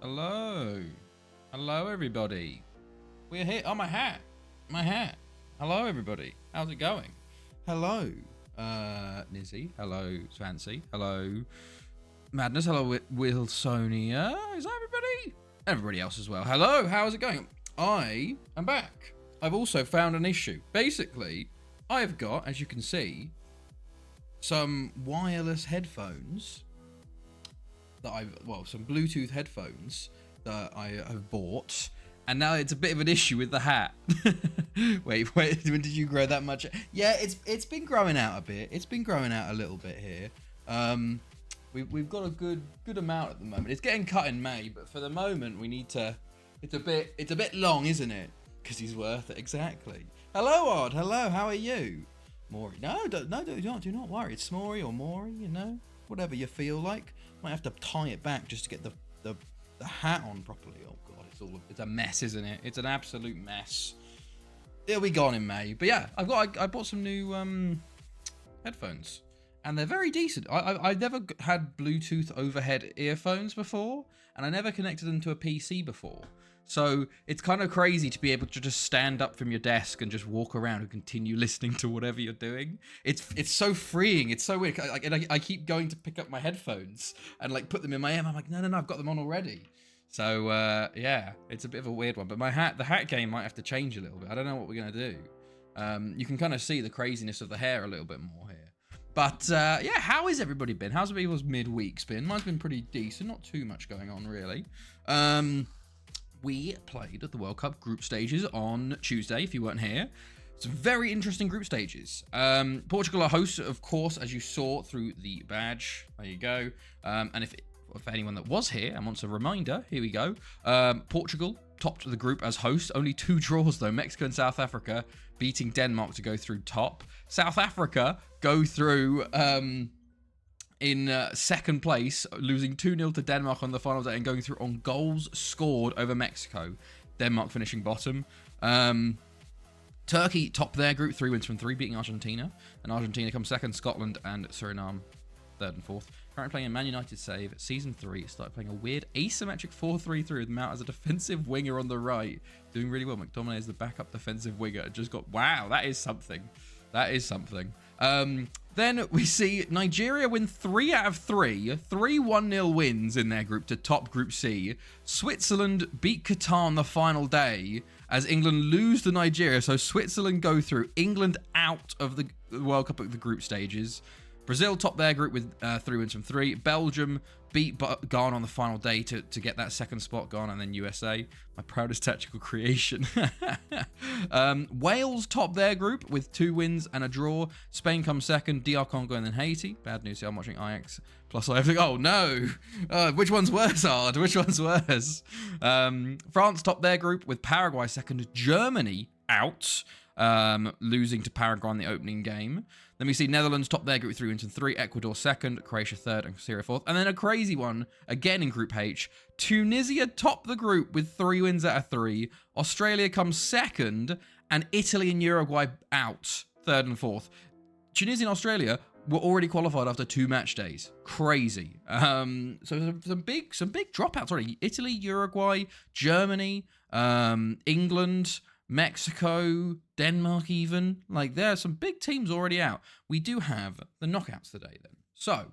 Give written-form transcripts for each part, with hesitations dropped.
Hello. Hello, everybody. We're here. Oh, my hat. My hat. Hello, everybody. How's it going? Hello, Nizzy. Hello, Fancy. Hello, Madness. Hello, Wilsonia. Is that everybody? Everybody else as well. Hello, how's it going? I am back. I've also found an issue. Basically, I've got, as you can see, some wireless headphones that some Bluetooth headphones that I have bought, and now it's a bit of an issue with the hat. wait, when did you grow that much? Yeah, it's been growing out a bit. It's been growing out a little bit here. We've got a good amount at the moment. It's getting cut in May, but for the moment we need to. It's a bit long, isn't it? Because he's worth it. Exactly. Hello, Odd. Hello. How are you? Maury. No, do not worry. It's Smorey or Maury, you know. Whatever you feel like. Might have to tie it back just to get the hat on properly. Oh god, it's a mess, isn't it? It's an absolute mess. It'll be gone in May. But yeah, I bought some new headphones, and they're very decent. I never had Bluetooth overhead earphones before, and I never connected them to a PC before. So it's kind of crazy to be able to just stand up from your desk and just walk around and continue listening to whatever you're doing. It's so freeing. It's so weird. I keep going to pick up my headphones and like put them in my ear. I'm like, no, I've got them on already. So yeah, it's a bit of a weird one. But the hat game might have to change a little bit. I don't know what we're gonna do. You can kind of see the craziness of the hair a little bit more here. But yeah, how has everybody been? How's people's midweeks been? Mine's been pretty decent. Not too much going on really. We played at the World Cup group stages on Tuesday, if you weren't here. Some very interesting group stages. Portugal are hosts, of course, as you saw through the badge. There you go. And if anyone that was here and wants a reminder, here we go. Portugal topped the group as hosts. Only 2 draws, though. Mexico and South Africa beating Denmark to go through top. South Africa go through in second place, losing 2-0 to Denmark on the final day and going through on goals scored over Mexico. Denmark finishing bottom. Turkey topped their group, 3 wins from 3, beating Argentina. And Argentina comes second, Scotland and Suriname third and fourth. Currently playing a Man United save. Season 3 started playing a weird asymmetric 4-3-3 with Mount as a defensive winger on the right. Doing really well. McTominay is the backup defensive winger. Just got, wow, that is something. That is something. Then we see Nigeria win 3 out of 3. 3 1-0 wins in their group to top Group C. Switzerland beat Qatar on the final day as England lose to Nigeria. So Switzerland go through. England out of the World Cup at the group stages. Brazil topped their group with 3 wins from 3. Belgium beat Ghana on the final day to get that second spot, Ghana, and then USA. My proudest tactical creation. Wales topped their group with 2 wins and a draw. Spain comes second, DR Congo, and then Haiti. Bad news here, I'm watching Ajax. Plus I have to, oh no! Which one's worse, Ard? Which one's worse? France topped their group with Paraguay second, Germany out. Losing to Paraguay in the opening game. Then we see Netherlands top their group with 3 wins and 3. Ecuador second, Croatia third, and Syria fourth. And then a crazy one, again in Group H. Tunisia top the group with 3 wins out of 3. Australia comes second, and Italy and Uruguay out, third and fourth. Tunisia and Australia were already qualified after 2 match days. Crazy. So some big dropouts already. Italy, Uruguay, Germany, England, Mexico, Denmark even. Like, there are some big teams already out. We do have the knockouts today then. So,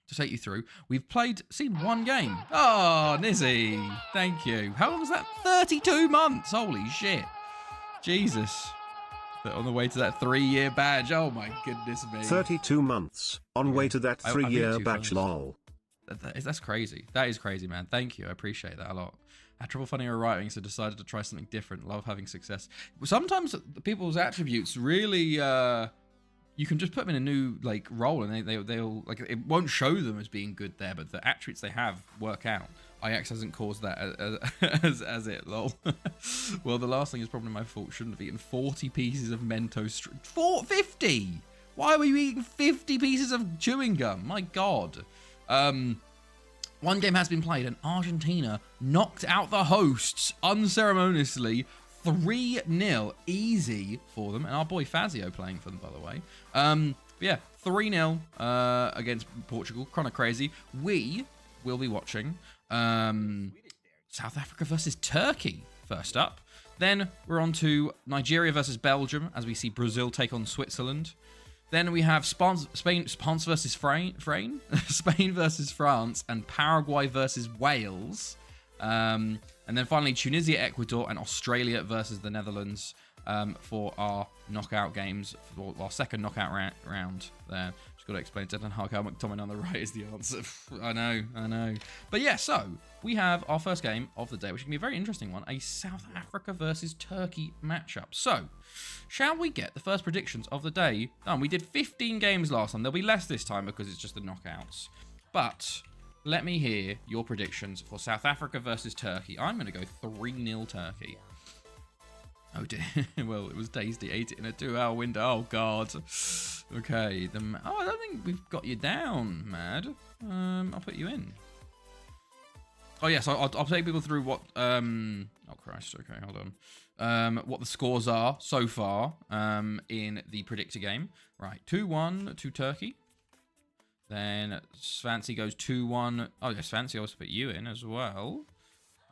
to take you through, we've seen 1 game. Oh, Nizzy. Thank you. How long was that? 32 months. Holy shit. Jesus. On the way to that 3-year badge. Oh my goodness me. 32 months. On way to that 3-year badge, lol. That's crazy. That is crazy, man. Thank you. I appreciate that a lot. I had trouble finding a writing, so decided to try something different. Love having success. Sometimes people's attributes really, you can just put them in a new like role, and they'll like, it won't show them as being good there, but the attributes they have work out. Ajax hasn't caused that as it, lol. Well, the last thing is probably my fault. Shouldn't have eaten 40 pieces of Mentos. 50? Why were you eating 50 pieces of chewing gum? My God. 1 game has been played, and Argentina knocked out the hosts unceremoniously 3-0. Easy for them. And our boy Fazio playing for them, by the way. But yeah, 3-0 against Portugal. Kind of crazy. We we'll be watching. South Africa versus Turkey, first up. Then we're on to Nigeria versus Belgium, as we see Brazil take on Switzerland. Then we have Spain versus Spain versus France, and Paraguay versus Wales. And then finally Tunisia, Ecuador, and Australia versus the Netherlands for our knockout games, for our second knockout round there. Just got to explain to Ten Hag how McTominay on the right is the answer. I know. But yeah, so we have our first game of the day, which can be a very interesting one, a South Africa versus Turkey matchup. So, shall we get the first predictions of the day done? We did 15 games last time. There'll be less this time because it's just the knockouts. But let me hear your predictions for South Africa versus Turkey. I'm going to go 3-0 Turkey. Oh dear. Well, it was tasty. Ate it in a 2-hour window. Oh god. Okay. I don't think we've got you down, Mad. I'll put you in. Oh yes, I'll take people through what. Oh Christ. Okay, hold on. What the scores are so far. In the predictor game. Right. 2-1 to Turkey. Then Svancy goes 2-1. Oh yes, Svancy also put you in as well.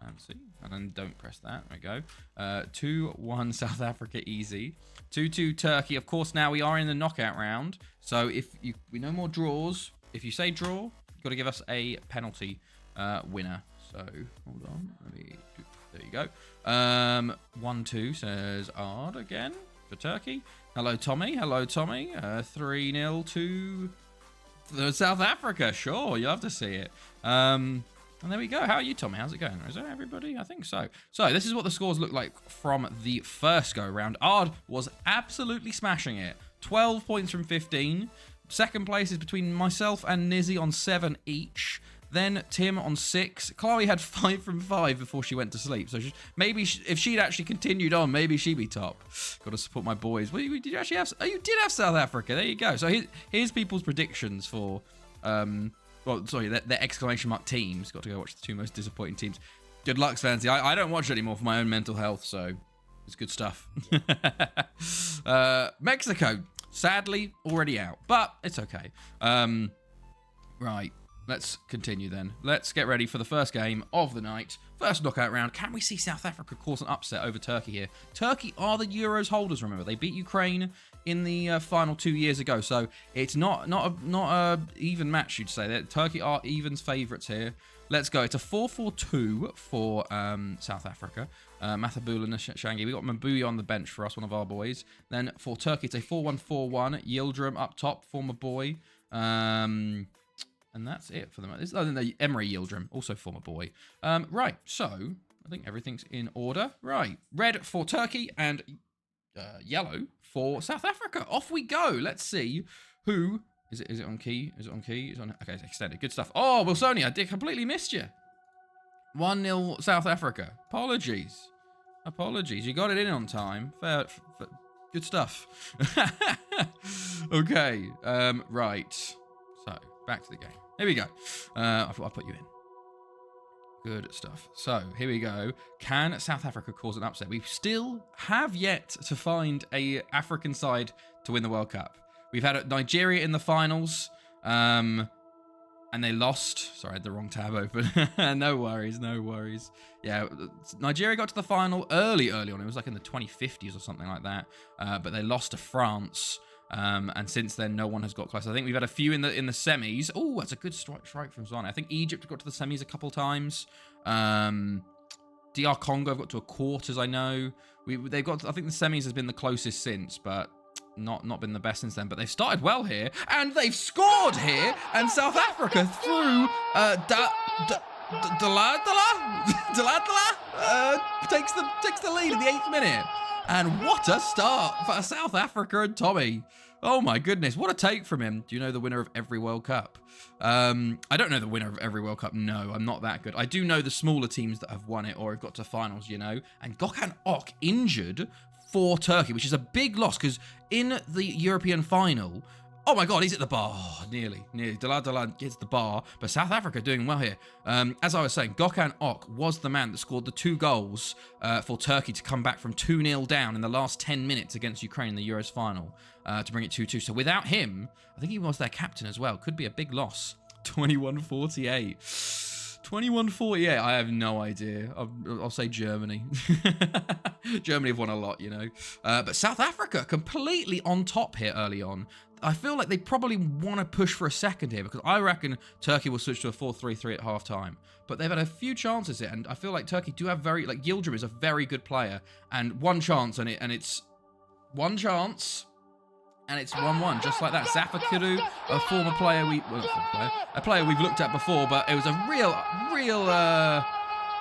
Fancy. And then don't press that. There we go. 2-1 South Africa easy. 2-2 Turkey. Of course, now we are in the knockout round. So we no more draws. If you say draw, you've got to give us a penalty winner. So hold on. There you go. 1-2 says Ard again for Turkey. Hello Tommy. 3-0 to South Africa. Sure, you'll have to see it. And there we go. How are you, Tommy? How's it going? Is that everybody? I think so. So this is what the scores look like from the first go-round. Ard was absolutely smashing it. 12 points from 15. Second place is between myself and Nizzy on 7 each. Then Tim on 6. Chloe had 5 from 5 before she went to sleep. So maybe if she'd actually continued on, maybe she'd be top. Got to support my boys. Well, did you actually have? Oh, you did have South Africa. There you go. So here's people's predictions for. Well, sorry, their exclamation mark teams. Got to go watch the 2 most disappointing teams. Good luck, Fancy. I don't watch it anymore for my own mental health, so it's good stuff. Mexico, sadly, already out, but it's okay. Right, let's continue then. Let's get ready for the first game of the night. First knockout round. Can we see South Africa cause an upset over Turkey here? Turkey are the Euros holders, remember. They beat Ukraine in the final 2 years ago, so it's not a even match, you'd say. Turkey are evens favourites here. Let's go. It's a 4-4-2 for South Africa. Mathabula and Shangi. We got Mabuya on the bench for us, one of our boys. Then for Turkey, it's a 4-1-4-1. Yildirim up top, former boy. And that's it for them. Oh, no, Emery Yildirim, also former boy. Right, so I think everything's in order. Right, red for Turkey and yellow for South Africa. Off we go. Let's see who is it. Is it on key? Is it on key? It's on. Okay, it's extended. Good stuff. Oh, Wilsonia, I completely missed you. 1-0 South Africa. Apologies. You got it in on time. Fair. Good stuff. Okay. Right. So back to the game. Here we go. I thought I'd put you in. Good stuff. So, here we go. Can South Africa cause an upset? We still have yet to find a African side to win the World Cup. We've had Nigeria in the finals, and they lost. Sorry, I had the wrong tab open. No worries. Yeah, Nigeria got to the final early on. It was like in the 2050s or something like that. But they lost to France. And since then, no one has got close. I think we've had a few in the semis. Oh, that's a good strike from Zwane. I think Egypt got to the semis a couple times. DR Congo have got to a quarters, I know. They've got. I think the semis has been the closest since, but not been the best since then. But they've started well here, and they've scored here. And South Africa through takes the lead in the 8th minute. And what a start for South Africa and Tommy. Oh my goodness, what a take from him. Do you know the winner of every World Cup? I don't know the winner of every World Cup. No, I'm not that good. I do know the smaller teams that have won it or have got to finals, you know. And Gökhan Ok injured for Turkey, which is a big loss because in the European final, oh my God, he's at the bar. Oh, nearly. Dala gets the bar, but South Africa doing well here. As I was saying, Gökhan Ok was the man that scored the 2 goals for Turkey to come back from 2-0 down in the last 10 minutes against Ukraine in the Euros final to bring it 2-2. So without him, I think he was their captain as well. Could be a big loss. 21-48. 21-48. I have no idea. I'll say Germany. Germany have won a lot, you know. But South Africa completely on top here early on. I feel like they probably want to push for a second here because I reckon Turkey will switch to a 4-3-3 at halftime. But they've had a few chances here, and I feel like Turkey do have Yildirim is a very good player, and one chance it's 1-1, just like that. Zafa Kuru, a former player a player we've looked at before, but it was a real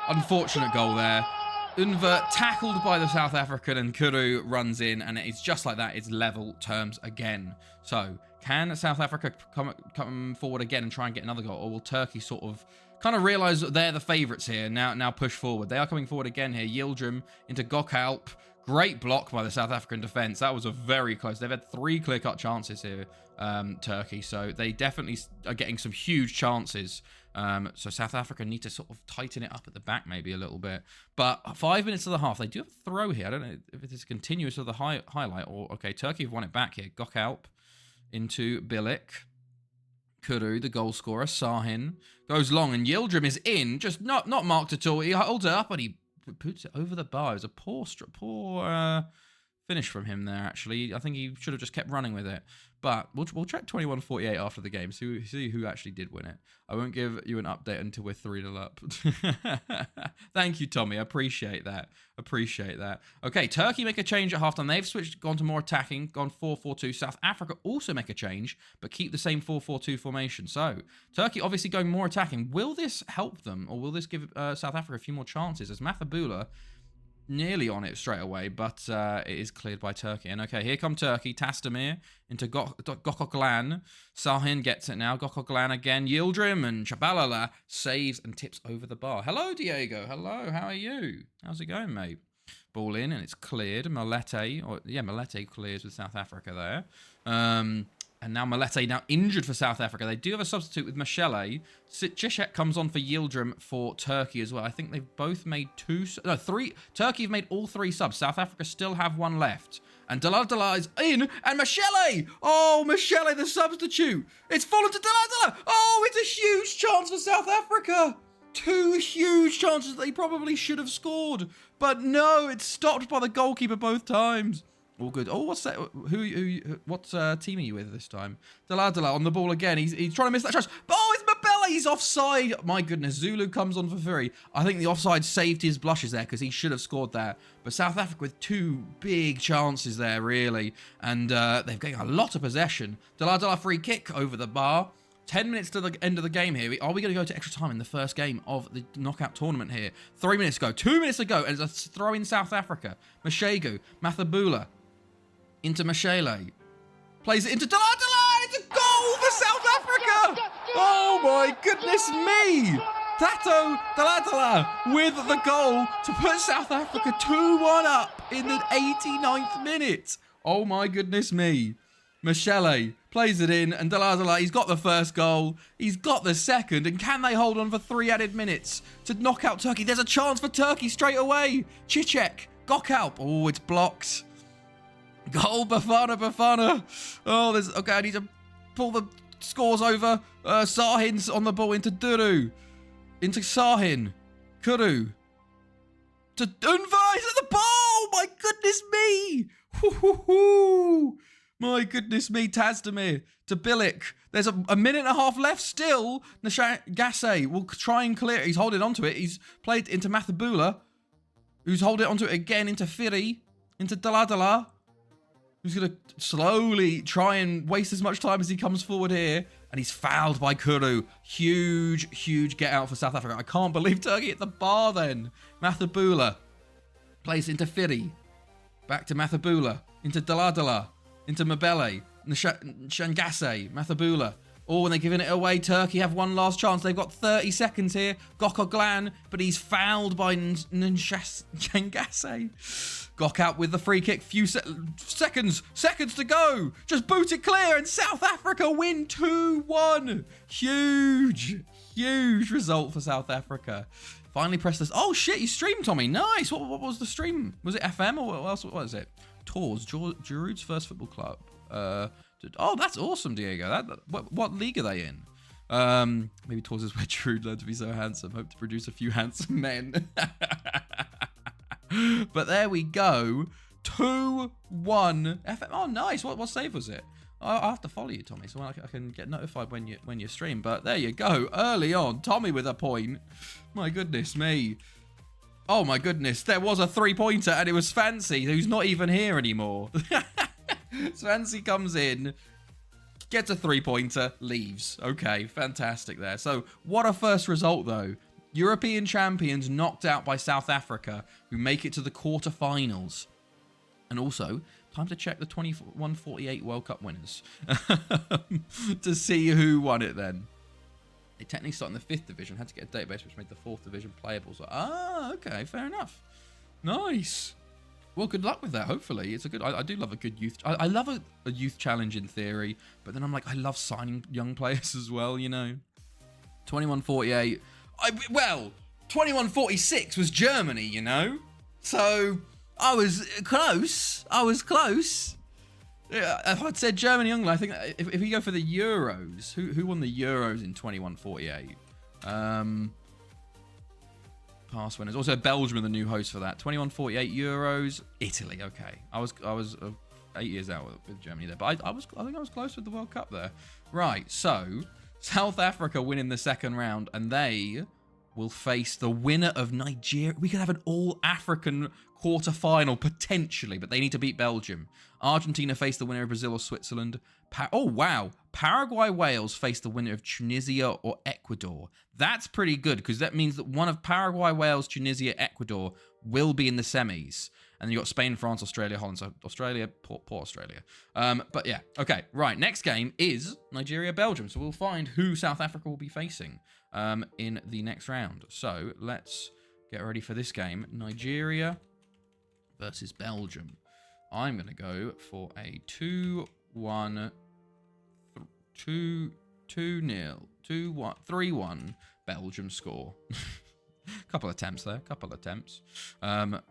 unfortunate goal there. Unver tackled by the South African, and Kuru runs in, and it's just like that. It's level terms again. So, can South Africa come forward again and try and get another goal, or will Turkey sort of kind of realise that they're the favourites here, now push forward? They are coming forward again here. Yildirim into Gökalp. Great block by the South African defence. That was a very close. They've had 3 clear-cut chances here, Turkey. So they definitely are getting some huge chances. So South Africa need to sort of tighten it up at the back maybe a little bit. But 5 minutes of the half, they do have a throw here. I don't know if it is continuous of the highlight or... Okay, Turkey have won it back here. Gökalp into Bilic. Kuru, the goal scorer. Sahin goes long, and Yildirim is in. Just not marked at all. He holds it up, and he puts it over the bar. It was a poor finish from him there, actually. I think he should have just kept running with it. But we'll check 21-48 after the game, see who actually did win it. I won't give you an update until we're 3-0 up. Thank you, Tommy. I appreciate that. Okay, Turkey make a change at halftime. They've gone to more attacking, gone 4-4-2. South Africa also make a change, but keep the same 4-4-2 formation. So, Turkey obviously going more attacking. Will this help them, or will this give South Africa a few more chances? As Mathabula nearly on it straight away, but it is cleared by Turkey. And okay, here come Turkey. Tasdemir into Gökalp. Sahin gets it now. Gökalp again. Yildirim, and Chabalala saves and tips over the bar. Hello, Diego. Hello, how are you? How's it going, mate? Ball in, and it's cleared. Malete clears with South Africa there. And now Malete now injured for South Africa. They do have a substitute with Mashele. Ziyech comes on for Yildirim for Turkey as well. I think they've both made 3. Turkey have made all 3 subs. South Africa still have 1 left. And Daladala is in, and Mashele! Oh, Mashele, the substitute! It's fallen to Daladala! Oh, it's a huge chance for South Africa! 2 huge chances that they probably should have scored. But no, it's stopped by the goalkeeper both times. All good. Oh, what's that? What team are you with this time? Daladala on the ball again. He's trying to miss that chance. Oh, it's Mabella. He's offside. My goodness. Zulu comes on for free. I think the offside saved his blushes there because he should have scored there. But South Africa with 2 big chances there, really. And they've getting a lot of possession. Daladala free kick over the bar. 10 minutes to the end of the game here. Are we going to go to extra time in the first game of the knockout tournament here? 3 minutes ago. 2 minutes ago. And it's a throw in South Africa. Mashegu. Mathabula. Into Mashele. Plays it into Daladala. It's a goal for South Africa. Oh my goodness me. Tato Daladala with the goal to put South Africa 2-1 up in the 89th minute. Oh my goodness me. Mashele plays it in, and Daladala, he's got the first goal. He's got the second, and can they hold on for 3 added minutes to knock out Turkey? There's a chance for Turkey straight away. Ziyech, Gökalp. Oh, it's blocked. Goal, Bafana. Oh, okay, I need to pull the scores over. Sahin's on the ball into Duru. Into Sahin. Kuru. To Unver. He's at the ball. My goodness me. Hoo-hoo-hoo. My goodness me. Tasdemir to Bilic. There's a minute and a half left still. Nshangase will try and clear it. He's holding onto it. He's played into Mathabula, who's holding onto it again into Firi. Into Daladala, who's going to slowly try and waste as much time as he comes forward here. And he's fouled by Kuru. Huge get out for South Africa. I can't believe Turkey hit the bar then. Mathabula plays into Firi. Back to Mathabula. Into Daladala. Into Mabele. Nshangase. Mathabula. Oh, and they're giving it away. Turkey have one last chance. They've got 30 seconds here. Gökalp, but he's fouled by Nshangase. Gökalp with the free kick. Few seconds to go. Just boot it clear, and South Africa win 2-1. Huge result for South Africa. Finally press this. Oh shit, you streamed, Tommy. Nice. What was the stream? Was it FM or what else? What is it? Tours. Giroud's first football club. Oh, that's awesome, Diego. What league are they in? Maybe tours is where Trude learned to be so handsome. Hope to produce a few handsome men. But there we go. 2-1. FM. Oh, nice. What save was it? I'll have to follow you, Tommy, so I can get notified when you stream. But there you go. Early on, Tommy with a point. My goodness me. Oh my goodness. There was a 3-pointer and it was Fancy, who's not even here anymore. Fancy comes in, gets a 3-pointer, leaves. Okay, fantastic there. So what a first result though. European champions knocked out by South Africa, who make it to the quarterfinals. And also, time to check the 21-48 World Cup winners to see who won it then. They technically started in the 5th division, had to get a database which made the 4th division playable. So, okay, fair enough. Nice. Well, good luck with that, hopefully. It's a good... I do love a good youth... I love a youth challenge in theory, but then I'm like, I love signing young players as well, you know. 21-48... well, 21-46 was Germany, you know. So, I was close. Yeah, if I'd said Germany, England, I think if we go for the Euros, who won the Euros in 21-48? Past winners. Also, Belgium are the new host for that. 21-48 Euros. Italy. Okay, I was 8 years out with Germany there, but I think I was close with the World Cup there. Right. So South Africa win in the second round, and they will face the winner of Nigeria. We could have an all-African quarter-final potentially, but they need to beat Belgium. Argentina face the winner of Brazil or Switzerland. Oh, wow. Paraguay, Wales face the winner of Tunisia or Ecuador. That's pretty good, because that means that one of Paraguay, Wales, Tunisia, Ecuador will be in the semis. And you got Spain, France, Australia, Holland. So Australia, poor Australia. But yeah, okay. Right, next game is Nigeria, Belgium. So we'll find who South Africa will be facing in the next round. So let's get ready for this game. Nigeria versus Belgium. I'm going to go for a 2-1, 2-0, 2-1, 3-1 Belgium score. Couple attempts there, but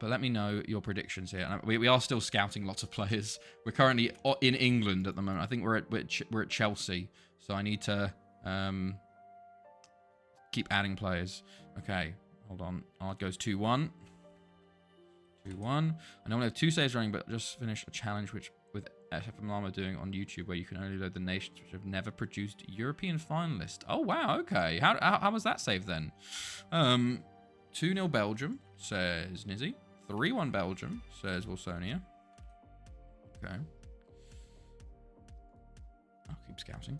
let me know your predictions here. And we are still scouting lots of players. We're currently in England at the moment. I think we're at Chelsea, so I need to keep adding players. Okay, hold on. It goes 2-1. 2-1. I normally have 2 saves running, but just finished a challenge with FFM Llama doing on YouTube, where you can only load the nations which have never produced European finalist. Oh wow, okay. How was that save then? 2-0 Belgium, says Nizzy. 3-1 Belgium, says Wilsonia. Okay. I'll keep scouting.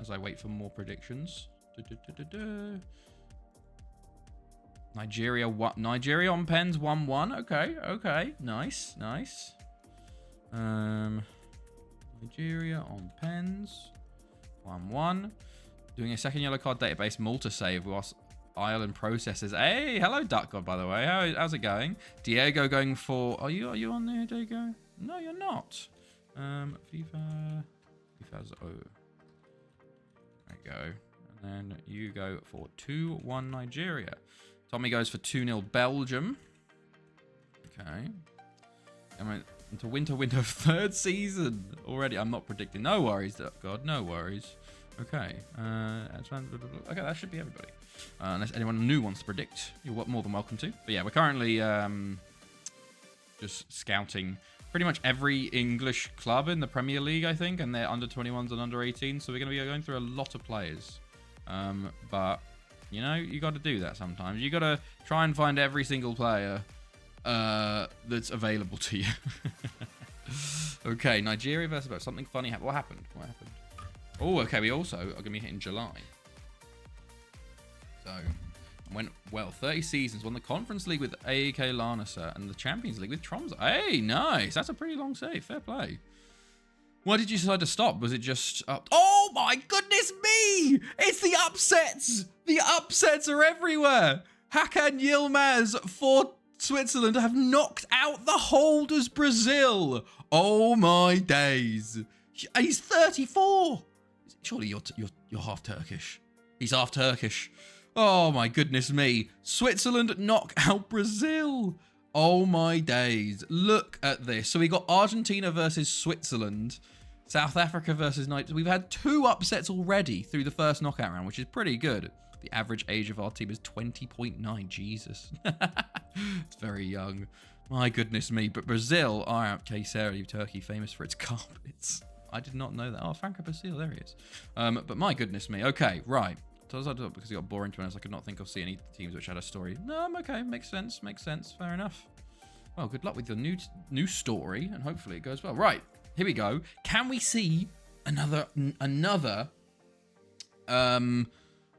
As I wait for more predictions. Nigeria on pens 1-1. Okay. Nice. Nigeria on pens 1-1. Doing a second yellow card database Malta save whilst Ireland processes. Hey, hello Duck God, by the way. How's it going? Diego going for... Are you on there, Diego? No, you're not. FIFA's O. There you go. And then you go for 2-1 Nigeria. Tommy goes for 2-0 Belgium. Okay. Into winter 3rd season already. I'm not predicting. No worries, God. No worries. Okay. Okay, that should be everybody. Unless anyone new wants to predict, you're more than welcome to. But yeah, we're currently just scouting pretty much every English club in the Premier League, I think, and they're under 21s and under 18s. So we're going to be going through a lot of players. But you know, you got to do that sometimes. You got to try and find every single player that's available to you. Okay, Nigeria versus Belgium. Something funny happened. What happened? Oh, okay. We also are going to be hitting July. So, went well. 30 seasons. Won the Conference League with AEK Larnaca and the Champions League with Tromsø. Hey, nice. That's a pretty long save. Fair play. Why did you decide to stop? Was it just up? Oh my goodness me! It's the upsets! The upsets are everywhere! Hakan Yilmaz for Switzerland have knocked out the holders Brazil. Oh my days. He's 34. Surely you're half Turkish. He's half Turkish. Oh my goodness me. Switzerland knock out Brazil. Oh my days. Look at this. So we got Argentina versus Switzerland. South Africa versus Nigeria. We've had 2 upsets already through the first knockout round, which is pretty good. The average age of our team is 20.9. Jesus. It's very young. My goodness me. But Brazil are Kayseri, Turkey, famous for its carpets. I did not know that. Oh, Franco Basile, there he is. But my goodness me. Okay, right. So because it got boring to be honest, I could not think of seeing any teams which had a story. No, I'm okay. Makes sense. Makes sense. Fair enough. Well, good luck with your new story, and hopefully it goes well. Right, here we go. Can we see another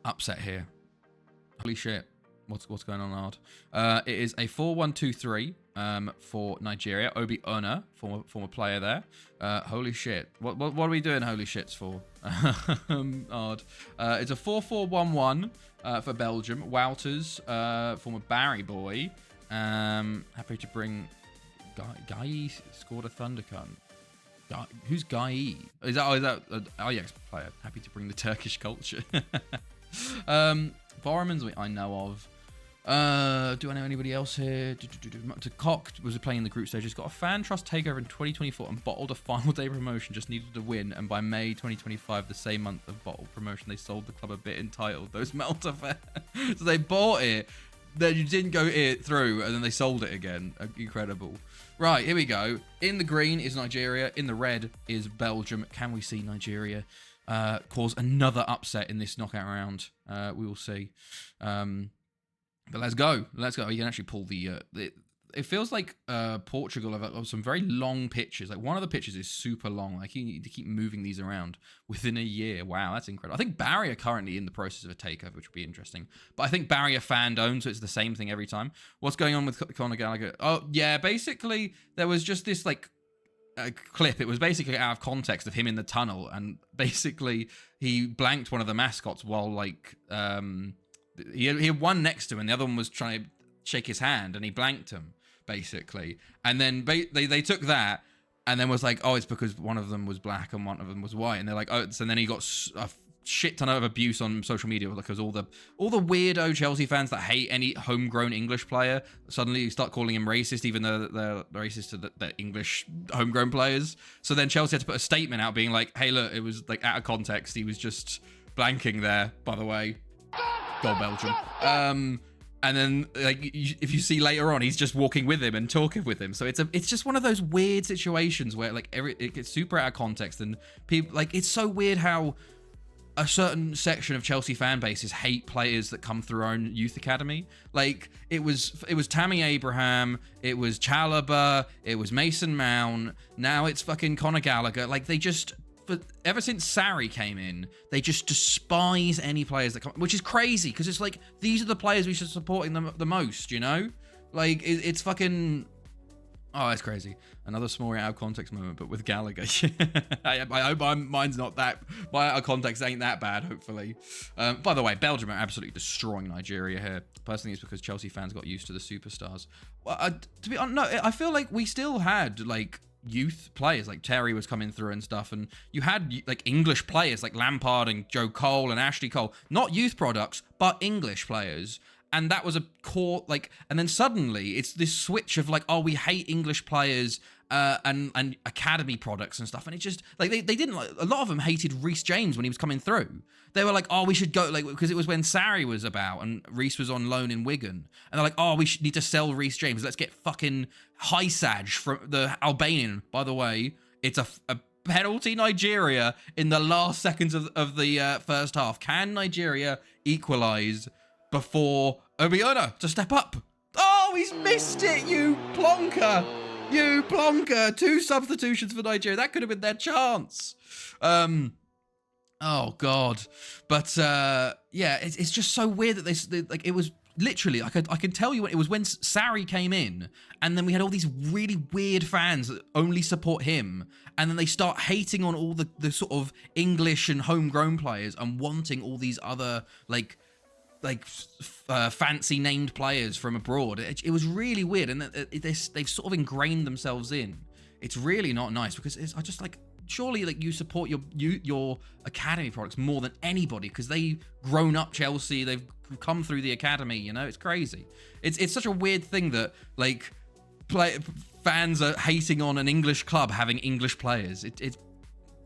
upset here? Holy shit. What's going on, Ard? It is a 4-1-2-3 for Nigeria. Obi Ona, former player there. Holy shit. What are we doing holy shits for? Ard. It's a 4-4-1-1 for Belgium. Wouters, former Barry boy. Happy to bring Guy scored a thunder cunt. Who's Guy? Is that Ajax player? Happy to bring the Turkish culture. Borremans I know of. Do I know anybody else here? Cock was playing in the group stage. He's got a fan trust takeover in 2024 and bottled a final day promotion. Just needed to win, and by May 2025, the same month of bottled promotion, they sold the club a bit entitled. Those Malta fans. So they bought it, then you didn't go it through, and then they sold it again. Incredible. Right, here we go. In the green is Nigeria. In the red is Belgium. Can we see Nigeria cause another upset in this knockout round? We will see. But let's go. Let's go. You can actually pull the it feels like Portugal have some very long pitches. Like one of the pitches is super long. Like you need to keep moving these around within a year. Wow, that's incredible. I think Barry are currently in the process of a takeover, which would be interesting. But I think Barry are fan owned, so it's the same thing every time. What's going on with Conor Gallagher? Oh yeah, basically there was just this like a clip. It was basically out of context of him in the tunnel, and basically he blanked one of the mascots while like he had one next to him and the other one was trying to shake his hand and he blanked him basically, and then they took that and then was like, oh, it's because one of them was black and one of them was white, and they're like, oh, so then he got a shit ton of abuse on social media because all the weirdo Chelsea fans that hate any homegrown English player suddenly start calling him racist, even though they're racist to the English homegrown players. So then Chelsea had to put a statement out being like, hey look, it was like out of context, he was just blanking there, by the way. Go Belgium. And then like if you see later on, he's just walking with him and talking with him. So it's just one of those weird situations where like it gets super out of context, and people like, it's so weird how a certain section of Chelsea fan bases hate players that come through our own youth academy. Like it was Tammy Abraham, it was Chalobah, it was Mason Mount, now it's fucking Conor Gallagher. Like they just, but ever since Sarri came in, they just despise any players that come, which is crazy because it's like, these are the players we should supporting them the most, you know? Like it's fucking, oh, that's crazy. Another small out of context moment, but with Gallagher. I hope mine's not that, my out of context ain't that bad, hopefully. By the way, Belgium are absolutely destroying Nigeria here. Personally, it's because Chelsea fans got used to the superstars. Well, to be honest, no, I feel like we still had like youth players, like Terry was coming through and stuff, and you had like English players like Lampard and Joe Cole and Ashley Cole, not youth products, but English players. And that was a core, like, and then suddenly it's this switch of like, oh, we hate English players and academy products and stuff. And it just, like, they didn't, like, a lot of them hated Reece James when he was coming through. They were like, oh, we should go, like, because it was when Sarri was about and Reece was on loan in Wigan. And they're like, oh, we should need to sell Reece James. Let's get fucking Hysaj from the Albanian. By the way, it's a penalty Nigeria in the last seconds of the first half. Can Nigeria equalise before Obiona to step up? Oh, he's missed it, you plonker. You plonker. 2 substitutions for Nigeria. That could have been their chance. Oh, God. But, yeah, it's just so weird that they like, it was literally, I can tell you, it was when Sarri came in, and then we had all these really weird fans that only support him, and then they start hating on all the sort of English and homegrown players and wanting all these other, like fancy named players from abroad. It was really weird, and they've sort of ingrained themselves in. It's really not nice, because I just like, surely like you support your academy products more than anybody, because they've grown up Chelsea, they've come through the academy, you know? It's crazy. It's such a weird thing that like fans are hating on an English club having English players.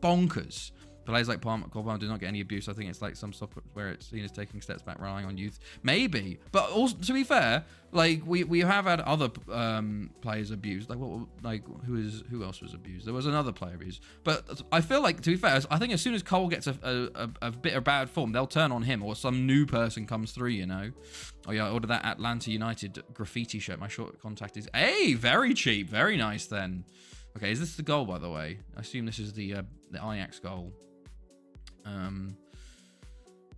bonkers. Players like Palmer do not get any abuse. I think it's like some stuff where it's seen as taking steps back, relying on youth. Maybe, but also to be fair, like we have had other players abused. Like who else was abused? There was another player abused. But I feel like, to be fair, I think as soon as Cole gets a bit of bad form, they'll turn on him or some new person comes through. You know. Oh yeah, I ordered that Atlanta United graffiti shirt. My short contact is very cheap, very nice then. Okay, is this the goal, by the way? I assume this is the Ajax goal.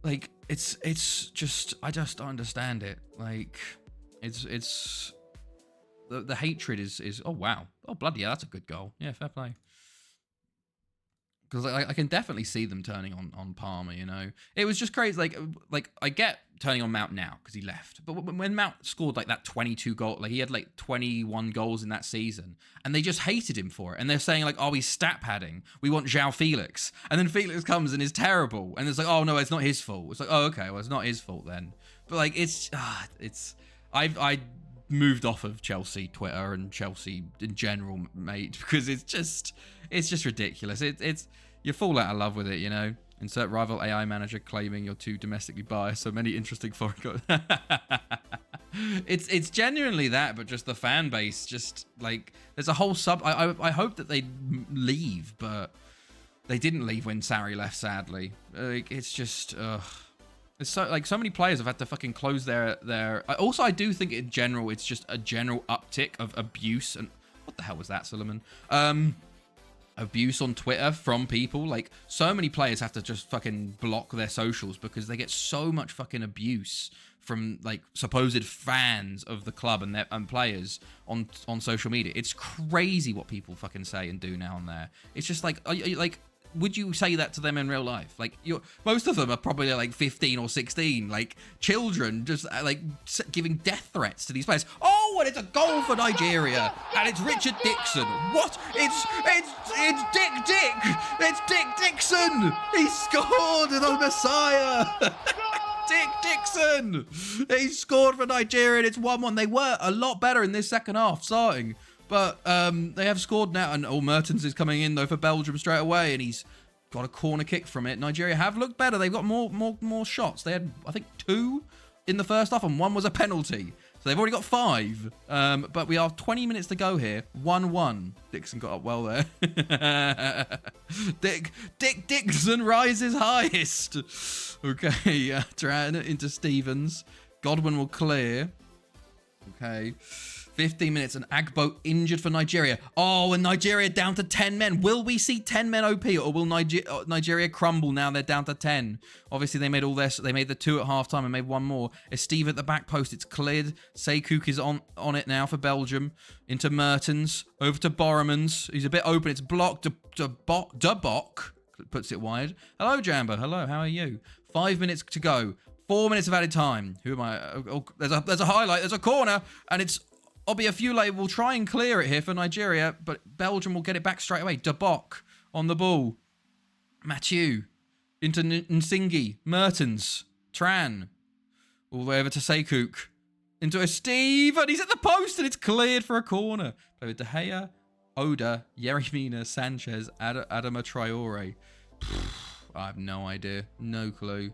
Like it's just, I just don't understand it. Like it's the hatred is oh wow, oh bloody yeah, that's a good goal. Yeah, fair play. Because I can definitely see them turning on Palmer, you know. It was just crazy. Like I get turning on Mount now because he left. But when Mount scored like that 22 goal, like he had like 21 goals in that season, and they just hated him for it. And they're saying like, oh, he's stat padding. We want João Felix. And then Felix comes and is terrible. And it's like, oh no, it's not his fault. It's like, oh okay, well it's not his fault then. But like I moved off of Chelsea Twitter and Chelsea in general, mate, because it's just ridiculous. It's you fall out of love with it, you know. Insert rival AI manager claiming you're too domestically biased. So many interesting foreign it's genuinely that, but just the fan base, just like there's a whole sub. I hope that they leave, but they didn't leave when Sarri left. Sadly, like it's just it's so many players have had to fucking close their. Also, I do think in general it's just a general uptick of abuse and what the hell was that, Solomon? Abuse on Twitter from people. Like so many players have to just fucking block their socials because they get so much fucking abuse from like supposed fans of the club and players on social media. It's crazy what people fucking say and do now and there. It's just like would you say that to them in real life? Like most of them are probably like 15 or 16, like children, just like giving death threats to these players. Oh, and it's a goal for Nigeria, and it's Richard Dixon. What? It's Dick Dixon. He scored the Messiah. Dick Dixon. He scored for Nigeria, and it's 1-1. They were a lot better in this second half starting. But they have scored now, and Mertens is coming in though for Belgium straight away, and he's got a corner kick from it. Nigeria have looked better. They've got more shots. They had, I think, 2 in the first half, and 1 was a penalty. So they've already got 5. But we have 20 minutes to go here. 1-1. Dixon got up well there. Dick Dixon rises highest. Okay, Tran into Stevens. Godwin will clear. Okay. 15 minutes, and Agbo injured for Nigeria. Oh, and Nigeria down to 10 men. Will we see 10 men OP, or will Nigeria crumble now they're down to 10? Obviously, they made all this. They made the 2 at halftime and made 1 more. It's Steve at the back post. It's cleared. Seikouk is on it now for Belgium. Into Mertens. Over to Borremans. He's a bit open. It's blocked. Dubok puts it wide. Hello, Jamba. Hello, how are you? 5 minutes to go. 4 minutes of added time. Who am I? Oh, there's a highlight. There's a corner, and it's Obiafule will try and clear it here for Nigeria, but Belgium will get it back straight away. Dubok on the ball. Mathieu into Nsingi. Mertens. Tran. All the way over to Seikouk. Into a Steve, and he's at the post, and it's cleared for a corner. Play with De Gea, Oda, Yeremina, Sanchez, Adama Traore. I have no idea. No clue.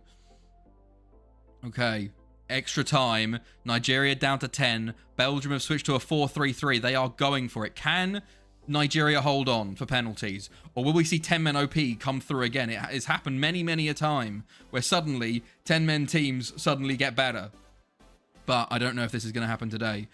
Okay. Extra time. Nigeria down to 10. Belgium have switched to a 4-3-3. They are going for it. Can Nigeria hold on for penalties? Or will we see 10-men OP come through again? It has happened many, many a time where suddenly 10-men teams suddenly get better. But I don't know if this is going to happen today.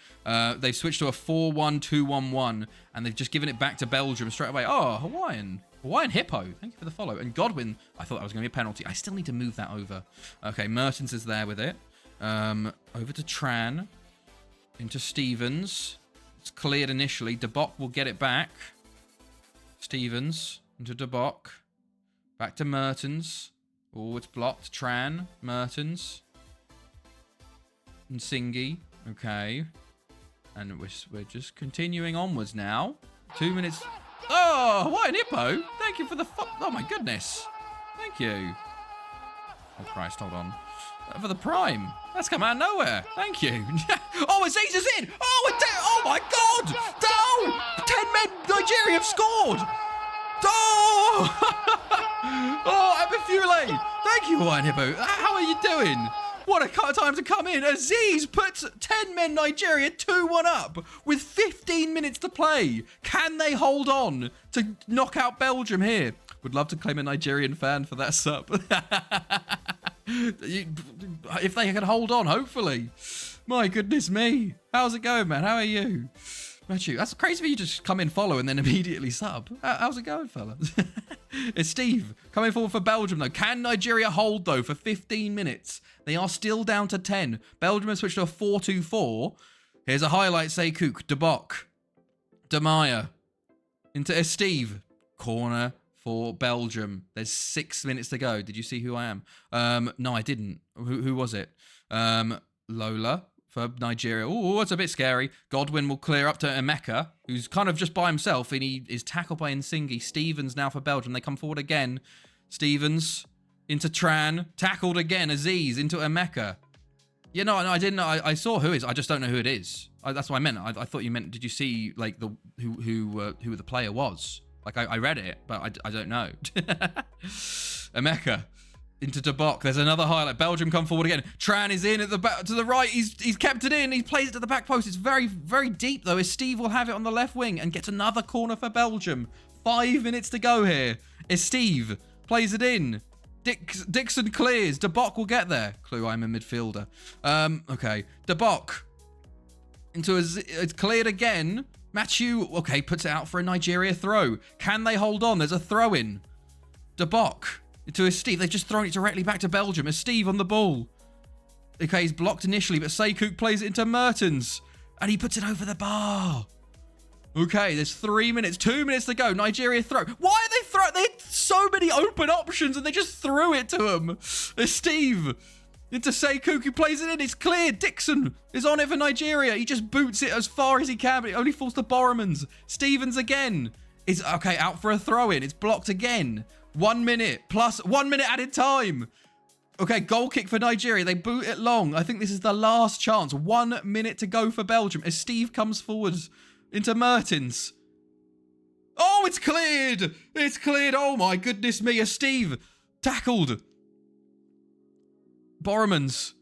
They've switched to a 4-1-2-1-1, and they've just given it back to Belgium straight away. Oh, Hawaiian Hippo. Thank you for the follow. And Godwin, I thought that was going to be a penalty. I still need to move that over. Okay, Mertens is there with it. Over to Tran. Into Stevens. It's cleared initially. Dubok will get it back. Stevens. Into Dubok. Back to Mertens. Oh, it's blocked. Tran. Mertens. Nsingi. Okay. And we're just continuing onwards now. 2 minutes. Oh, what an Hippo. Thank you for the... Oh, my goodness. Thank you. Oh, Christ. Hold on. For the prime. That's come out of nowhere. Thank you. Oh, Aziz in. Oh my God. No. 10 men. Nigeria have scored. Oh. Oh, Abifule! Thank you, Wine Hippo. How are you doing? What a time to come in. Aziz puts 10 men Nigeria 2-1 up with 15 minutes to play. Can they hold on to knock out Belgium here? Would love to claim a Nigerian fan for that sub. If they can hold on, hopefully. My goodness me. How's it going, man? How are you? Matthew, that's crazy for you to just come in, follow, and then immediately sub. How's it going, fella? It's Steve coming forward for Belgium, though. Can Nigeria hold, though, for 15 minutes? They are still down to 10. Belgium has switched to a 4-2-4. Here's a highlight. Sekouk, De Bok, De Meyer, into Steve. Corner for Belgium. There's 6 minutes to go. Did you see who I am? No, I didn't. Who was it? Lola for Nigeria. Oh, it's a bit scary. Godwin will clear up to Emeka, who's kind of just by himself, and he is tackled by Nsingi. Stevens now for Belgium. They come forward again. Stevens into Tran. Tackled again. Aziz into Emeka. Yeah, no, I didn't know. I saw who it is. I just don't know who it is. That's what I meant. I thought you meant, did you see like who the player was? Like I read it, but I don't know. Emeka. Into De Bok. There's another highlight. Belgium come forward again. Tran is in at the back to the right. He's kept it in. He plays it to the back post. It's very, very deep though. As Steve will have it on the left wing and gets another corner for Belgium. 5 minutes to go here. As Steve plays it in. Dixon clears. De Bok will get there. Clue, I'm a midfielder. Okay. De Bok into it's cleared again. Matthew, okay, puts it out for a Nigeria throw. Can they hold on? There's a throw in. De Bok. To Steve. They've just thrown it directly back to Belgium. Steve on the ball. Okay, he's blocked initially, but Sekouk plays it into Mertens. And he puts it over the bar. Okay, there's 3 minutes. 2 minutes to go. Nigeria throw. Why are they throwing? They had so many open options and they just threw it to him. There's Steve. Into Sekouk, who plays it in. It's clear. Dixon is on it for Nigeria. He just boots it as far as he can, but it only falls to Borremans. Stevens again. Is okay, out for a throw-in. It's blocked again. 1 minute plus 1 minute added time. Okay, goal kick for Nigeria. They boot it long. I think this is the last chance. 1 minute to go for Belgium as Steve comes forward into Mertens. Oh, it's cleared. It's cleared. Oh my goodness me. As Steve tackled. Borremans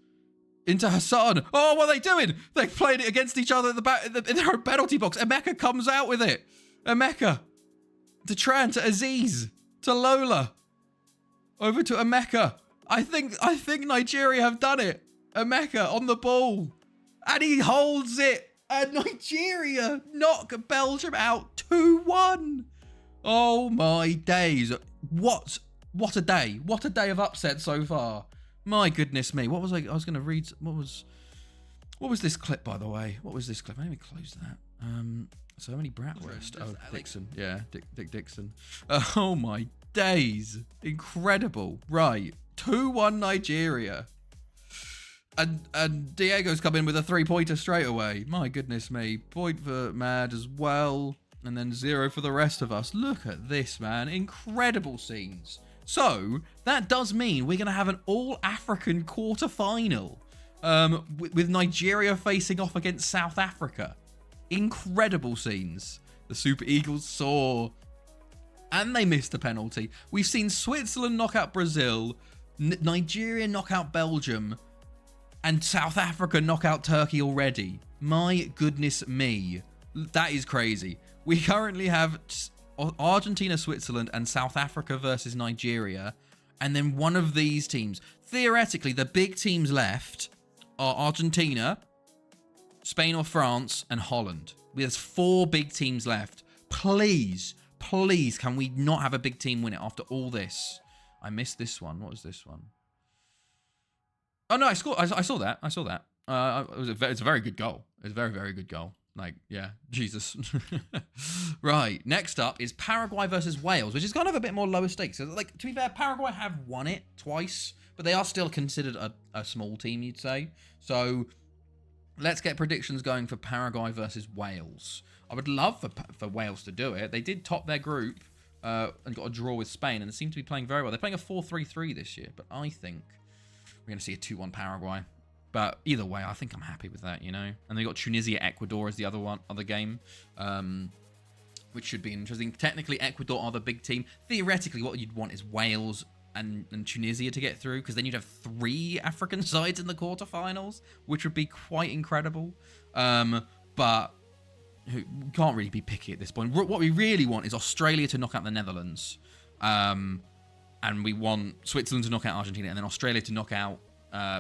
into Hassan. Oh, what are they doing? They played it against each other at the back in their own penalty box. Emeka comes out with it. Emeka to Tran to Aziz. To Lola. Over to Emeka. I think Nigeria have done it. Emeka on the ball. And he holds it. And Nigeria knock Belgium out 2-1. Oh my days. What a day. What a day of upset so far. My goodness me. What was I was going to read. What was this clip, by the way? What was this clip? Let me close that. So many bratwurst. Oh, Dixon. Yeah, Dick Dixon. Oh my days. Incredible. Right. 2-1 Nigeria. And Diego's come in with a 3-pointer straight away. My goodness me. Point for Mad as well. And then 0 for the rest of us. Look at this, man. Incredible scenes. So, that does mean we're going to have an all-African quarter-final. With Nigeria facing off against South Africa. Incredible scenes. The Super Eagles saw, and they missed a penalty. We've seen Switzerland knock out Brazil, Nigeria knock out Belgium, and South Africa knock out Turkey already. My goodness me. That is crazy. We currently have Argentina, Switzerland, and South Africa versus Nigeria. And then one of these teams. Theoretically, the big teams left are Argentina, Spain or France, and Holland. There's 4 big teams left. Please, can we not have a big team win it after all this? I missed this one. What was this one? Oh, no, I saw that. It's a very good goal. It's a very, very good goal. Like, yeah, Jesus. Right, next up is Paraguay versus Wales, which is kind of a bit more lower stakes. So, like, to be fair, Paraguay have won it twice, but they are still considered a small team, you'd say. So, let's get predictions going for Paraguay versus Wales. I would love for Wales to do it. They did top their group and got a draw with Spain, and they seem to be playing very well. They're playing a 4-3-3 this year, but I think we're going to see a 2-1 Paraguay. But either way, I think I'm happy with that, you know. And they got Tunisia, Ecuador as the other game. which should be interesting. Technically, Ecuador are the big team. Theoretically, what you'd want is Wales and Tunisia to get through, because then you'd have 3 African sides in the quarterfinals, which would be quite incredible. But we can't really be picky at this point. What we really want is Australia to knock out the Netherlands. And we want Switzerland to knock out Argentina, and then Australia to knock out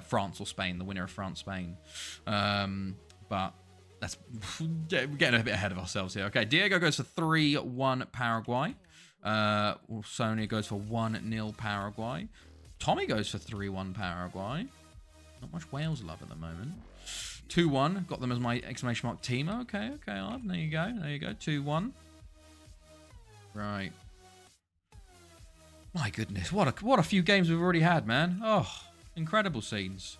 France or Spain, the winner of France-Spain. But that's we're getting a bit ahead of ourselves here. Okay, Diego goes for 3-1 Paraguay. Sonia goes for 1-0 Paraguay. Tommy goes for 3-1 Paraguay. Not much Wales love at the moment. 2-1. Got them as my exclamation mark team. Okay, there you go. 2-1. Right. My goodness, what a few games we've already had, man. Oh, incredible scenes.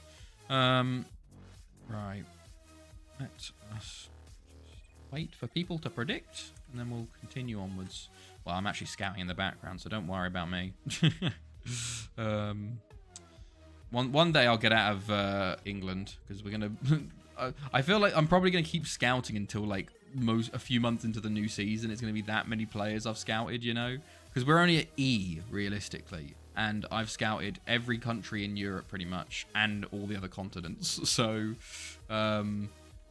Right. Let us just wait for people to predict, and then we'll continue onwards. Well, I'm actually scouting in the background, so don't worry about me. One day I'll get out of England, because we're gonna. I feel like I'm probably gonna keep scouting until like a few months into the new season. It's gonna be that many players I've scouted, you know, because we're only at E realistically, and I've scouted every country in Europe pretty much, and all the other continents. So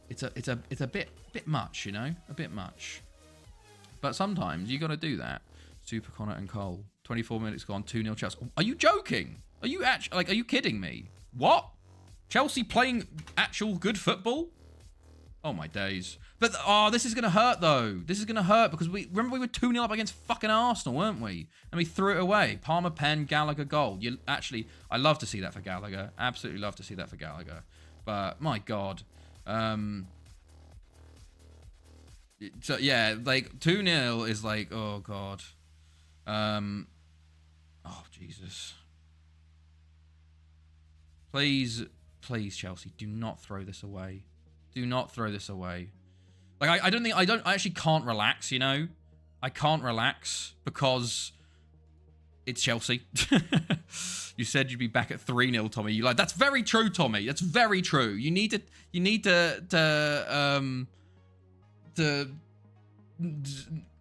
it's a bit much, you know, a bit much. But sometimes you got to do that. Super Connor and Cole. 24 minutes gone. 2-0 Chelsea. Are you joking? Are you actually like? Are you kidding me? What? Chelsea playing actual good football? Oh my days. But this is gonna hurt though. This is gonna hurt because we were 2-0 up against fucking Arsenal, weren't we? And we threw it away. Palmer, Pen, Gallagher, goal. I love to see that for Gallagher. Absolutely love to see that for Gallagher. But my God. So yeah, like 2-0 is like, oh God. Oh Jesus. Please, Chelsea, do not throw this away. Do not throw this away. Like I actually can't relax, you know? I can't relax because it's Chelsea. You said you'd be back at 3-0, Tommy. You like, that's very true, Tommy. That's very true. You need to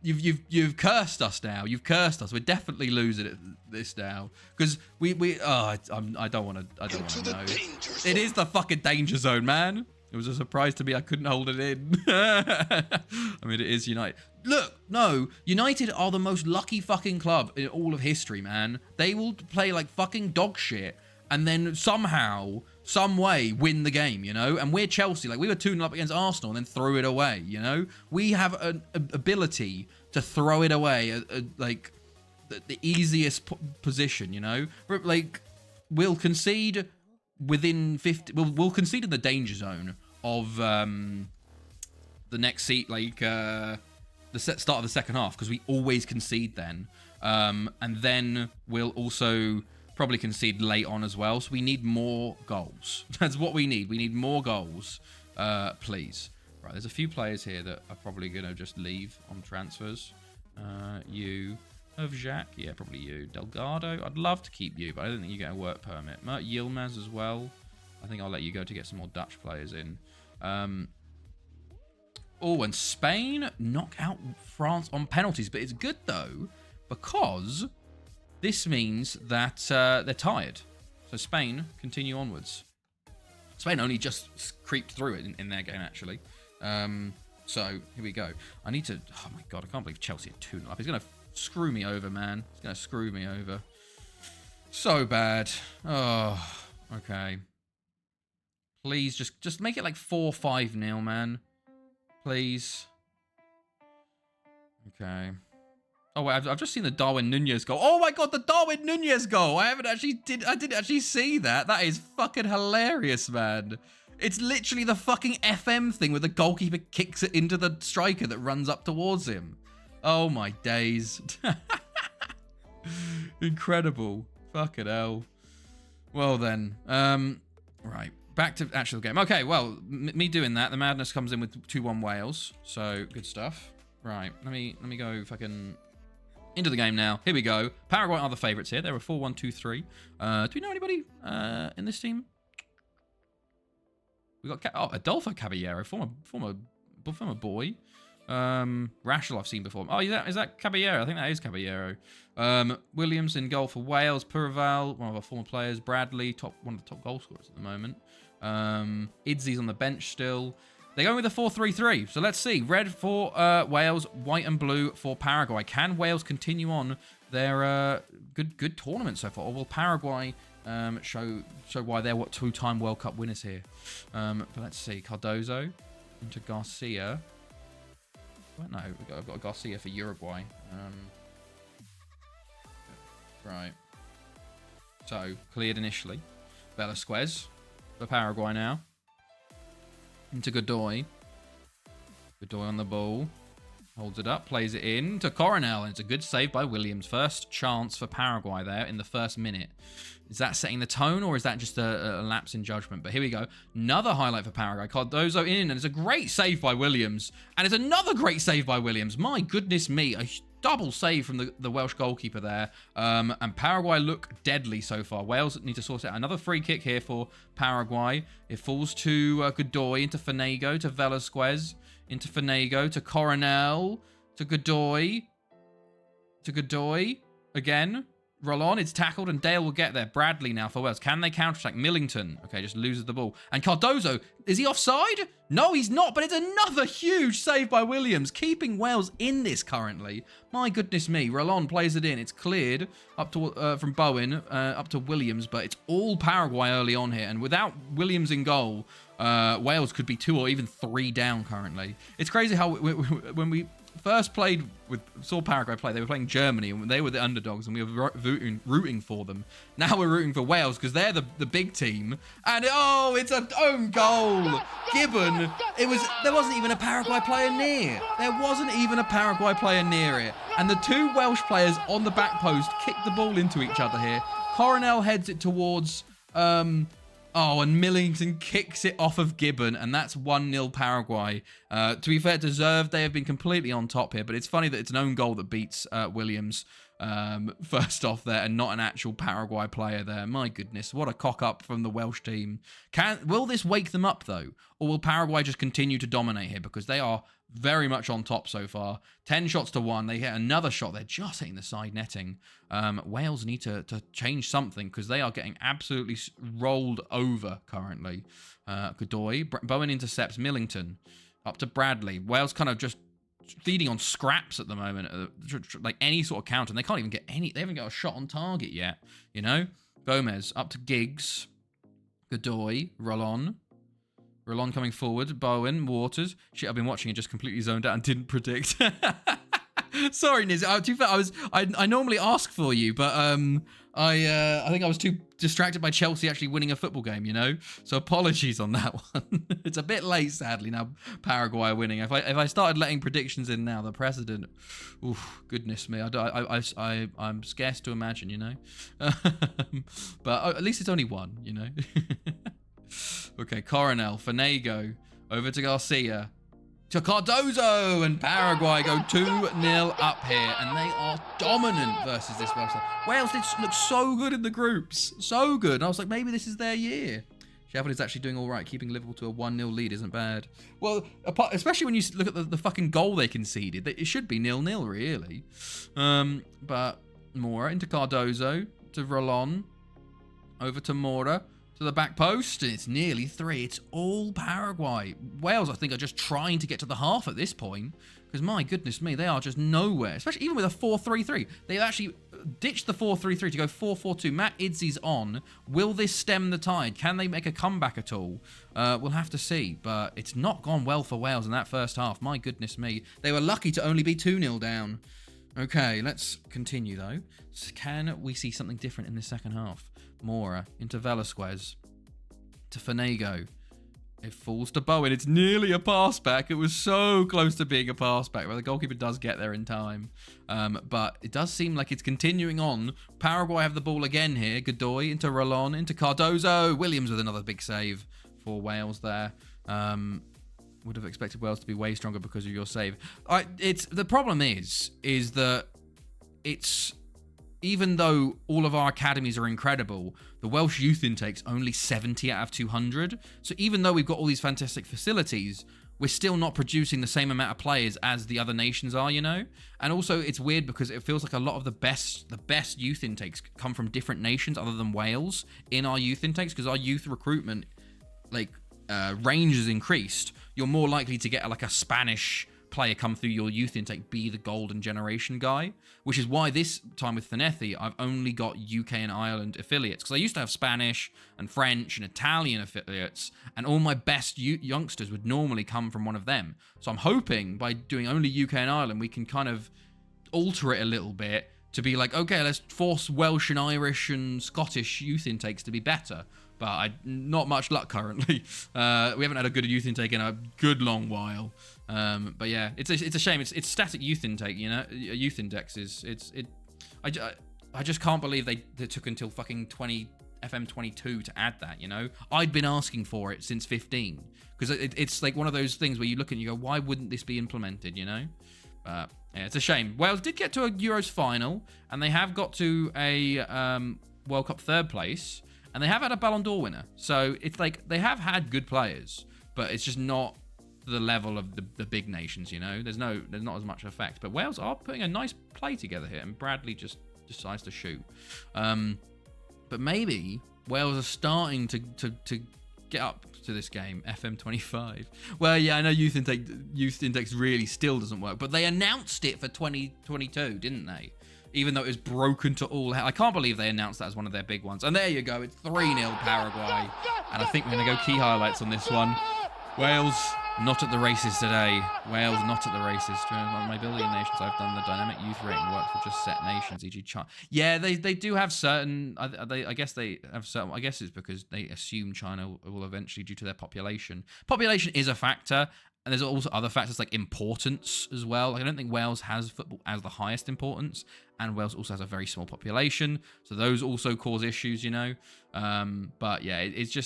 you've cursed us now. You've cursed us. We're definitely losing this now because I don't want to know. It is the fucking danger zone, man. It was a surprise to me. I couldn't hold it in. I mean, it is United. Look, no, United are the most lucky fucking club in all of history, man. They will play like fucking dog shit and then somehow, some way win the game, you know? And we're Chelsea. Like, we were 2-0 up against Arsenal and then threw it away, you know? We have an ability to throw it away, like, the easiest position, you know? Like, we'll concede within 50... We'll concede in the danger zone of the next seat, like, the start of the second half, because we always concede then. And then we'll also probably concede late on as well. So we need more goals. That's what we need. We need more goals, please. Right, there's a few players here that are probably going to just leave on transfers. You of Jacques? Yeah, probably you. Delgado? I'd love to keep you, but I don't think you get a work permit. Mert Yilmaz as well. I think I'll let you go to get some more Dutch players in. Oh, and Spain knock out France on penalties. But it's good, though, because this means that they're tired. So Spain continue onwards. Spain only just creeped through it in their game, actually. So here we go. I need to... Oh, my God. I can't believe Chelsea are 2-0 up. He's going to screw me over, man. He's going to screw me over. So bad. Oh, okay. Please, just make it like 4-5-0, man. Please. Okay. Oh, wait, I've just seen the Darwin Nunez goal. Oh, my God, the Darwin Nunez goal. I didn't actually see that. That is fucking hilarious, man. It's literally the fucking FM thing where the goalkeeper kicks it into the striker that runs up towards him. Oh, my days. Incredible. Fucking hell. Well, then. Right. Back to actual game. Okay, well, me doing that, the madness comes in with 2-1 Wales. So, good stuff. Right. Let me go fucking into the game now. Here we go. Paraguay are the favourites here. They're a 4-1-2-3. Do we know anybody in this team? We got Adolfo Caballero, former boy. Rashel I've seen before. Oh, is that Caballero? I think that is Caballero. Williams in goal for Wales. Puraval, one of our former players. Bradley, one of the top goal scorers at the moment. Idzi's on the bench still. They're going with a 4-3-3. So let's see. Red for Wales, white and blue for Paraguay. Can Wales continue on their good tournament so far? Or will Paraguay show why they're two-time World Cup winners here? But let's see. Cardozo into Garcia. No, I've got Garcia for Uruguay. Right. So, cleared initially. Velasquez for Paraguay now. Into Godoy. Godoy on the ball. Holds it up, plays it in to Coronel, and it's a good save by Williams. First chance for Paraguay there in the first minute. Is that setting the tone, or is that just a lapse in judgment? But here we go. Another highlight for Paraguay. Cardozo in, and it's a great save by Williams. And it's another great save by Williams. My goodness me, a double save from the Welsh goalkeeper there. And Paraguay look deadly so far. Wales need to sort out another free kick here for Paraguay. It falls to Godoy, into Fanego, to Velasquez. Into Fanego, to Coronel, to Godoy, again. Rollon, it's tackled, and Dale will get there. Bradley now for Wales. Can they counterattack? Millington, okay, just loses the ball. And Cardozo, is he offside? No, he's not, but it's another huge save by Williams, keeping Wales in this currently. My goodness me. Rollon plays it in. It's cleared up to from Bowen, up to Williams, but it's all Paraguay early on here. And without Williams in goal, Wales could be 2 or even 3 down currently. It's crazy how when we first saw Paraguay play, they were playing Germany, and they were the underdogs, and we were rooting for them. Now we're rooting for Wales because they're the big team. And it's an own goal. Gibbon. There wasn't even a Paraguay player near. There wasn't even a Paraguay player near it. And the 2 Welsh players on the back post kicked the ball into each other here. Coronel heads it towards and Millington kicks it off of Gibbon, and that's 1-0 Paraguay. To be fair, deserved. They have been completely on top here, but it's funny that it's an own goal that beats Williams first off there, and not an actual Paraguay player there. My goodness, what a cock-up from the Welsh team. Will this wake them up, though? Or will Paraguay just continue to dominate here? Because they are very much on top so far. 10 shots to 1. They hit another shot. They're just hitting the side netting. Wales need to change something because they are getting absolutely rolled over currently. Godoy. Bowen intercepts Millington. Up to Bradley. Wales kind of just feeding on scraps at the moment. Like any sort of counter. And they can't even get any. They haven't got a shot on target yet. You know? Gomez. Up to Giggs. Godoy. Rollon coming forward. Bowen, Waters. Shit, I've been watching and just completely zoned out and didn't predict. Sorry, Niz. To be fair, I normally ask for you, but I think I was too distracted by Chelsea actually winning a football game, you know? So apologies on that one. It's a bit late, sadly, now Paraguay are winning. If I started letting predictions in now, the precedent, goodness me, I'm scarce to imagine, you know? But at least it's only 1, you know? Okay, Coronel, Fanego, over to Garcia, to Cardozo, and Paraguay go 2-0 up here, and they are dominant versus this Welsh side. Wales did look so good in the groups, so good, and I was like, maybe this is their year. Sheffield is actually doing all right. Keeping Liverpool to a 1-0 lead isn't bad. Well, especially when you look at the fucking goal they conceded, it should be 0-0 really. But Mora into Cardozo, to Rollon, over to Mora, to the back post, and it's nearly 3. It's all Paraguay. Wales, I think, are just trying to get to the half at this point, because my goodness me, they are just nowhere, especially even with a 4-3-3. They've actually ditched the 4-3-3 to go 4-4-2. Matt Idzi's on. Will this stem the tide? Can they make a comeback at all? We'll have to see, but it's not gone well for Wales in that first half. My goodness me. They were lucky to only be 2-0 down. Okay, let's continue, though. Can we see something different in the second half? Mora into Velasquez, to Fanego. It falls to Bowen. It's nearly a pass back. It was so close to being a pass back, but the goalkeeper does get there in time. But it does seem like it's continuing on. Paraguay have the ball again here. Godoy into Rollon, into Cardozo. Williams with another big save for Wales there. Would have expected Wales to be way stronger because of your save. The problem is that it's, even though all of our academies are incredible, the Welsh youth intake's only 70 out of 200. So even though we've got all these fantastic facilities, we're still not producing the same amount of players as the other nations are, you know? And also, it's weird because it feels like a lot of the best youth intakes come from different nations other than Wales in our youth intakes, because our youth recruitment, like, range has increased. You're more likely to get like a Spanish player come through your youth intake, be the golden generation guy, which is why this time with Finethi, I've only got UK and Ireland affiliates, because I used to have Spanish and French and Italian affiliates, and all my best youngsters would normally come from one of them. So I'm hoping by doing only UK and Ireland, we can kind of alter it a little bit to be like, okay, let's force Welsh and Irish and Scottish youth intakes to be better. But not much luck currently. We haven't had a good youth intake in a good long while. But yeah, it's a shame. It's static youth intake, you know, youth indexes. I just can't believe they took until fucking FM22 to add that, you know? I'd been asking for it since 15. Because it's like one of those things where you look and you go, why wouldn't this be implemented, you know? But yeah, it's a shame. Wales did get to a Euros final, and they have got to a World Cup third place. And they have had a Ballon d'Or winner. So it's like they have had good players, but it's just not the level of the big nations, you know? There's not as much effect. But Wales are putting a nice play together here, and Bradley just decides to shoot. But maybe Wales are starting to get up to this game, FM25. Well, yeah, I know youth index really still doesn't work, but they announced it for 2022, didn't they? Even though it was broken to all hell. I can't believe they announced that as one of their big ones. And there you go. It's 3-0 Paraguay. And I think we're going to go key highlights on this one. Wales, not at the races today. Wales, not at the races. During my billion nations, I've done the dynamic youth rating works for just set nations, e.g. China. Yeah, they do have certain... I guess they have certain... I guess it's because they assume China will eventually, due to their population. Population is a factor. And there's also other factors like importance as well. Like, I don't think Wales has football as the highest importance, and Wales also has a very small population, so those also cause issues, you know. But yeah, it's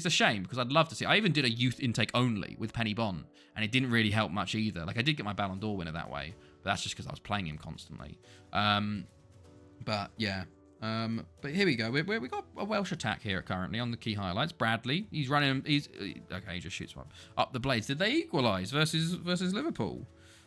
a shame because I'd love to see. I even did a youth intake only with Penny Bon, and it didn't really help much either. Like, I did get my Ballon d'Or winner that way, but that's just because I was playing him constantly. But yeah. But here we go. We got a Welsh attack here currently on the key highlights. Bradley, he's running. Okay. He just shoots up the blades. Did they equalise versus Liverpool?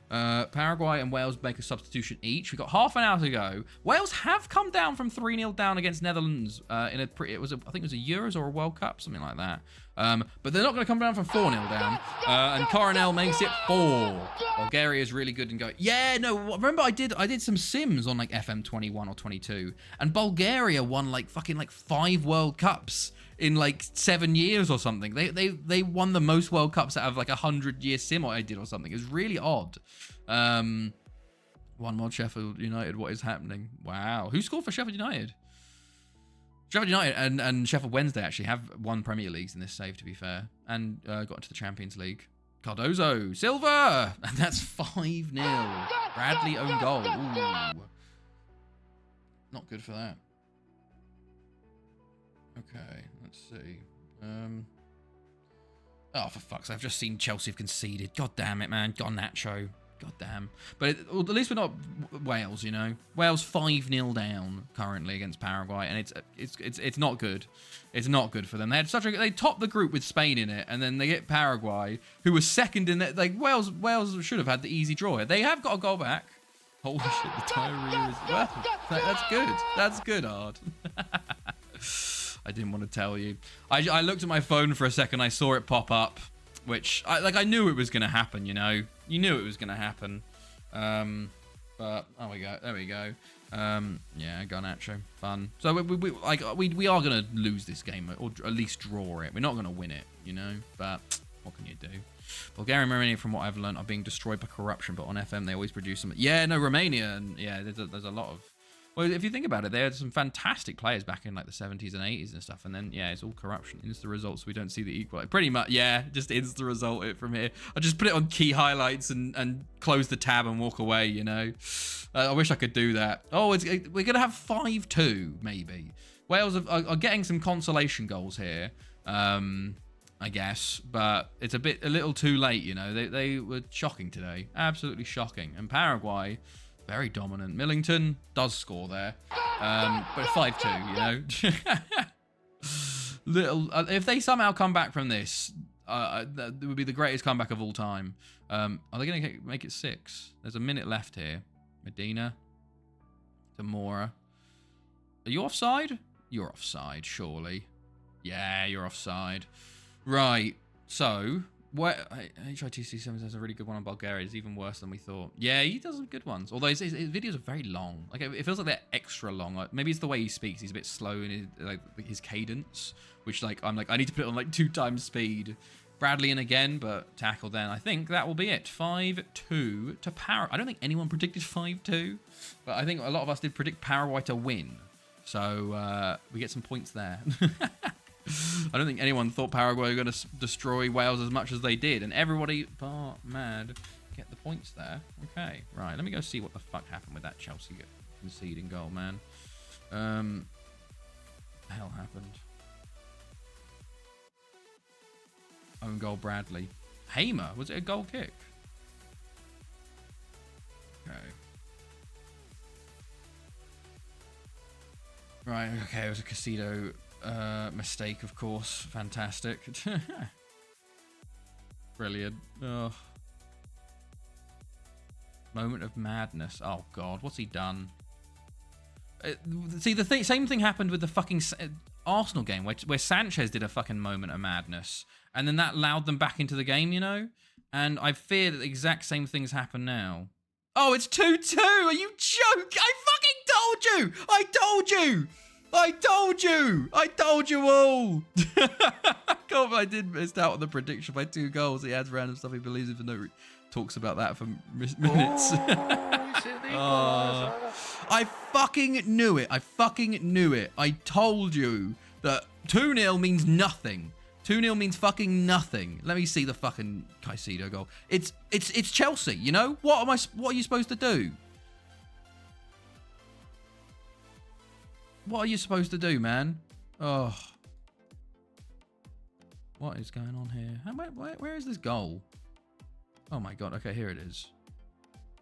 Paraguay and Wales make a substitution each. We got half an hour to go. Wales have come down from 3-0 down against Netherlands I think it was a Euros or a World Cup, something like that. But they're not going to come down from 4-0 down. And Coronel makes it 4. Bulgaria is really good and go. Yeah, no. Remember, I did some sims on like FM21 or 22, and Bulgaria won like 5 World Cups in like 7 years or something. They won the most World Cups out of like 100-year sim I did or something. It was really odd. 1 more Sheffield United. What is happening? Wow. Who scored for Sheffield United? Sheffield United and Sheffield Wednesday actually have won Premier Leagues in this save, to be fair, and got into the Champions League. Cardozo, Silva, and that's 5-0. Bradley own goal. Ooh. Not good for that. Okay, let's see. Oh, for fuck's sake, I've just seen Chelsea have conceded. God damn it, man. Garnacho. God damn. But at least we're not Wales, you know. Wales 5-0 down currently against Paraguay, and it's not good. It's not good for them. They topped the group with Spain in it, and then they get Paraguay, who was second in it. Like Wales should have had the easy draw. They have got a goal back. Holy shit, the Tyree is well. That's good. That's good, Ard. I didn't want to tell you. I looked at my phone for a second. I saw it pop up, which I knew it was going to happen. You know, you knew it was going to happen. But there we go. Yeah, Garnacho, fun. So we are going to lose this game, or at least draw it. We're not going to win it, you know. But what can you do? Bulgaria and Romania, from what I've learned, are being destroyed by corruption. But on FM, they always produce some. Yeah, no, Romania, and yeah, there's a lot of. Well, if you think about it, there are some fantastic players back in like the 70s and 80s and stuff, and then yeah, it's all corruption. Insta results, we don't see the equal. Pretty much, yeah, just insta result it from here. I just put it on key highlights and close the tab and walk away. You know, I wish I could do that. Oh, we're gonna have 5-2 maybe. Wales are getting some consolation goals here, I guess, but it's a little too late. You know, they were shocking today, absolutely shocking, and Paraguay. Very dominant. Millington does score there. But 5-2, you know. If they somehow come back from this, that would be the greatest comeback of all time. Are they going to make it 6? There's a minute left here. Medina. Zamora. Are you offside? You're offside, surely. Yeah, you're offside. Right. So, HITC7 has a really good one on Bulgaria. It's even worse than we thought. Yeah, he does some good ones. Although his videos are very long. Like, it feels like they're extra long. Like, maybe it's the way he speaks. He's a bit slow in his cadence, which, like, I'm like, I need to put it on, like, 2 times speed. Bradley in again, but tackle then. I think that will be it. 5-2 to Paraguay. I don't think anyone predicted 5-2, but I think a lot of us did predict Paraguay to win. So we get some points there. I don't think anyone thought Paraguay were going to destroy Wales as much as they did, and everybody, bar mad, get the points there. Okay, right. Let me go see what the fuck happened with that Chelsea conceding goal, man. The hell happened? Own goal, Bradley. Hamer, was it a goal kick? Okay. Right, okay, it was a Casido mistake, of course. Fantastic. Brilliant. Oh. Moment of madness. Oh, God, what's he done? See, same thing happened with the fucking Arsenal game, where Sanchez did a fucking moment of madness, and then that allowed them back into the game, you know? And I fear that the exact same things happen now. Oh, it's 2-2! Are you joking? I fucking told you! I told you! I told you! I told you all! God, I did miss out on the prediction by 2 goals. He adds random stuff he believes in for no reason. Talks about that for minutes. I fucking knew it. I fucking knew it. I told you that 2-0 means nothing. 2-0 means fucking nothing. Let me see the fucking Caicedo goal. It's Chelsea, you know? What are you supposed to do? What are you supposed to do, man? Oh. What is going on here? Where is this goal? Oh my God. Okay, here it is.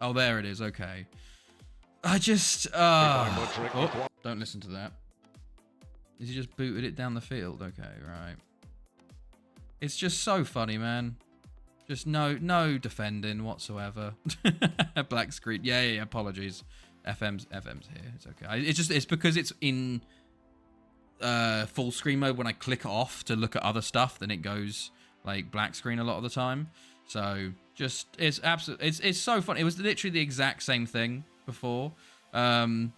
Oh, there it is. Okay. I just... Oh, don't listen to that. Has he just booted it down the field? Okay, right. It's just so funny, man. Just no defending whatsoever. Black screen. Yeah, apologies. FM's here. It's okay. It's because it's in full screen mode. When I click off to look at other stuff, then it goes like black screen a lot of the time. So just it's absolutely it's so fun. It was literally the exact same thing before. Oh,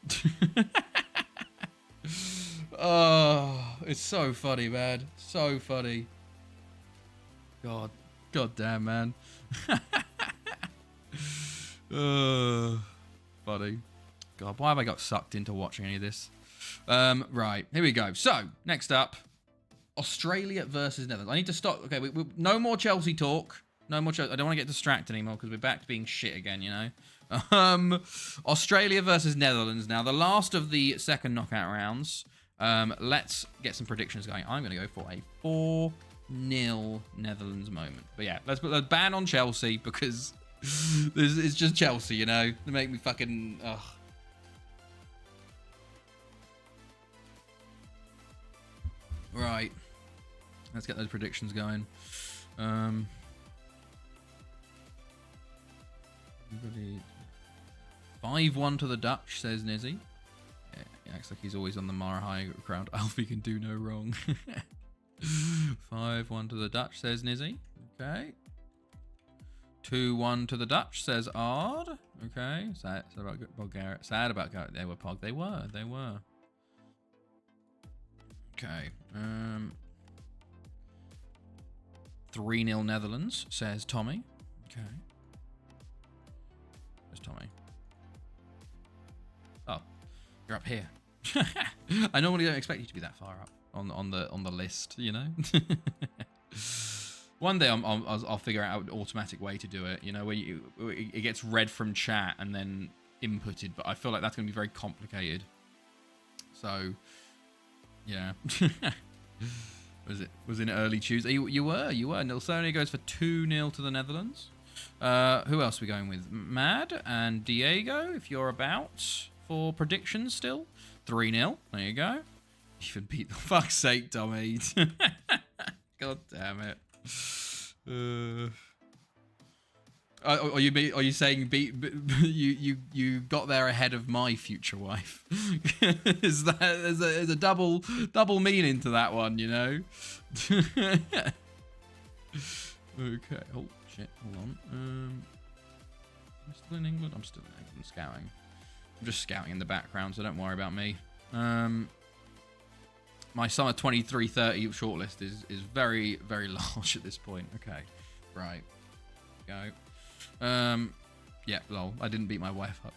it's so funny, man. So funny. God damn, man. Funny. God, why have I got sucked into watching any of this? Right, here we go. So, next up, Australia versus Netherlands. I need to stop. Okay, we no more Chelsea talk. No more Chelsea. I don't want to get distracted anymore because we're back to being shit again, you know? Australia versus Netherlands now. The last of the second knockout rounds. Let's get some predictions going. I'm going to go for a 4-0 Netherlands moment. But yeah, let's put a ban on Chelsea because it's just Chelsea, you know? They make me fucking... Ugh. Right. Let's get those predictions going. 5-1 to the Dutch, says Nizzy. Yeah, he acts like he's always on the Mara High ground. Alfie can do no wrong. 5-1 to the Dutch, says Nizzy. Okay. 2-1 to the Dutch, says Ard. Okay. Sad about Bulgaria. Sad about they were Pog. They were. Okay. 3-0 Netherlands, says Tommy. Okay. Where's Tommy? Oh, you're up here. I normally don't expect you to be that far up on the list, you know. One day I'll figure out an automatic way to do it, you know, where it gets read from chat and then inputted, but I feel like that's going to be very complicated. So, yeah. Was in early Tuesday. You were. Nilsonia goes for 2-0 to the Netherlands. Who else are we going with? Mad and Diego, if you're about for predictions still. 3-0. There you go. Even beat the fuck's sake, Tommy. God damn it. Are you saying you got there ahead of my future wife? Is that there's a double meaning to that one, you know? Okay. Oh shit. Hold on. Am I still in England? I'm still in England scouting. I'm just scouting in the background, so don't worry about me. My summer 23-30 shortlist is very, very large at this point. Okay. Right. Go. Yeah, lol. I didn't beat my wife up.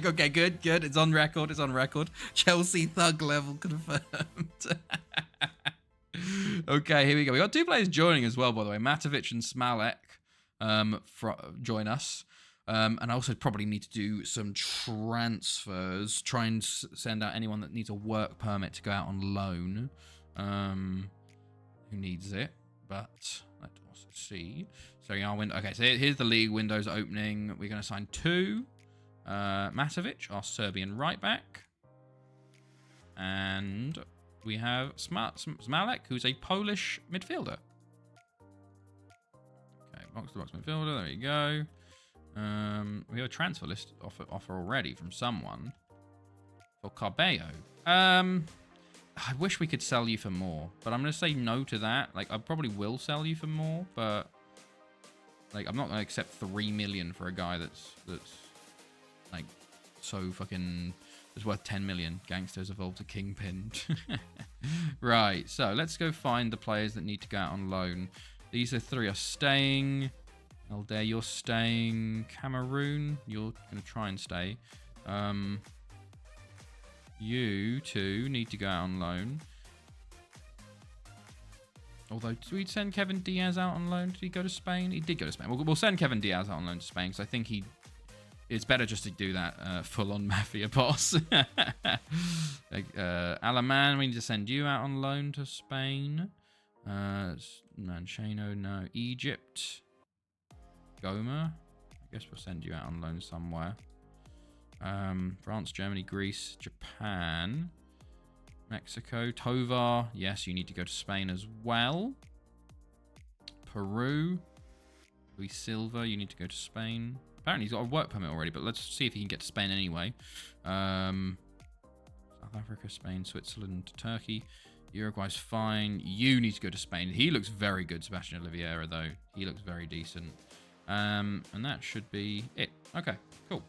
Okay, good. It's on record. Chelsea thug level confirmed. Okay, here we go. We got 2 players joining as well, by the way. Matovic and Smalek join us. And I also probably need to do some transfers. Try and send out anyone that needs a work permit to go out on loan. Who needs it? But let's also see. So our window. Okay, so here's the league windows opening. We're going to sign 2. Matovic, our Serbian right back. And we have Smalek, who's a Polish midfielder. Okay, box-to-box midfielder. There you go. We have a transfer list offer already from someone for Cabello. I wish we could sell you for more, but I'm gonna say no to that. Like, I probably will sell you for more, but like, I'm not gonna accept 3 million for a guy that's like so fucking is worth 10 million. Gangsters evolved to kingpin. Right, so let's go find the players that need to go out on loan. These 3 are staying. Elder, you're staying. Cameroon, you're going to try and stay. You 2 need to go out on loan. Although, did we send Kevin Diaz out on loan? Did he go to Spain? He did go to Spain. We'll send Kevin Diaz out on loan to Spain because I think it's better just to do that full-on mafia boss. Alaman, we need to send you out on loan to Spain. Mancheno, no. Egypt. Goma, I guess we'll send you out on loan somewhere. France, Germany, Greece, Japan, Mexico, Tovar. Yes, you need to go to Spain as well. Peru, Luis Silva, you need to go to Spain. Apparently he's got a work permit already, but let's see if he can get to Spain anyway. South Africa, Spain, Switzerland, Turkey. Uruguay's fine. You need to go to Spain. He looks very good, Sebastian Oliveira, though. He looks very decent. And that should be it. Okay, cool.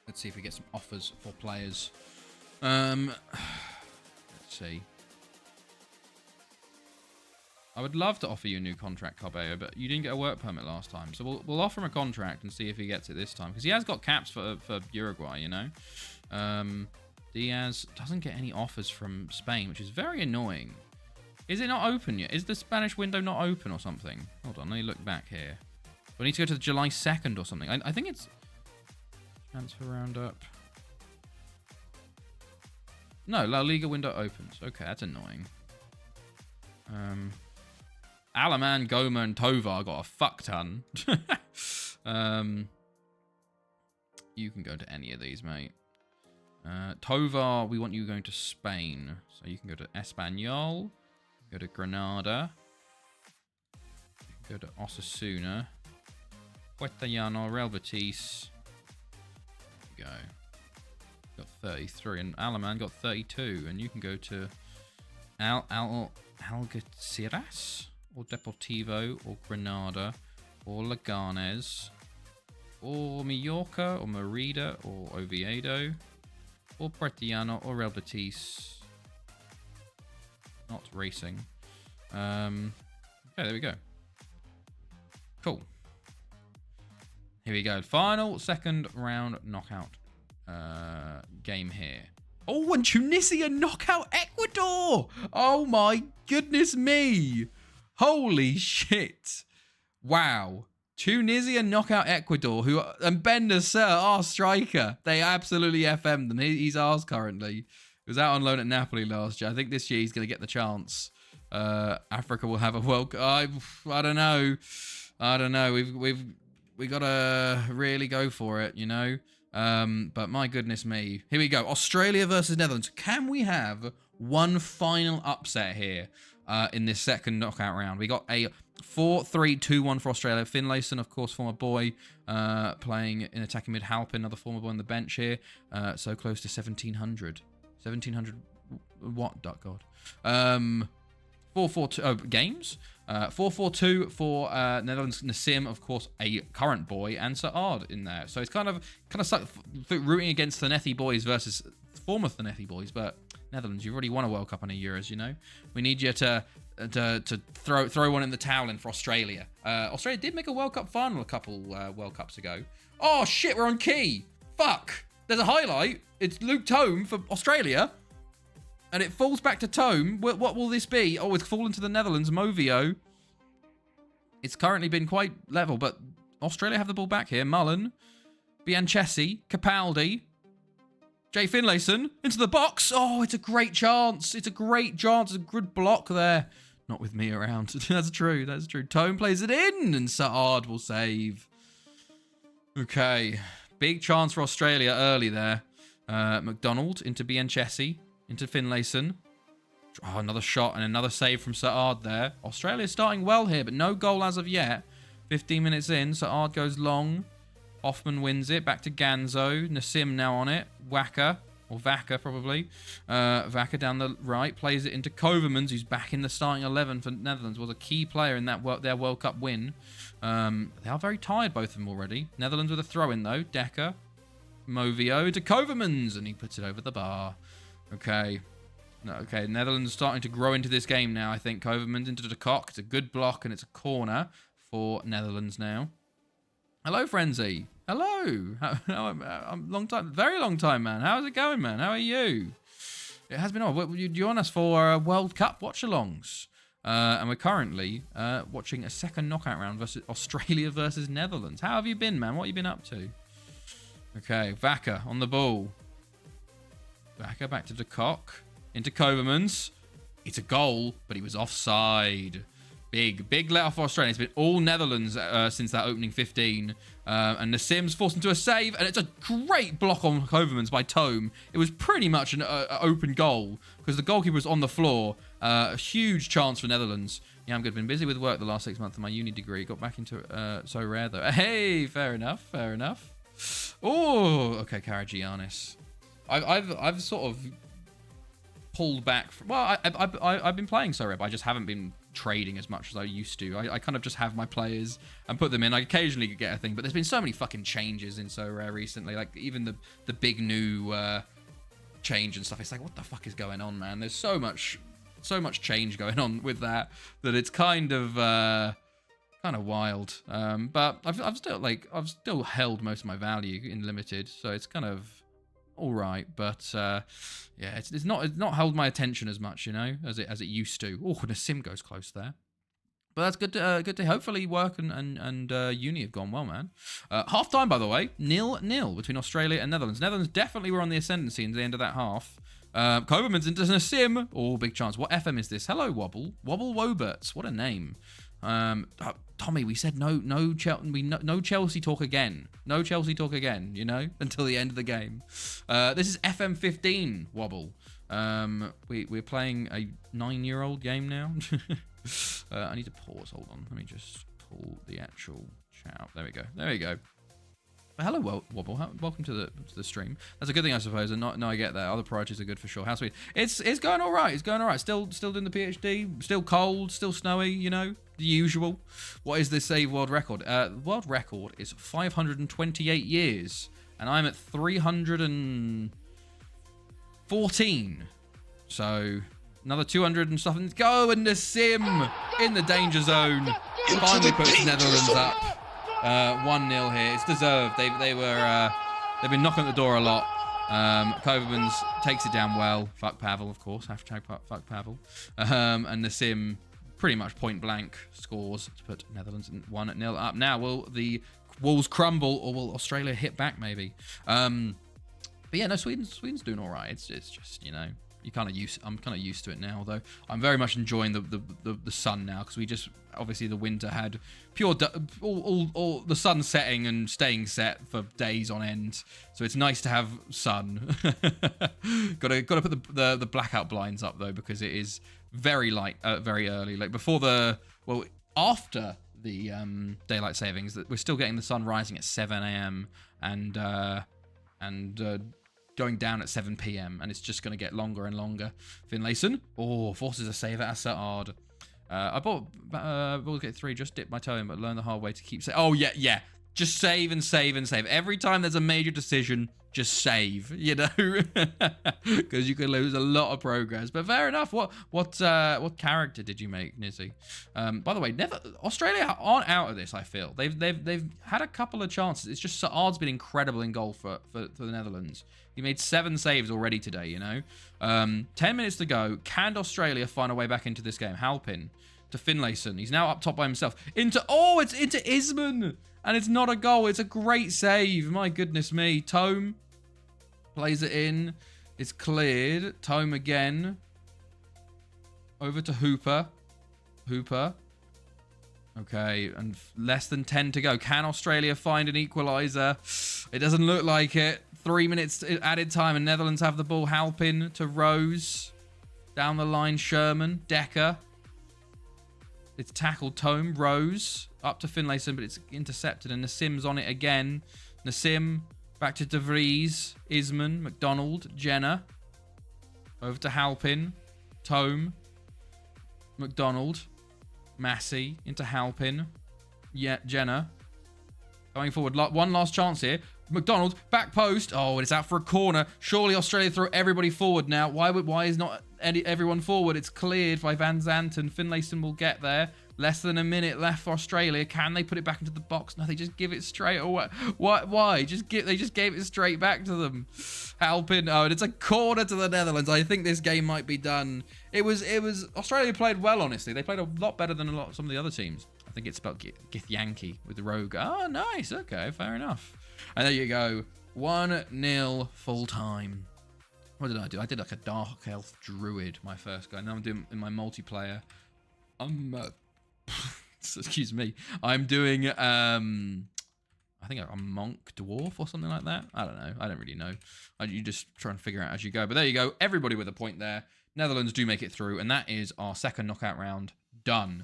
Let's see if we get some offers for players. Let's see. I would love to offer you a new contract, Cabello, but you didn't get a work permit last time. So we'll offer him a contract and see if he gets it this time. Because he has got caps for Uruguay, you know. Diaz doesn't get any offers from Spain, which is very annoying. Is it not open yet? Is the Spanish window not open or something? Hold on, let me look back here. We need to go to the July 2nd or something. I think it's... Transfer roundup. No, La Liga window opens. Okay, that's annoying. Alaman, Goma, and Tovar got a fuck ton. You can go to any of these, mate. Tovar, we want you going to Spain. So you can go to Espanyol. Go to Granada. Go to Osasuna. Puertollano, Real Betis. There you go. Got 33. And Alaman got 32. And you can go to Algeciras. Or Deportivo. Or Granada. Or Leganes. Or Mallorca. Or Merida. Or Oviedo. Or Puertollano. Or Real Betis. Not racing. Okay, there we go. Cool. Here we go. Final second round knockout game here. Oh, and Tunisia knockout Ecuador. Oh my goodness me. Holy shit. Wow. Tunisia knockout Ecuador, and Ben Nasser, our striker. They absolutely FM'd them. He's ours currently. He was out on loan at Napoli last year. I think this year he's going to get the chance. Africa will have a World Cup. I don't know. We got to really go for it, you know. But my goodness me. Here we go. Australia versus Netherlands. Can we have one final upset here? in this second knockout round. We got a 4-3-2-1 for Australia. Finlayson, of course, former boy, playing in attacking mid. Halpin, another former boy on the bench here. So close to 1,700. 1,700 what? God. 4-4-2 games. 4-4-2 for Netherlands. Nassim, of course, a current boy, and Saad in there. So it's kind of rooting against the Thanethi boys versus former Thanethi boys. But Netherlands, you've already won a World Cup and a Euros. You know, we need you to throw one in the towel in for Australia. Australia did make a World Cup final a couple World Cups ago. Oh shit, we're on key. Fuck. There's a highlight. It's Luke Tome for Australia. And it falls back to Tome. What will this be? Oh, it's fallen to the Netherlands. Movio. It's currently been quite level, but Australia have the ball back here. Mullen. Bianchessi. Capaldi. Jay Finlayson. Into the box. Oh, it's a great chance. It's a great chance. It's a good block there. Not with me around. That's true. That's true. Tome plays it in, and Saad will save. Okay. Big chance for Australia early there. McDonald into Bianchessi. Into Finlayson. Oh, another shot and another save from Saad there. Australia's starting well here, but no goal as of yet. 15 minutes in, Saad goes long. Hoffman wins it. Back to Ganzo. Nassim now on it. Wacker, or Vaca probably. Vaca down the right. Plays it into Kovermans, who's back in the starting 11 for Netherlands. Was a key player in that their World Cup win. They are very tired, both of them already. Netherlands with a throw-in, though. Decker. Movio to Kovermans, and he puts it over the bar. Okay. No, okay, Netherlands starting to grow into this game now, I think. Kovermans into the cock. It's a good block, and it's a corner for Netherlands now. Hello, Frenzy. Hello. Long time, very long time, man. How's it going, man? How are you? It has been on. You join us for World Cup watch-alongs. And we're currently watching a second knockout round versus Australia versus Netherlands. How have you been, man? What have you been up to? Okay, Vaca on the ball. Vaca back to De Kock. Into Kovermans. It's a goal, but he was offside. Big let off for Australia. It's been all Netherlands since that opening 15. And Nassim's forced into a save, and it's a great block on Kovermans by Tome. It was pretty much an open goal because the goalkeeper was on the floor. A huge chance for Netherlands. Yeah, I'm good. Been busy with work the last 6 months of my uni degree. Got back into it. So rare, though. Hey, fair enough. Fair enough. Oh, okay, Karagiannis. I've sort of pulled back from, well, I've been playing so rare, but I just haven't been trading as much as I used to. I kind of just have my players and put them in. I occasionally get a thing, but there's been so many fucking changes in so rare recently. Like even the big new change and stuff. It's like, what the fuck is going on, man? There's so much change going on with that it's kind of wild. But I've still held most of my value in limited, so it's kind of all right, but yeah, it's not held my attention as much, you know, as it used to. Oh, Nassim goes close there, but that's good to hopefully work and uni have gone well, man. Half time, by the way, 0-0 between Australia and Netherlands. Netherlands definitely were on the ascendancy in the end of that half. Kovermans into Nassim. Oh, big chance. What FM is this? Hello, Wobble Woberts. What a name. Tommy, we said no Chelsea talk again. No Chelsea talk again, you know, until the end of the game. This is FM 15, Wobble. We're playing a 9-year-old game now. I need to pause. Hold on. Let me just pull the actual chat up. There we go. Hello, Wobble. Welcome to the stream. That's a good thing, I suppose. And no, I get that. Other priorities are good for sure. How sweet. It's going all right. It's going all right. Still doing the PhD. Still cold. Still snowy. You know, the usual. What is this save world record? World record is 528 years, and I'm at 314. So another 200 and something to go. And Nassim in the danger zone finally puts Netherlands up. 1-0 here. It's deserved. They've been knocking at the door a lot. Kovermans takes it down well. Fuck Pavel, of course. Hashtag fuck Pavel. And Nassim pretty much point blank scores to put Netherlands 1-0 up. Now, will the walls crumble or will Australia hit back maybe? But yeah, no, Sweden's doing all right. It's just, you know, I'm kind of used to it now, though. I'm very much enjoying the sun now, because we just obviously the winter had all the sun setting and staying set for days on end. So it's nice to have sun. Gotta put the blackout blinds up though, because it is very light, very early. Like after the daylight savings, that we're still getting the sun rising at 7 a.m. and going down at 7 p.m. and it's just going to get longer and longer. Finlayson, forces a save at Assad. I bought Baldur's Gate 3, just dipped my toe in, but learned the hard way to keep yeah. Just save and save and save. Every time there's a major decision, just save, you know, because you could lose a lot of progress. But fair enough. What character did you make, Nizzy? By the way, Australia aren't out of this. I feel they've had a couple of chances. It's just Saad's been incredible in goal for the Netherlands. He made 7 saves already today. You know, 10 minutes to go. Can Australia find a way back into this game? Halpin to Finlayson. He's now up top by himself. It's into Isman. And it's not a goal. It's a great save. My goodness me. Tome plays it in. It's cleared. Tome again. Over to Hooper. Okay, and less than 10 to go. Can Australia find an equaliser? It doesn't look like it. 3 minutes added time, and Netherlands have the ball. Halpin to Rose. Down the line, Sherman. Decker. It's tackled. Tome. Rose. Up to Finlayson, but it's intercepted, and Nassim's on it again. Nassim, back to De Vries, Isman, McDonald, Jenner. Over to Halpin, Tome, McDonald, Massey, into Halpin, Jenner. Going forward, one last chance here. McDonald, back post. Oh, it's out for a corner. Surely Australia throw everybody forward now. Why is not everyone forward? It's cleared by Van Zanten. Finlayson will get there. Less than a minute left for Australia. Can they put it back into the box? No, they just give it straight away. Why? They just gave it straight back to them. Halpin. Oh, and it's a corner to the Netherlands. I think this game might be done. It was Australia played well, honestly. They played a lot better than some of the other teams. I think it's spelled Githyanki with the rogue. Oh, nice. Okay, fair enough. And there you go. 1-0 full time. What did I do? I did like a Dark Elf Druid, my first guy. Now I'm doing in my multiplayer. Excuse me. I'm doing I think a monk dwarf or something like that. I don't know. I don't really know. You just try and figure out as you go. But there you go. Everybody with a point there. Netherlands do make it through, and that is our second knockout round done.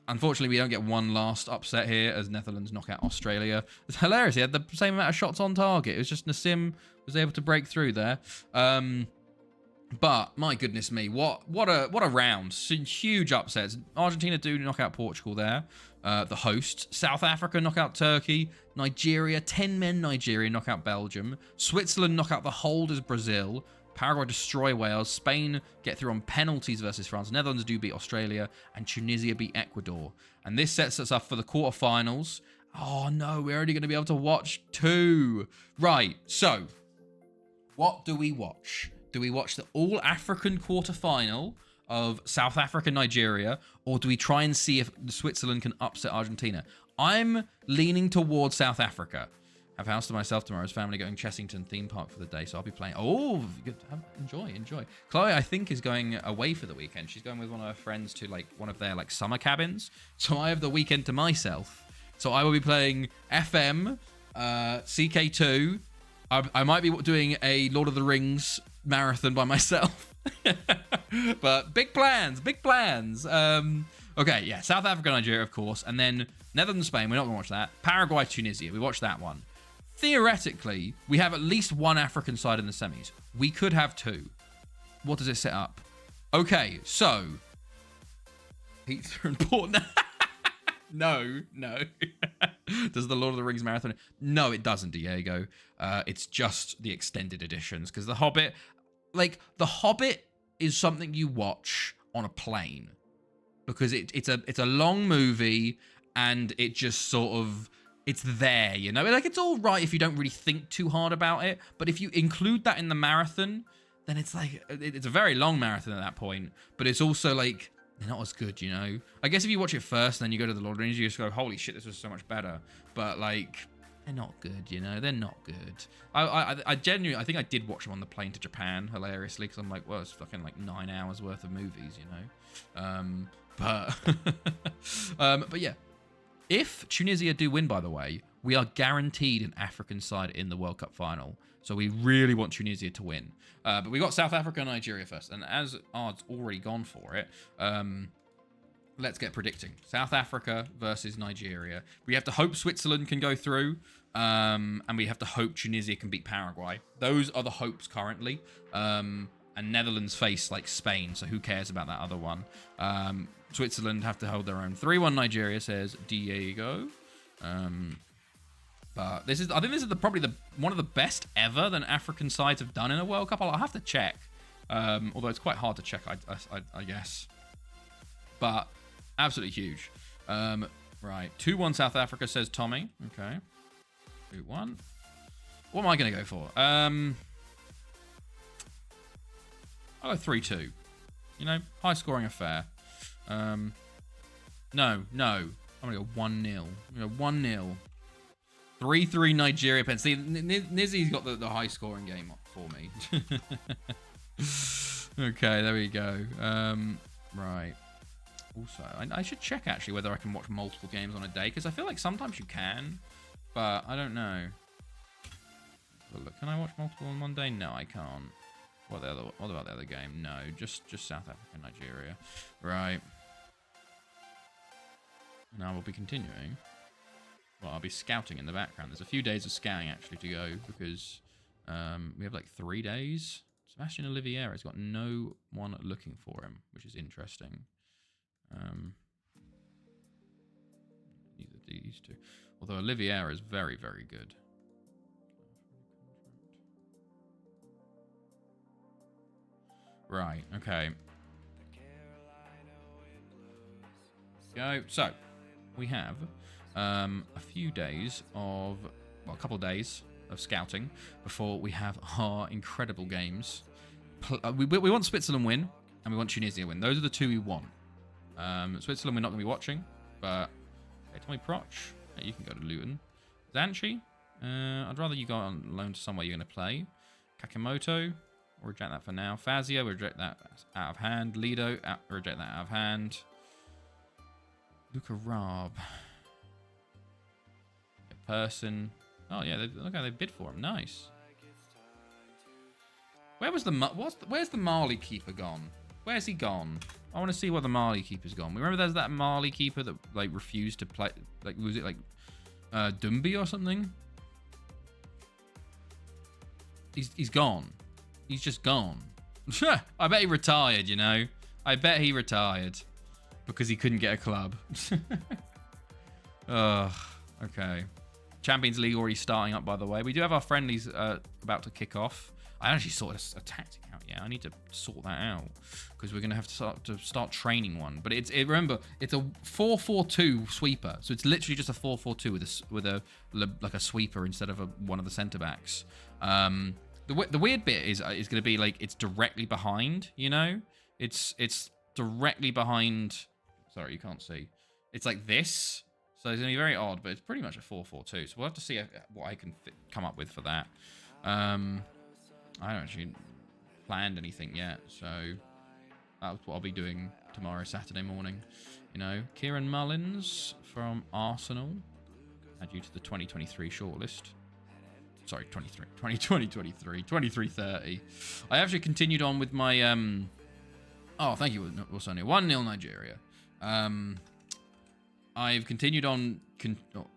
Unfortunately, we don't get one last upset here as Netherlands knock out Australia. It's hilarious. He had the same amount of shots on target. It was just Nassim was able to break through there. But my goodness me, what a round! Huge upsets. Argentina do knock out Portugal there, the host. South Africa knock out Turkey. Nigeria, 10-men Nigeria knock out Belgium. Switzerland knock out the holders Brazil. Paraguay destroy Wales. Spain get through on penalties versus France. Netherlands do beat Australia, and Tunisia beat Ecuador. And this sets us up for the quarterfinals. Oh no, we're only going to be able to watch 2. Right. So, what do we watch? Do we watch the all-African quarterfinal of South Africa, Nigeria, or do we try and see if Switzerland can upset Argentina? I'm leaning towards South Africa. Have house to myself tomorrow's family going Chessington theme park for the day, so I'll be playing. Oh, good. Enjoy. Chloe, I think, is going away for the weekend. She's going with one of her friends to like one of their like summer cabins. So I have the weekend to myself. So I will be playing FM, CK2. I might be doing a Lord of the Rings marathon by myself. But big plans. Okay, yeah, South Africa, Nigeria, of course, and then Netherlands, Spain. We're not going to watch that. Paraguay, Tunisia. We watched that one. Theoretically, we have at least one African side in the semis. We could have 2. What does it set up? Okay, so pizza and pork. No. Does the Lord of the Rings marathon? No, it doesn't, Diego. It's just the extended editions, because The Hobbit is something you watch on a plane, because it's a long movie, and it just sort of, it's there, you know? Like, it's all right if you don't really think too hard about it, but if you include that in the marathon, then it's like, it's a very long marathon at that point, but it's also like, they're not as good, you know? I guess if you watch it first and then you go to the Lord of the Rings, you just go, holy shit, this was so much better. But like, they're not good, you know. They're not good. I genuinely, I think I did watch them on the plane to Japan, hilariously, because I'm like, well, it's fucking like 9 hours worth of movies, you know. But yeah, if Tunisia do win, by the way, we are guaranteed an African side in the World Cup final. So we really want Tunisia to win. But we got South Africa and Nigeria first, and as odds already gone for it. Let's get predicting. South Africa versus Nigeria. We have to hope Switzerland can go through. And we have to hope Tunisia can beat Paraguay. Those are the hopes currently. And Netherlands face like Spain, so who cares about that other one? Switzerland have to hold their own. 3-1 Nigeria, says Diego. But this is, I think this is probably one of the best ever that African sides have done in a World Cup. I'll have to check. Although it's quite hard to check, I guess. But absolutely huge. Right. 2-1 South Africa, says Tommy. Okay. 2-1. What am I going to go for? I'll go 3-2. You know, high scoring affair. No. I'm going to go 1-0. I'm going to go 1-0. 3-3 Nigeria. See, Nizzy's got the high scoring game for me. Okay, there we go. Right. Also, I should check actually whether I can watch multiple games on a day, because I feel like sometimes you can, but I don't know. Look, can I watch multiple on one day? No, I can't. What about the other game? No, just South Africa, Nigeria. Right. Now we'll be continuing. Well, I'll be scouting in the background. There's a few days of scouting actually to go, because we have like 3 days. Sebastian Oliveira has got no one looking for him, which is interesting. Neither do these two. Although Oliveira is very, very good. Right, okay. Go. So, we have a few days of, well, a couple of days of scouting before we have our incredible games. We want Switzerland win, and we want Tunisia win. Those are the two we want. Switzerland we're not going to be watching, but okay, Tommy Proch, yeah, you can go to Luton. Zanchi, I'd rather you go on loan to somewhere you're going to play. Kakimoto, we'll reject that for now. Fazio, we'll reject that out of hand. Lido, reject that out of hand. Luca Raab. Person. Oh yeah, look how they bid for him. Nice. Where's the Mali keeper gone? Where's he gone? I want to see where the Mali keeper's gone. Remember there's that Mali keeper that like refused to play, like was it like Dumbi or something? He's gone. He's just gone. I bet he retired, you know. I bet he retired because he couldn't get a club. Ugh. Okay. Champions League already starting up, by the way. We do have our friendlies about to kick off. I actually sorted a tactic out. Yeah, I need to sort that out because we're gonna have to start training one. But remember, it's a 4-4-2 sweeper, so it's literally just a 4-4-2 with a like a sweeper instead of one of the centre backs. The weird bit is gonna be like it's directly behind. You know, it's directly behind. Sorry, you can't see. It's like this. So it's going to be very odd, but it's pretty much a 4-4-2. So we'll have to see what I can come up with for that. I don't actually planned anything yet, so that's what I'll be doing tomorrow, Saturday morning. You know, Kieran Mullins from Arsenal. Add you to the 2023 shortlist. Sorry, 2023. 23-30. I actually continued on with my... Oh, thank you, Sonia. 1-0 Nigeria. I've continued on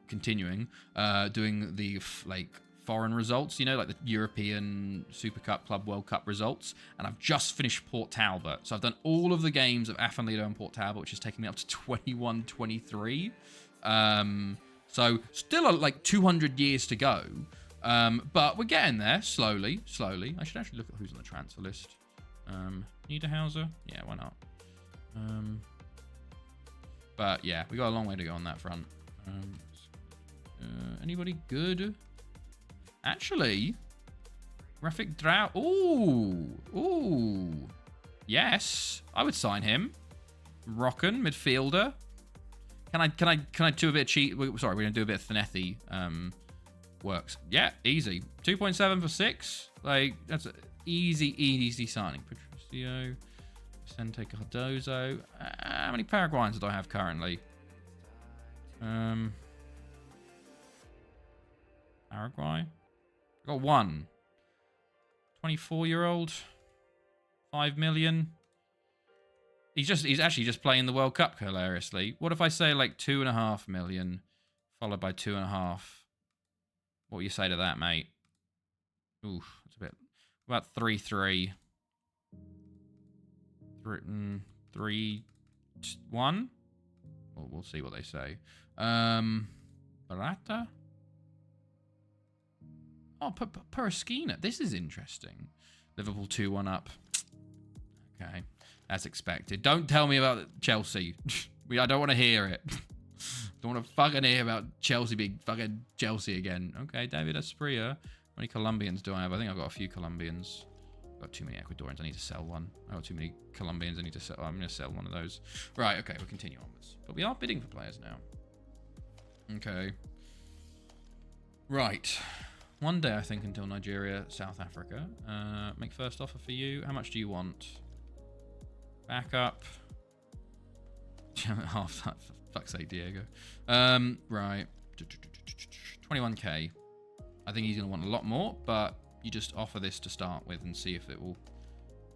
continuing doing the foreign results, you know, like the European Super Cup, Club World Cup results, and I've just finished Port Talbot. So I've done all of the games of Aston Villa and Port Talbot, which has taken me up to 21-23. So still like 200 years to go, but we're getting there slowly. I should actually look at who's on the transfer list. Niederhauser, yeah, why not? But yeah, we got a long way to go on that front. Anybody good? Actually, Rafik Drow. Ooh. Yes, I would sign him. Rockin, midfielder. Can I do a bit of cheat? Sorry, we're gonna do a bit of Thanethi works. Yeah, easy. 2.7 for 6. Like, that's an easy signing. Patricio, Vicente Cardozo. How many Paraguayans do I have currently? Paraguay. I got one. 24-year-old. 5 million. He's actually just playing the World Cup hilariously. What if I say like 2.5 million followed by 2.5? What do you say to that, mate? Oof, that's a bit. About 3-3. 3-1. Well, we'll see what they say. Barata. Oh, Paraskina. This is interesting. Liverpool 2-1 up. Okay, as expected. Don't tell me about Chelsea. I don't want to hear it. Don't want to fucking hear about Chelsea being fucking Chelsea again. Okay, David Asprilla. How many Colombians do I have? I think I've got a few Colombians. I've got too many Ecuadorians. I need to sell one. I've got too many Colombians. I need to sell. I'm going to sell one of those. Right, okay, we'll continue onwards. But we are bidding for players now. Okay. Right. One day, I think, until Nigeria, South Africa. Make first offer for you. How much do you want? Back up. Half that, for fuck's sake, Diego. Right. 21k. I think he's going to want a lot more, but you just offer this to start with and see if it will...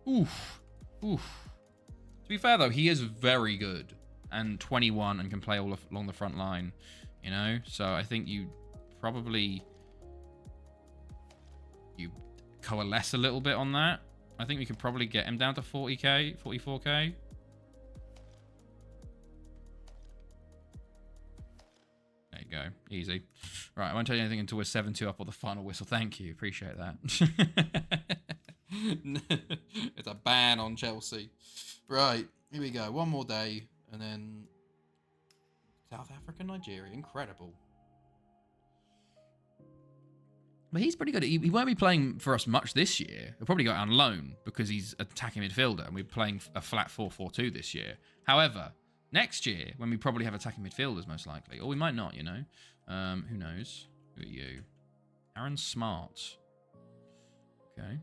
Oof. To be fair, though, he is very good. And 21 and can play all along the front line, you know? So I think you probably... You coalesce a little bit on that. I think we could probably get him down to 40k, 44k. There you go. Easy. Right, I won't tell you anything until we're 7-2 up or the final whistle. Thank you. Appreciate that. It's a ban on Chelsea. Right, here we go. One more day, and then South Africa, Nigeria. Incredible. But he's pretty good. He won't be playing for us much this year. He'll probably go out on loan because he's attacking midfielder, and we're playing a flat 4-4-2 this year. However, next year, when we probably have attacking midfielders, most likely. Or we might not, you know. Who knows? Who are you? Aaron Smart. Okay.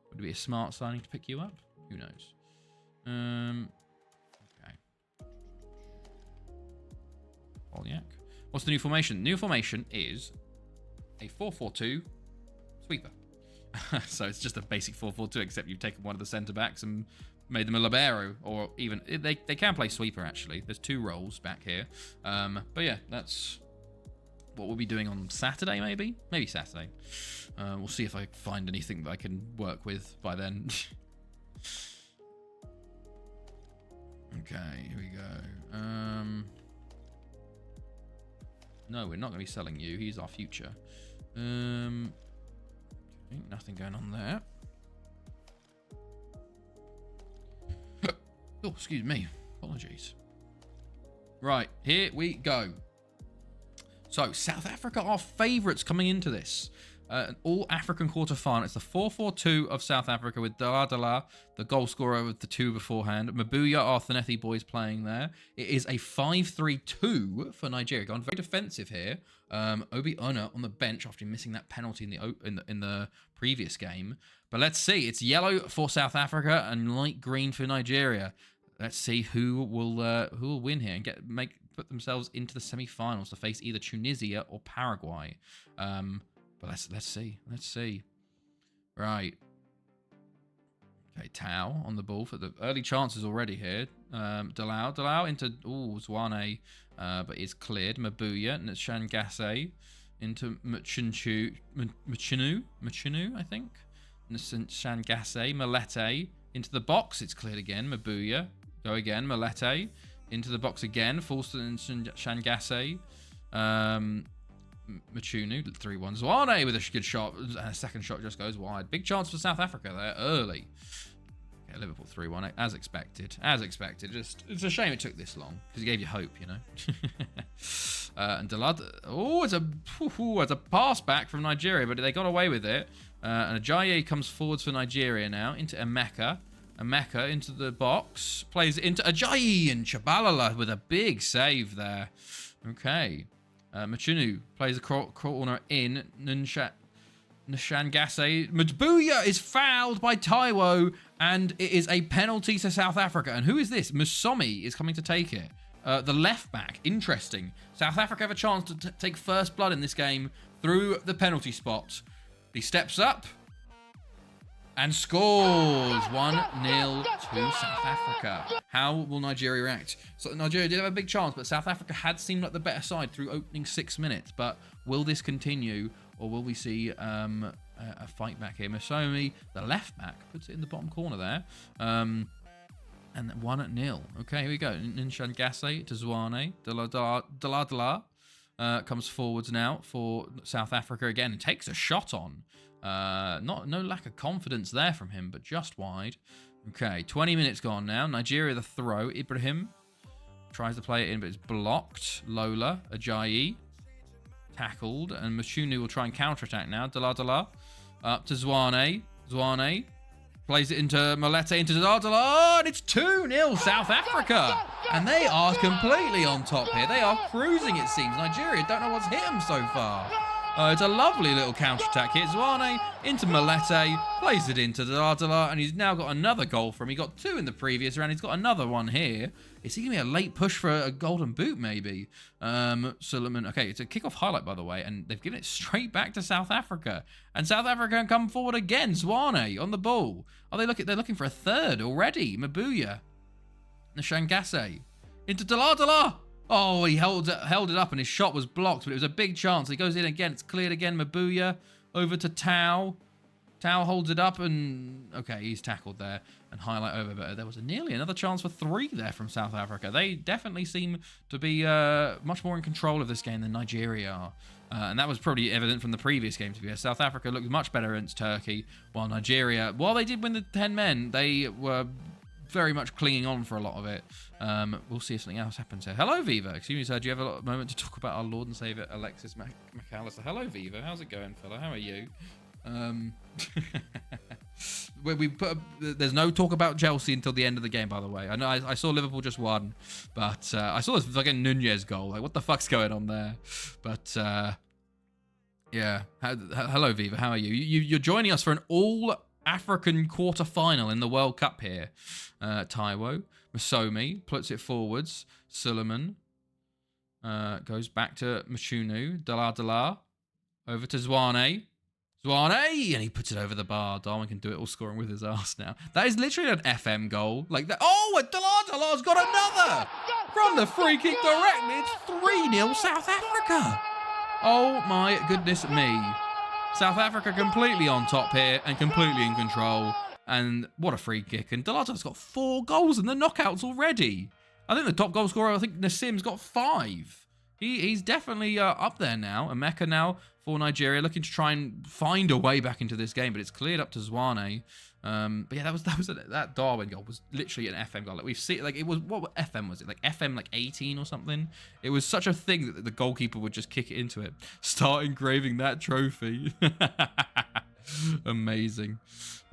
Would it be a smart signing to pick you up? Who knows? Okay. Polyak. What's the new formation? New formation is a 4-4-2 sweeper. So it's just a basic 4-4-2, except you've taken one of the centre-backs and made them a libero, or even... They can play sweeper, actually. There's 2 roles back here. But yeah, that's what we'll be doing on Saturday, maybe? Maybe Saturday. We'll see if I find anything that I can work with by then. Okay, here we go. No, we're not going to be selling you. He's our future. Okay, nothing going on there. Oh, excuse me. Apologies. Right, here we go. So, South Africa are favourites coming into this. An all-African quarter-final. It's the 4-4-2 of South Africa with Dala, the goal scorer with the 2 beforehand. Mabuya, our Thanethi boys playing there. It is a 5-3-2 for Nigeria. Gone very defensive here. Obi Ona on the bench after missing that penalty in the previous game. But let's see. It's yellow for South Africa and light green for Nigeria. Let's see who will win here and put themselves into the semi-finals to face either Tunisia or Paraguay. But let's see. Let's see. Right. Okay, Tau on the ball for the early chances already here. Dalau into Zwane, but is cleared. Mabuya and it's Shangase into Mchinu, I think. And Shangase, Malete into the box. It's cleared again. Mabuya. Go again. Malete into the box again. Falston and Shangase. Machunu, 3-1. Zwane with a good shot. A second shot just goes wide. Big chance for South Africa there early. Okay, Liverpool 3-1 as expected. As expected. Just it's a shame it took this long because it gave you hope, you know. And Dalad. Oh, it's a pass back from Nigeria, but they got away with it. And Ajayi comes forwards for Nigeria now into Emeka. Emeka into the box. Plays it into Ajayi and Chabalala with a big save there. Okay. Machunu plays a corner in. Nshangase. Mabuya is fouled by Taiwo, and it is a penalty to South Africa. And who is this? Musomi is coming to take it. The left back. Interesting. South Africa have a chance to take first blood in this game through the penalty spot. He steps up and scores 1-0 to South Africa. How will Nigeria react? So Nigeria did have a big chance, but South Africa had seemed like the better side through opening 6 minutes. But will this continue, or will we see a fight back here? Musomi, the left back, puts it in the bottom corner there. And 1-0. Okay, here we go. Nshangase to Zwane. Dala comes forwards now for South Africa again and takes a shot on. No lack of confidence there from him, but just wide. Okay, 20 minutes gone now. Nigeria the throw. Ibrahim tries to play it in, but it's blocked. Lola, Ajayi, tackled, and Machunu will try and counter-attack now. Dala up to Zwane. Zwane plays it into Malete, into Dala, and it's 2-0 South Africa. And they are completely on top here. They are cruising, it seems. Nigeria don't know what's hit them so far. It's a lovely little counter-attack here. Zwane into Malete, plays it into Dala, and he's now got another goal from him. He got 2 in the previous round. He's got another one here. Is he going to be a late push for a golden boot, maybe? Suleiman. Okay, it's a kickoff highlight, by the way, and they've given it straight back to South Africa. And South Africa can come forward again. Zwane on the ball. Oh, they're looking for a third already. Mabuya. Nshangase. Into Dala. Oh, he held it up and his shot was blocked, but it was a big chance. He goes in again. It's cleared again. Mabuya over to Tau. Tau holds it up and... Okay, he's tackled there and highlight over. But there was nearly another chance for 3 there from South Africa. They definitely seem to be much more in control of this game than Nigeria are. And that was probably evident from the previous game, to be fair. South Africa looked much better against Turkey, while Nigeria, while they did win the 10 men, they were very much clinging on for a lot of it. We'll see if something else happens here. Hello, Viva. Excuse me, sir. Do you have a moment to talk about our Lord and Saviour, Alexis McAllister? Hello, Viva. How's it going, fella? How are you? There's no talk about Chelsea until the end of the game, by the way. I know I saw Liverpool just won, but I saw this fucking Nunez goal. Like, what the fuck's going on there? But yeah. Hello, Viva. How are you? You're joining us for an all-African quarter-final in the World Cup here. Taiwo, Musomi puts it forwards. Suleiman goes back to Machunu. Dala over to Zwane, and he puts it over the bar. Darwin can do it all, scoring with his ass now. That is literally an FM goal. Like that. Oh, and Dala's got another from the free kick directly. It's 3-0 South Africa. Oh my goodness me. South Africa completely on top here and completely in control. And what a free kick. And Dalata's got 4 goals in the knockouts already. I think the top goal scorer, I think Nassim's got 5. He's definitely up there now. Emeka now for Nigeria, looking to try and find a way back into this game, but it's cleared up to Zwane. But yeah, that Darwin goal was literally an FM goal. Like we've seen, like it was, what FM was it? Like FM like 18 or something. It was such a thing that the goalkeeper would just kick it into it. Start engraving that trophy. Amazing.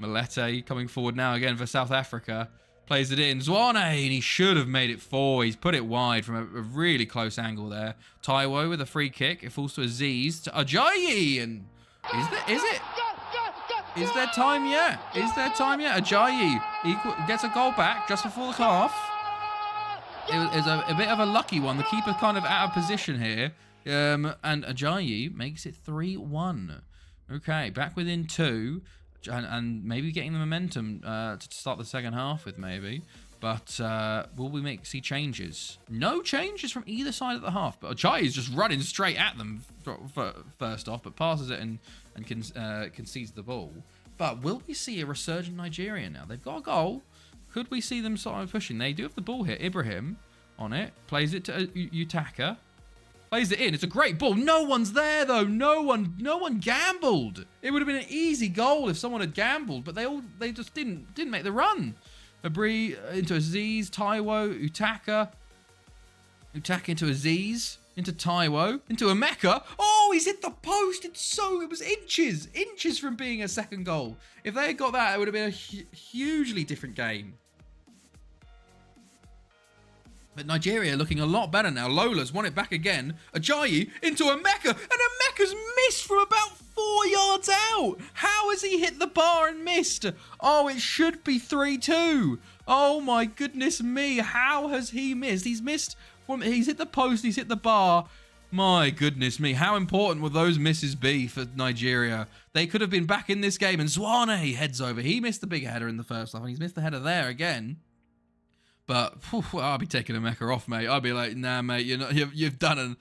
Malete coming forward now again for South Africa. Plays it in. Zwane, and he should have made it 4. He's put it wide from a really close angle there. Taiwo with a free kick. It falls to Aziz. To Ajayi. And is there time yet? Ajayi gets a goal back just before the half. It was a bit of a lucky one. The keeper kind of out of position here. And Ajayi makes it 3-1. Okay, back within 2. And maybe getting the momentum to start the second half with, maybe. But will we see changes? No changes from either side of the half. But Ajayi is just running straight at them first off, but passes it and concedes the ball. But will we see a resurgent Nigeria now? They've got a goal. Could we see them sort of pushing? They do have the ball here. Ibrahim on it. Plays it to Utaka. Plays it in. It's a great ball. No one's there though. No one gambled. It would have been an easy goal if someone had gambled, but they just didn't make the run. Abri into Aziz, Taiwo, Utaka into Aziz, into Taiwo, into Emeka. Oh, he's hit the post. It was inches from being a second goal. If they had got that, it would have been a hugely different game. But Nigeria looking a lot better now. Lola's won it back again. Ajayi into Emeka, and Emeka's missed from about 4 yards out. How has he hit the bar and missed? Oh, it should be 3-2. Oh my goodness me. How has he missed? He's missed from, he's hit the post, he's hit the bar. My goodness me. How important will those misses be for Nigeria? They could have been back in this game, and Zwane heads over. He missed the big header in the first half, and he's missed the header there again. But I'll be taking Emeka off, mate. I'll be like, nah, mate, you're done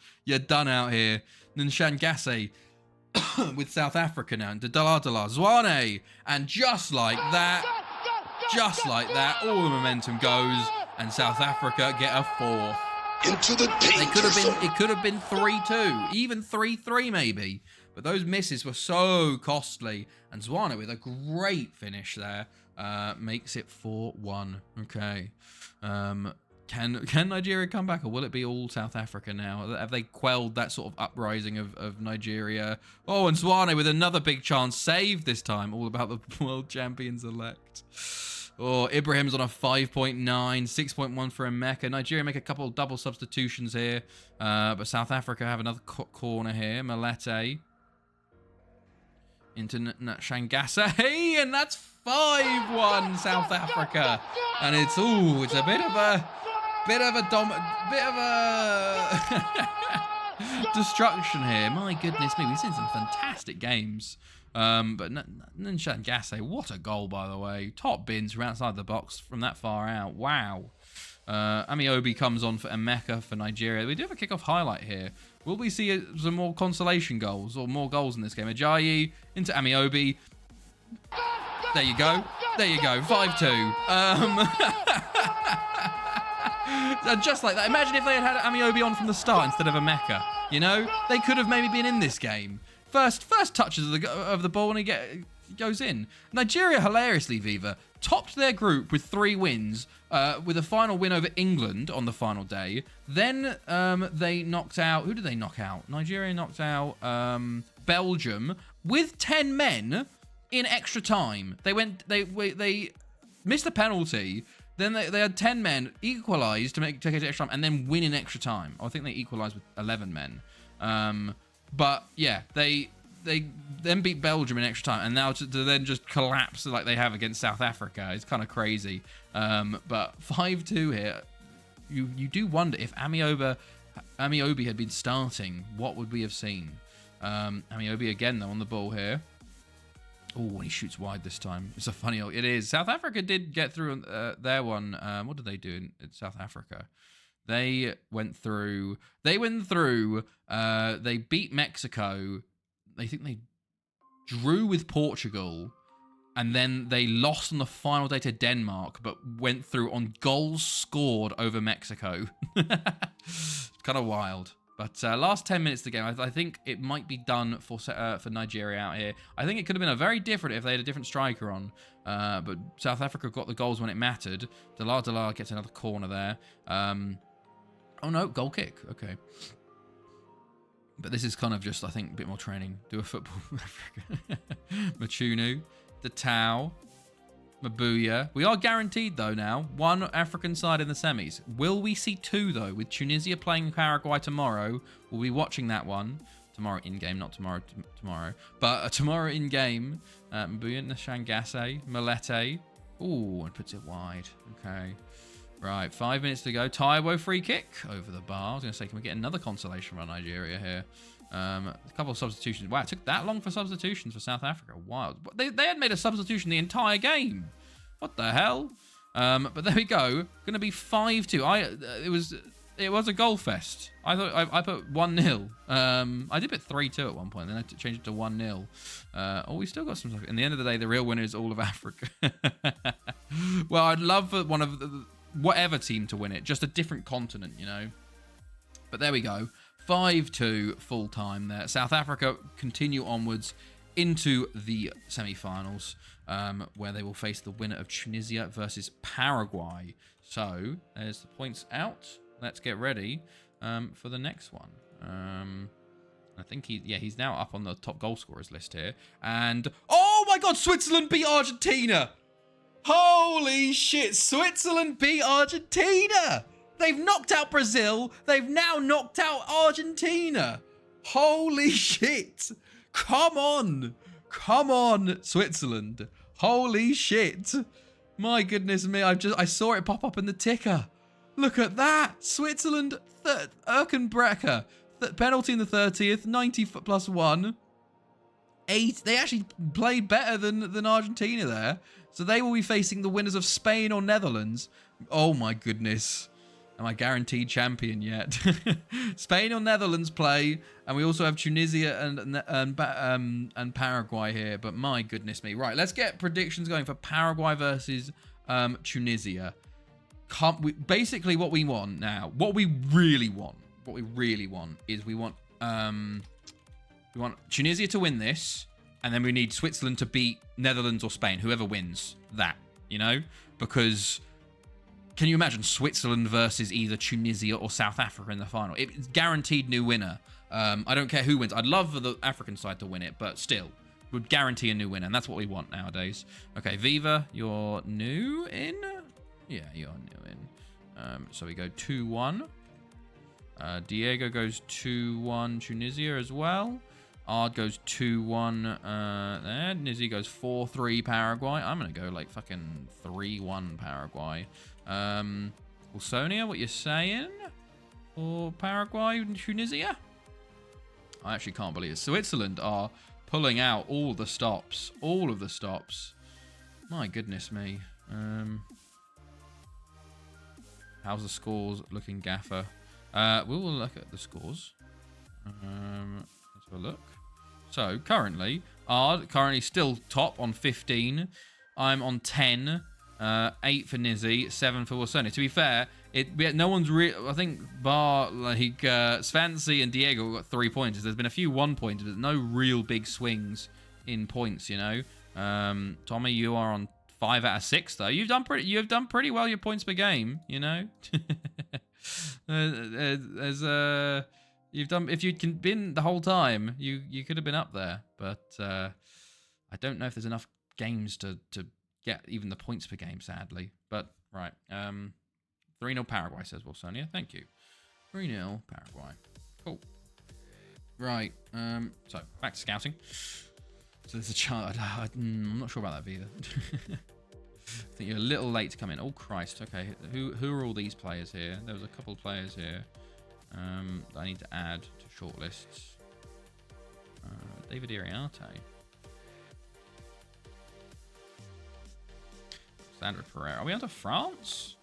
out here. And then Shangase with South Africa now, and Daladala, Zwane, and just like that, all the momentum goes, and South Africa get a fourth. Into the it could have been 3-2, even 3-3 maybe. But those misses were so costly, and Zwane with a great finish there makes it 4-1. Okay. Can Nigeria come back, or will it be all South Africa now? Have they quelled that sort of uprising of Nigeria? Oh, and Zwane with another big chance, saved this time. All about the world champions elect. Oh, Ibrahim's on a 5.9, 6.1 for Emeka. Nigeria make a couple of double substitutions here, but South Africa have another corner here. Malete into Shangase, and that's 5-1 South Africa. And it's a bit of a destruction here. My goodness me, we've seen some fantastic games. But Shangase, what a goal, by the way. Top bins from outside the box from that far out. Wow. Amiobi comes on for Emeka for Nigeria. We do have a kickoff highlight here. Will we see some more consolation goals or more goals in this game? Ajayi into Amiobi. There you go. 5-2. Just like that. Imagine if they had Amiobi on from the start instead of Emeka. You know, they could have maybe been in this game. First touches of the ball, and he goes in. Nigeria, hilariously, Viva, topped their group with 3 wins, with a final win over England on the final day. Then they knocked out... Who did they knock out? Nigeria knocked out Belgium with 10 men in extra time. They missed a penalty. Then they had 10 men, equalised to take it to extra time, and then win in extra time. I think they equalised with 11 men. But yeah, they then beat Belgium in extra time, and now to then just collapse like they have against South Africa is kind of crazy. But 5-2 here, you do wonder if Amiobi had been starting, what would we have seen? Amiobi again though on the ball here. Oh, and he shoots wide this time. It's a funny old... It is. South Africa did get through their one. What did they do in South Africa? They went through. They beat Mexico. I think they drew with Portugal. And then they lost on the final day to Denmark, but went through on goals scored over Mexico. Kind of wild. But last 10 minutes of the game, I think it might be done for Nigeria out here. I think it could have been a very different if they had a different striker on. But South Africa got the goals when it mattered. Dalar gets another corner there. Oh no, goal kick. Okay. But this is kind of just, I think, a bit more training. Do a football. Machunu, the Tau, Mabuya. We are guaranteed, though, now. 1 African side in the semis. Will we see 2, though, with Tunisia playing Paraguay tomorrow? We'll be watching that one. Tomorrow in-game, not tomorrow. But tomorrow in-game. Mabuya, Shangase, Malete. Ooh, and puts it wide. Okay. Right, 5 minutes to go. Taiwo free kick over the bar. I was going to say, can we get another consolation run Nigeria here? A couple of substitutions. Wow, it took that long for substitutions for South Africa. Wild. They had made a substitution the entire game. What the hell? But there we go. Going to be 5-2. It was a goal fest. I thought I put 1-0. I did put 3-2 at one point, then I changed it to 1-0. Oh, we still got some stuff. In the end of the day, the real winner is all of Africa. Well, I'd love for one of whatever team to win it, just a different continent, you know. But there we go. 5-2 full time there. South Africa continue onwards into the semi-finals, where they will face the winner of Tunisia versus Paraguay. So there's the points out. Let's get ready for the next one. I think he's now up on the top goal scorers list here. And oh my God, Switzerland beat Argentina! Holy shit, Switzerland beat Argentina! They've knocked out Brazil. They've now knocked out Argentina. Holy shit. Come on. Come on, Switzerland. Holy shit. My goodness me. I saw it pop up in the ticker. Look at that. Switzerland, Erkenbrecher. Penalty in the 30th, 90 plus 1. 8. They actually played better than Argentina there. So they will be facing the winners of Spain or Netherlands. Oh my goodness. Am I guaranteed champion yet? Spain or Netherlands play, and we also have Tunisia and Paraguay here. But my goodness me. Right, let's get predictions going for Paraguay versus Tunisia. Basically what we want now, what we really want is we want Tunisia to win this, and then we need Switzerland to beat Netherlands or Spain, whoever wins that, you know? Because can you imagine Switzerland versus either Tunisia or South Africa in the final? It's guaranteed new winner. I don't care who wins. I'd love for the African side to win it, but still, would guarantee a new winner, and that's what we want nowadays. Okay, Viva, you're new in? Yeah, you're new in. So we go 2-1. Diego goes 2-1 Tunisia as well. Ard goes 2-1 there. Nizzy goes 4-3 Paraguay. I'm going to go like fucking 3-1 Paraguay. Wilsonia, what you saying for Paraguay and Tunisia? I actually can't believe it. Switzerland are pulling out all the stops. All of the stops. My goodness me. How's the scores looking, Gaffer? We will look at the scores. Let's have a look. So, currently, Ard still top on 15. I'm on 10. 8 for Nizzy, 7 for Wilsonia. To be fair, no one's really... I think bar, like, Svancy and Diego got 3 points. There's been a few 1 pointers, but no real big swings in points, you know? Tommy, you are on 5 out of 6, though. You've done pretty well your points per game, you know? If you'd been the whole time, you could have been up there, but I don't know if there's enough games to get even the points per game, sadly. But right, 3-0 Paraguay, says Wilsonia. Thank you. 3-0 Paraguay. Cool. Right. So back to scouting. So there's a chart. I'm not sure about that either. I think you're a little late to come in. Oh Christ. Okay. Who are all these players here? There was a couple of players here. That I need to add to shortlists. David Iriarte. Sandra Pereira. Are we on to France?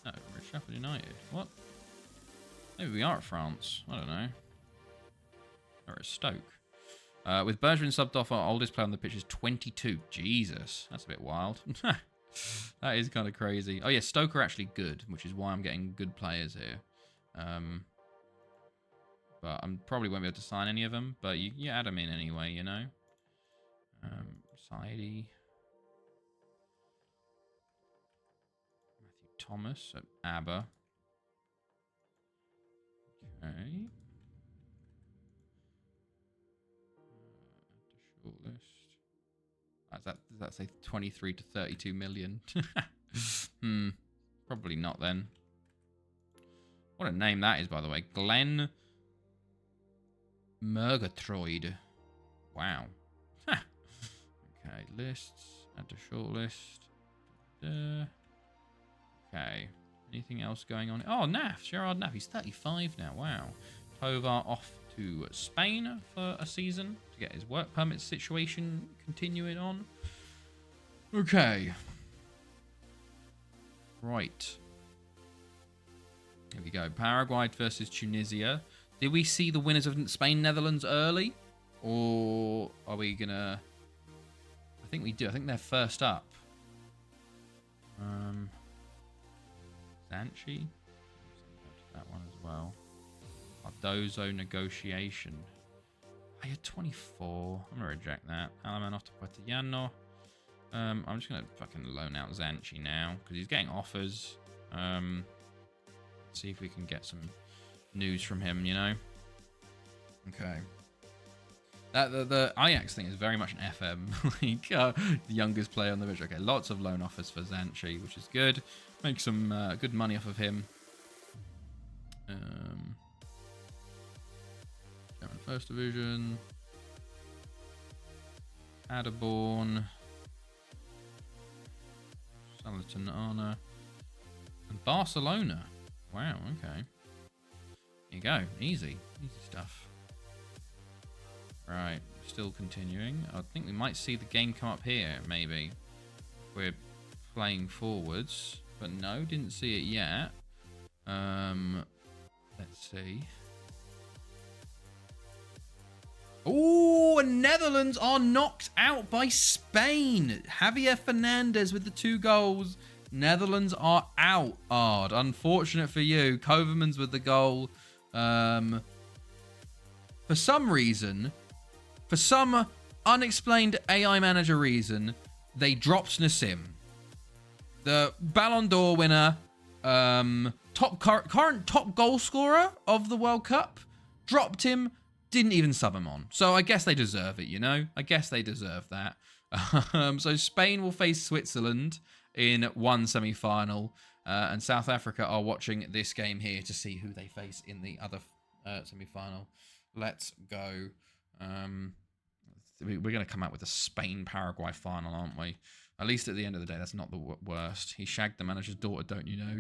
No, we're at Sheffield United. What? Maybe we are at France. I don't know. Or at Stoke. With Bergeron subbed off, our oldest player on the pitch is 22. Jesus. That's a bit wild. That is kind of crazy. Oh yeah, Stoke are actually good, which is why I'm getting good players here. But I probably won't be able to sign any of them. But you add them in anyway, you know. Saidi. Matthew Thomas at ABBA. Okay. Shortlist. Does that say 23 to 32 million? Probably not then. What a name that is, by the way. Glenn Murgatroyd. Wow. Okay, lists. Add to shortlist. Okay. Anything else going on? Oh, Naff. Gerard Naff. He's 35 now. Wow. Tovar off to Spain for a season to get his work permit situation continuing on. Okay. Right. Here we go. Paraguay versus Tunisia. Did we see the winners of Spain, Netherlands early? Or are we going to... I think we do. I think they're first up. Zanchi. That one as well. Cardozo negotiation. I had 24. I'm going to reject that. Alamanoff Partiano. I'm just going to fucking loan out Zanchi now because he's getting offers. See if we can get some news from him, you know. Okay. The Ajax thing is very much an FM. Like, the youngest player on the pitch. Okay, lots of loan offers for Zanchi, which is good. Make some good money off of him. German First Division. Paderborn. Salernitana. And Barcelona. Wow, okay. There you go. Easy. Easy stuff. Right, still continuing. I think we might see the game come up here, maybe. We're playing forwards. But no, didn't see it yet. Let's see. Oh, Netherlands are knocked out by Spain. Javier Fernandez with the 2 goals. Netherlands are out. Ard. Unfortunate for you. Kovermans with the goal. For some reason, for some unexplained AI manager reason, they dropped Nassim. The Ballon d'Or winner, current top goal scorer of the World Cup, dropped him, didn't even sub him on. So I guess they deserve it, you know? I guess they deserve that. So Spain will face Switzerland in one semi-final, and South Africa are watching this game here to see who they face in the other semi-final. Let's go. We're going to come out with a Spain-Paraguay final, aren't we? At least at the end of the day, that's not the worst. He shagged the manager's daughter, don't you know?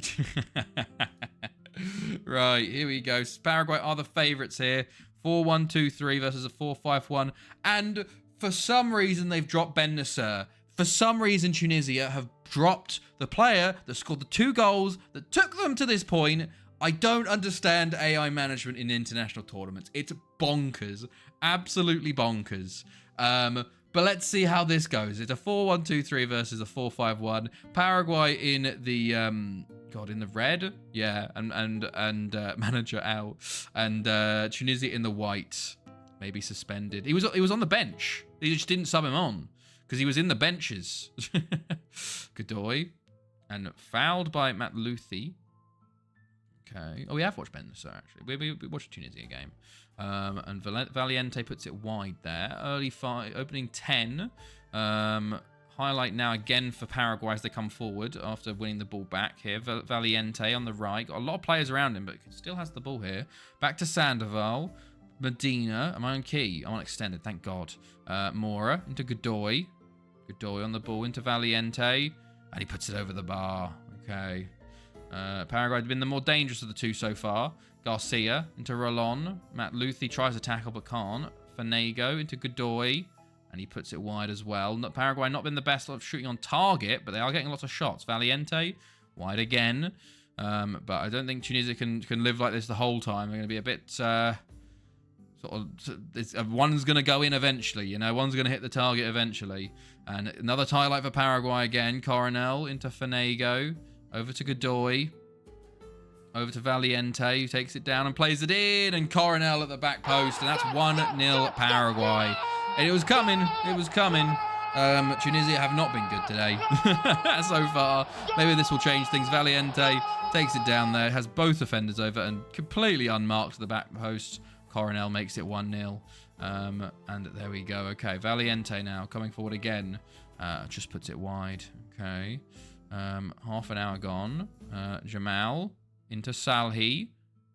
Right, here we go. Paraguay are the favourites here. 4-1-2-3 versus a 4-5-1. And for some reason, they've dropped Ben Nasser. For some reason, Tunisia have dropped the player that scored the 2 goals that took them to this point. I don't understand AI management in international tournaments. It's bonkers. Absolutely bonkers. But let's see how this goes. It's a 4-1-2-3 versus a 4-5-1. Paraguay in the in the red, yeah, and manager out, and Tunisia in the white, maybe suspended. He was on the bench. They just didn't sub him on because he was in the benches. Godoy, and fouled by Matt Luthi. Okay. Oh, we have watched Ben Nasser, actually. We watched a Tunisia game. And Valiente puts it wide there. Opening 10. Highlight now again for Paraguay as they come forward after winning the ball back here. Valiente on the right. Got a lot of players around him, but still has the ball here. Back to Sandoval. Medina. Am I on key? I'm on extended, thank God. Mora into Godoy. Godoy on the ball into Valiente. And he puts it over the bar. Okay. Paraguay have been the more dangerous of the 2 so far. Garcia into Rolon. Matt Luthi tries to tackle but can't. Fanego into Godoy. And he puts it wide as well. Paraguay not been the best of shooting on target, but they are getting lots of shots. Valiente, wide again. But I don't think Tunisia can live like this the whole time. They're going to be a bit... one's going to go in eventually, you know. One's going to hit the target eventually. And another highlight for Paraguay again. Coronel into Fanego. Over to Godoy. Over to Valiente, who takes it down and plays it in. And Coronel at the back post. And that's 1-0 Paraguay. And it was coming. It was coming. Tunisia have not been good today so far. Maybe this will change things. Valiente takes it down there. Has both defenders over and completely unmarked to the back post. Coronel makes it 1-0. And there we go. Okay, Valiente now coming forward again. Just puts it wide. Okay. Half an hour gone. Jamal into Salhi.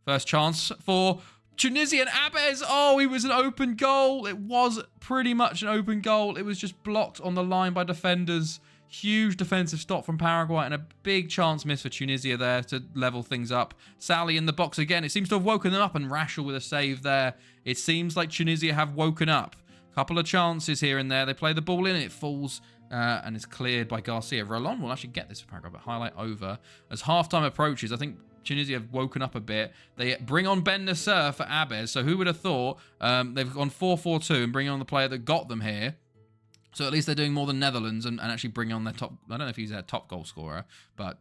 First chance for Tunisian Abez. Oh, it was an open goal. It was pretty much an open goal. It was just blocked on the line by defenders. Huge defensive stop from Paraguay and a big chance miss for Tunisia there to level things up. Salhi in the box again. It seems to have woken them up, and Rashel with a save there. It seems like Tunisia have woken up. Couple of chances here and there. They play the ball in. It falls and is cleared by Garcia. Rolon will actually get this for Paraguay, but highlight over. As halftime approaches, I think Tunisia have woken up a bit. They bring on Ben Nasser for Abez. So who would have thought they've gone 4-4-2 and bring on the player that got them here. So at least they're doing more than Netherlands and actually bring on their top... I don't know if he's their top goal scorer, but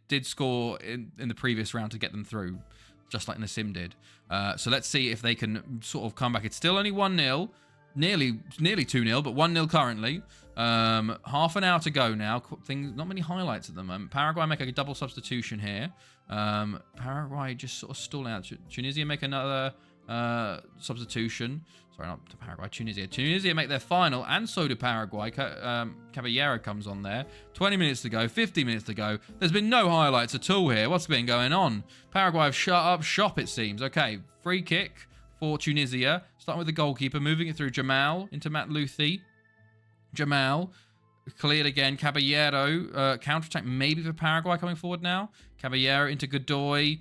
did score in the previous round to get them through, just like Nassim did. So let's see if they can sort of come back. It's still only 1-0. Nearly 2-0, but 1-0 currently. Half an hour to go now. Not many highlights at the moment. Paraguay make a double substitution here. Paraguay just sort of stall out. Tunisia make another substitution. Sorry, not to Paraguay, Tunisia. Tunisia make their final, and so do Paraguay. Caballero comes on there. 20 minutes to go, 50 minutes to go. There's been no highlights at all here. What's been going on? Paraguay have shut up shop, it seems. Okay, free kick for Tunisia. Starting with the goalkeeper, moving it through Jamal into Matt Luthi. Jamal cleared again. Caballero, counter-attack maybe for Paraguay coming forward now. Caballero into Godoy.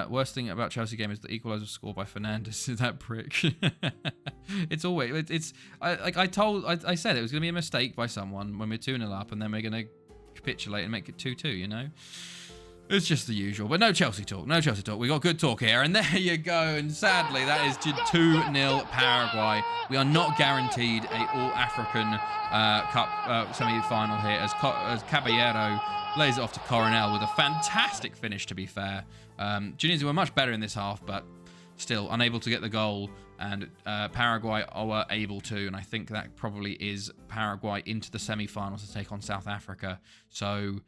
Worst thing about Chelsea game is the equaliser score by Fernandes. That prick. It's always I said it was gonna be a mistake by someone when we're 2-0 up, and then we're gonna capitulate and make it 2-2. You know, it's just the usual. But no Chelsea talk. No Chelsea talk. We got good talk here, and there you go. And sadly, that is 2-0 Paraguay. We are not guaranteed a All-African Cup semi-final here as Caballero lays it off to Coronel with a fantastic finish, to be fair. Tunisia were much better in this half, but still unable to get the goal, and Paraguay were able to, and I think that probably is Paraguay into the semi-finals to take on South Africa. So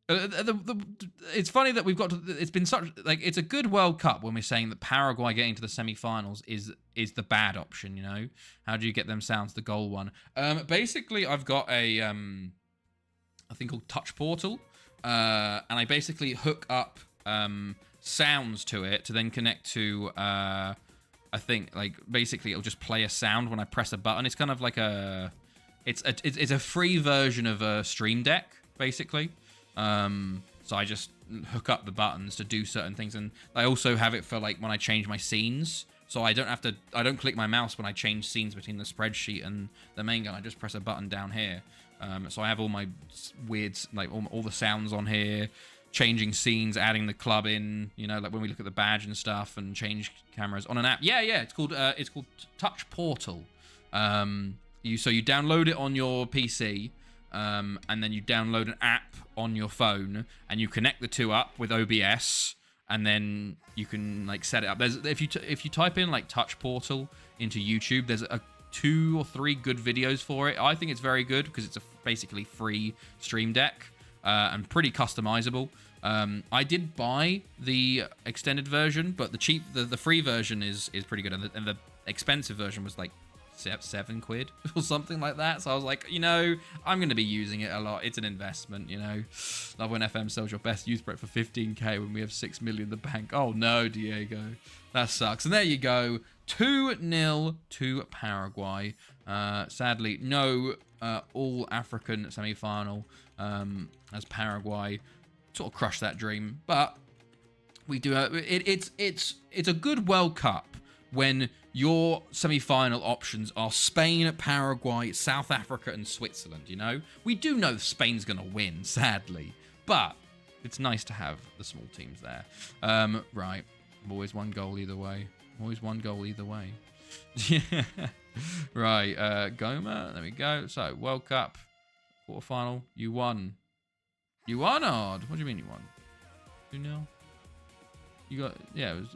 it's funny that we've got to, it's been such, like, it's a good World Cup when we're saying that Paraguay getting to the semi-finals is the bad option, you know? How do you get them sounds the goal one? Basically, I've got a thing called Touch Portal, and I basically hook up sounds to it to then connect to I think, like, basically it'll just play a sound when I press a button. It's kind of like it's a free version of a Stream Deck, basically. So I just hook up the buttons to do certain things, and I also have it for, like, when I change my scenes. So I don't click my mouse when I change scenes between the spreadsheet and the main gun. I just press a button down here. So I have all my weird, like, all the sounds on here, changing scenes, adding the club in, you know, like when we look at the badge and stuff, and change cameras on an app. Yeah, it's called Touch Portal. So you download it on your PC, and then you download an app on your phone, and you connect the two up with OBS, and then you can, like, set it up. If you type in, like, Touch Portal into YouTube, there's 2 or 3 good videos for it. I think it's very good because it's a basically free Stream Deck, and pretty customizable. I did buy the extended version, but the free version is pretty good, and the expensive version was like £7 or something like that. So I was like, you know, I'm going to be using it a lot. It's an investment, you know. Love when FM sells your best used Brett for 15k when we have 6 million in the bank. Oh no, Diego, that sucks. And there you go, 2-0 to Paraguay. Sadly, no All-African semi-final, as Paraguay sort of crushed that dream. But we do it's a good World Cup when your semi-final options are Spain, Paraguay, South Africa, and Switzerland, you know? We do know Spain's going to win, sadly, but it's nice to have the small teams there. Right, always one goal either way. Always one goal either way. Yeah. Right, Goma, there we go. So, World Cup, quarterfinal, you won. You won, Odd. What do you mean you won? 2-0? You got, yeah, it was...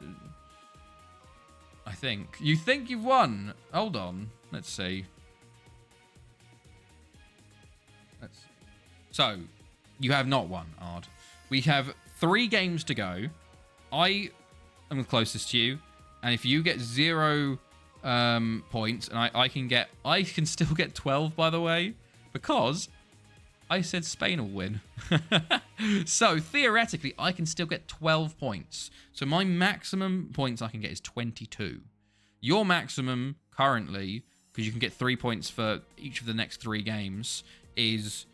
I think. You think you've won? Hold on. Let's see. So, you have not won, Ard. We have 3 games to go. I am the closest to you. And if you get 0 points, and I can still get 12, by the way, because I said Spain will win. So, theoretically, I can still get 12 points. So, my maximum points I can get is 22. Your maximum, currently, because you can get 3 points for each of the next 3 games, is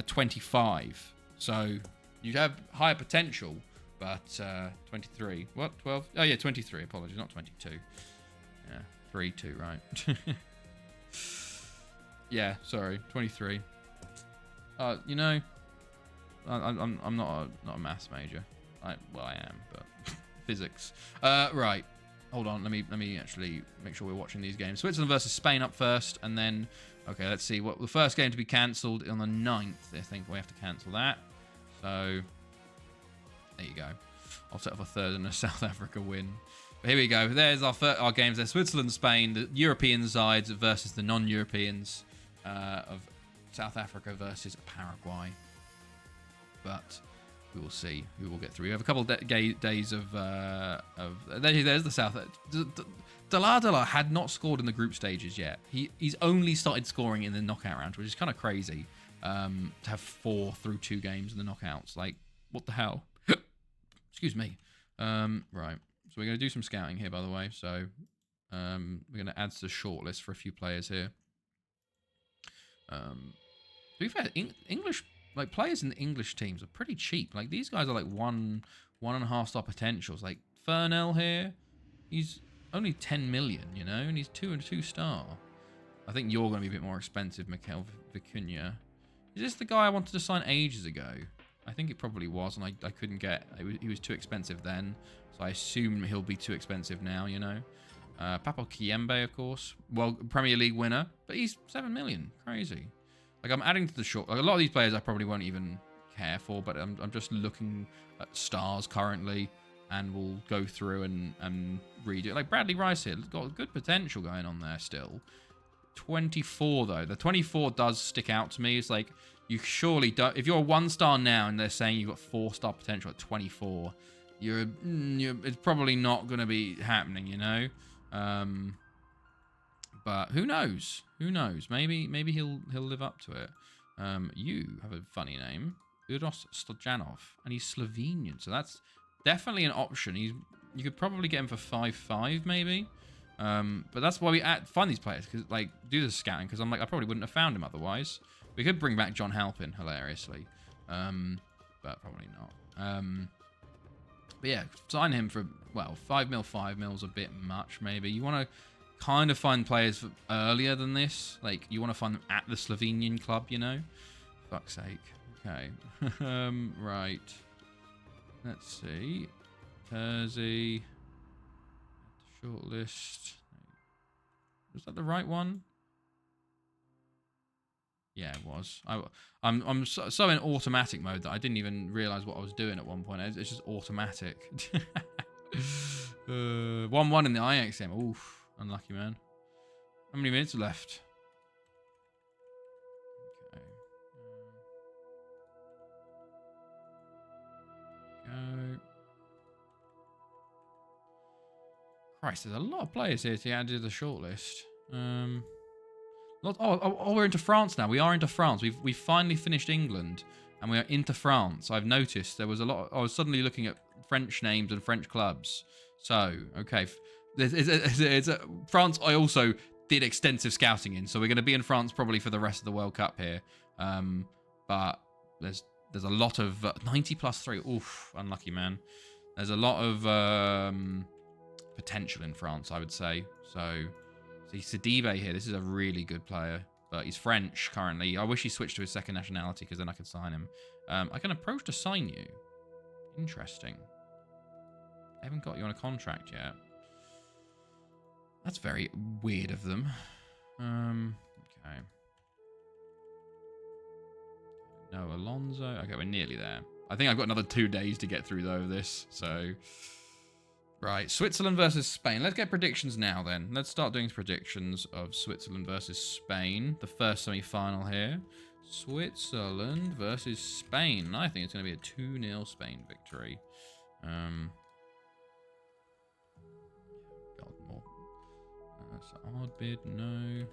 25. So, you have higher potential, but 23. What? 12? Oh, yeah, 23. Apologies, not 22. Yeah, 3-2, right? Yeah, sorry, 23. You know, I'm not a maths major. Well, I am, but physics. Right. Hold on. Let me actually make sure we're watching these games. Switzerland versus Spain up first, and then okay, let's see what the first game to be cancelled on the 9th. I think we have to cancel that. So there you go. I'll set up a third and a South Africa win. But here we go. There's our games there. Switzerland, Spain, the European sides versus the non-Europeans of South Africa versus Paraguay. But we will see who will get through. We have a couple of days of there's the South. Dala had not scored in the group stages yet. He's only started scoring in the knockout round, which is kind of crazy. To have 4 through 2 games in the knockouts, like what the hell? Excuse me. Right. So we're going to do some scouting here, by the way. So we're going to add to the shortlist for a few players here. To be fair, English players in the English teams are pretty cheap. Like these guys are like 1.5 star potentials. Like Fernell here, he's only 10 million, you know, and he's 2 star. I think you're going to be a bit more expensive, Mikel Vicuña. Is this the guy I wanted to sign ages ago? I think it probably was, and I couldn't get... He was too expensive then, so I assume he'll be too expensive now, you know. Papo Kiembe, of course. Well, Premier League winner, but he's 7 million. Crazy. Like, I'm adding to the short... Like, a lot of these players I probably won't even care for, but I'm just looking at stars currently, and we'll go through and read it. Like, Bradley Rice here, got good potential going on there still. 24 though. The 24 does stick out to me. It's like you surely don't. If you're a 1 star now and they're saying you've got 4 star potential at 24, it's probably not going to be happening, you know. But who knows? Who knows? Maybe he'll live up to it. You have a funny name, Uros Stojanov, and he's Slovenian, so that's definitely an option. You could probably get him for 5.5 maybe. But that's why we find these players, because like do the scouting, because I'm like I probably wouldn't have found him otherwise. We could bring back John Halpin hilariously, but probably not. But yeah, sign him for 5 mil. 5 mil's a bit much maybe. You want to kind of find players for earlier than this, like you want to find them at the Slovenian club, you know. Fuck's sake. Okay. Right. Let's see. Terzi. Shortlist. Was that the right one? Yeah, it was. I'm so in automatic mode that I didn't even realize what I was doing at one point. It's just automatic. 1-1 in the Ajax game. Oof, unlucky man. How many minutes left? Okay. Go. Christ, there's a lot of players here to add to the shortlist. We're into France now. We are into France. We've finally finished England, and we are into France. I've noticed there was a lot. I was suddenly looking at French names and French clubs. So, okay, France. I also did extensive scouting in, so we're going to be in France probably for the rest of the World Cup here. But there's a lot of 90+3. Oof, unlucky man. There's a lot of potential in France, I would say. So, see Sidibe here. This is a really good player, but he's French currently. I wish he switched to his second nationality because then I could sign him. I can approach to sign you. Interesting. I haven't got you on a contract yet. That's very weird of them. Okay. No, Alonso. Okay, we're nearly there. I think I've got another 2 days to get through though of this, so... Right, Switzerland versus Spain. Let's get predictions now then. Let's start doing predictions of Switzerland versus Spain. The first semi-final here. Switzerland versus Spain. I think it's going to be a 2-0 Spain victory. God, more. That's an odd bid, no.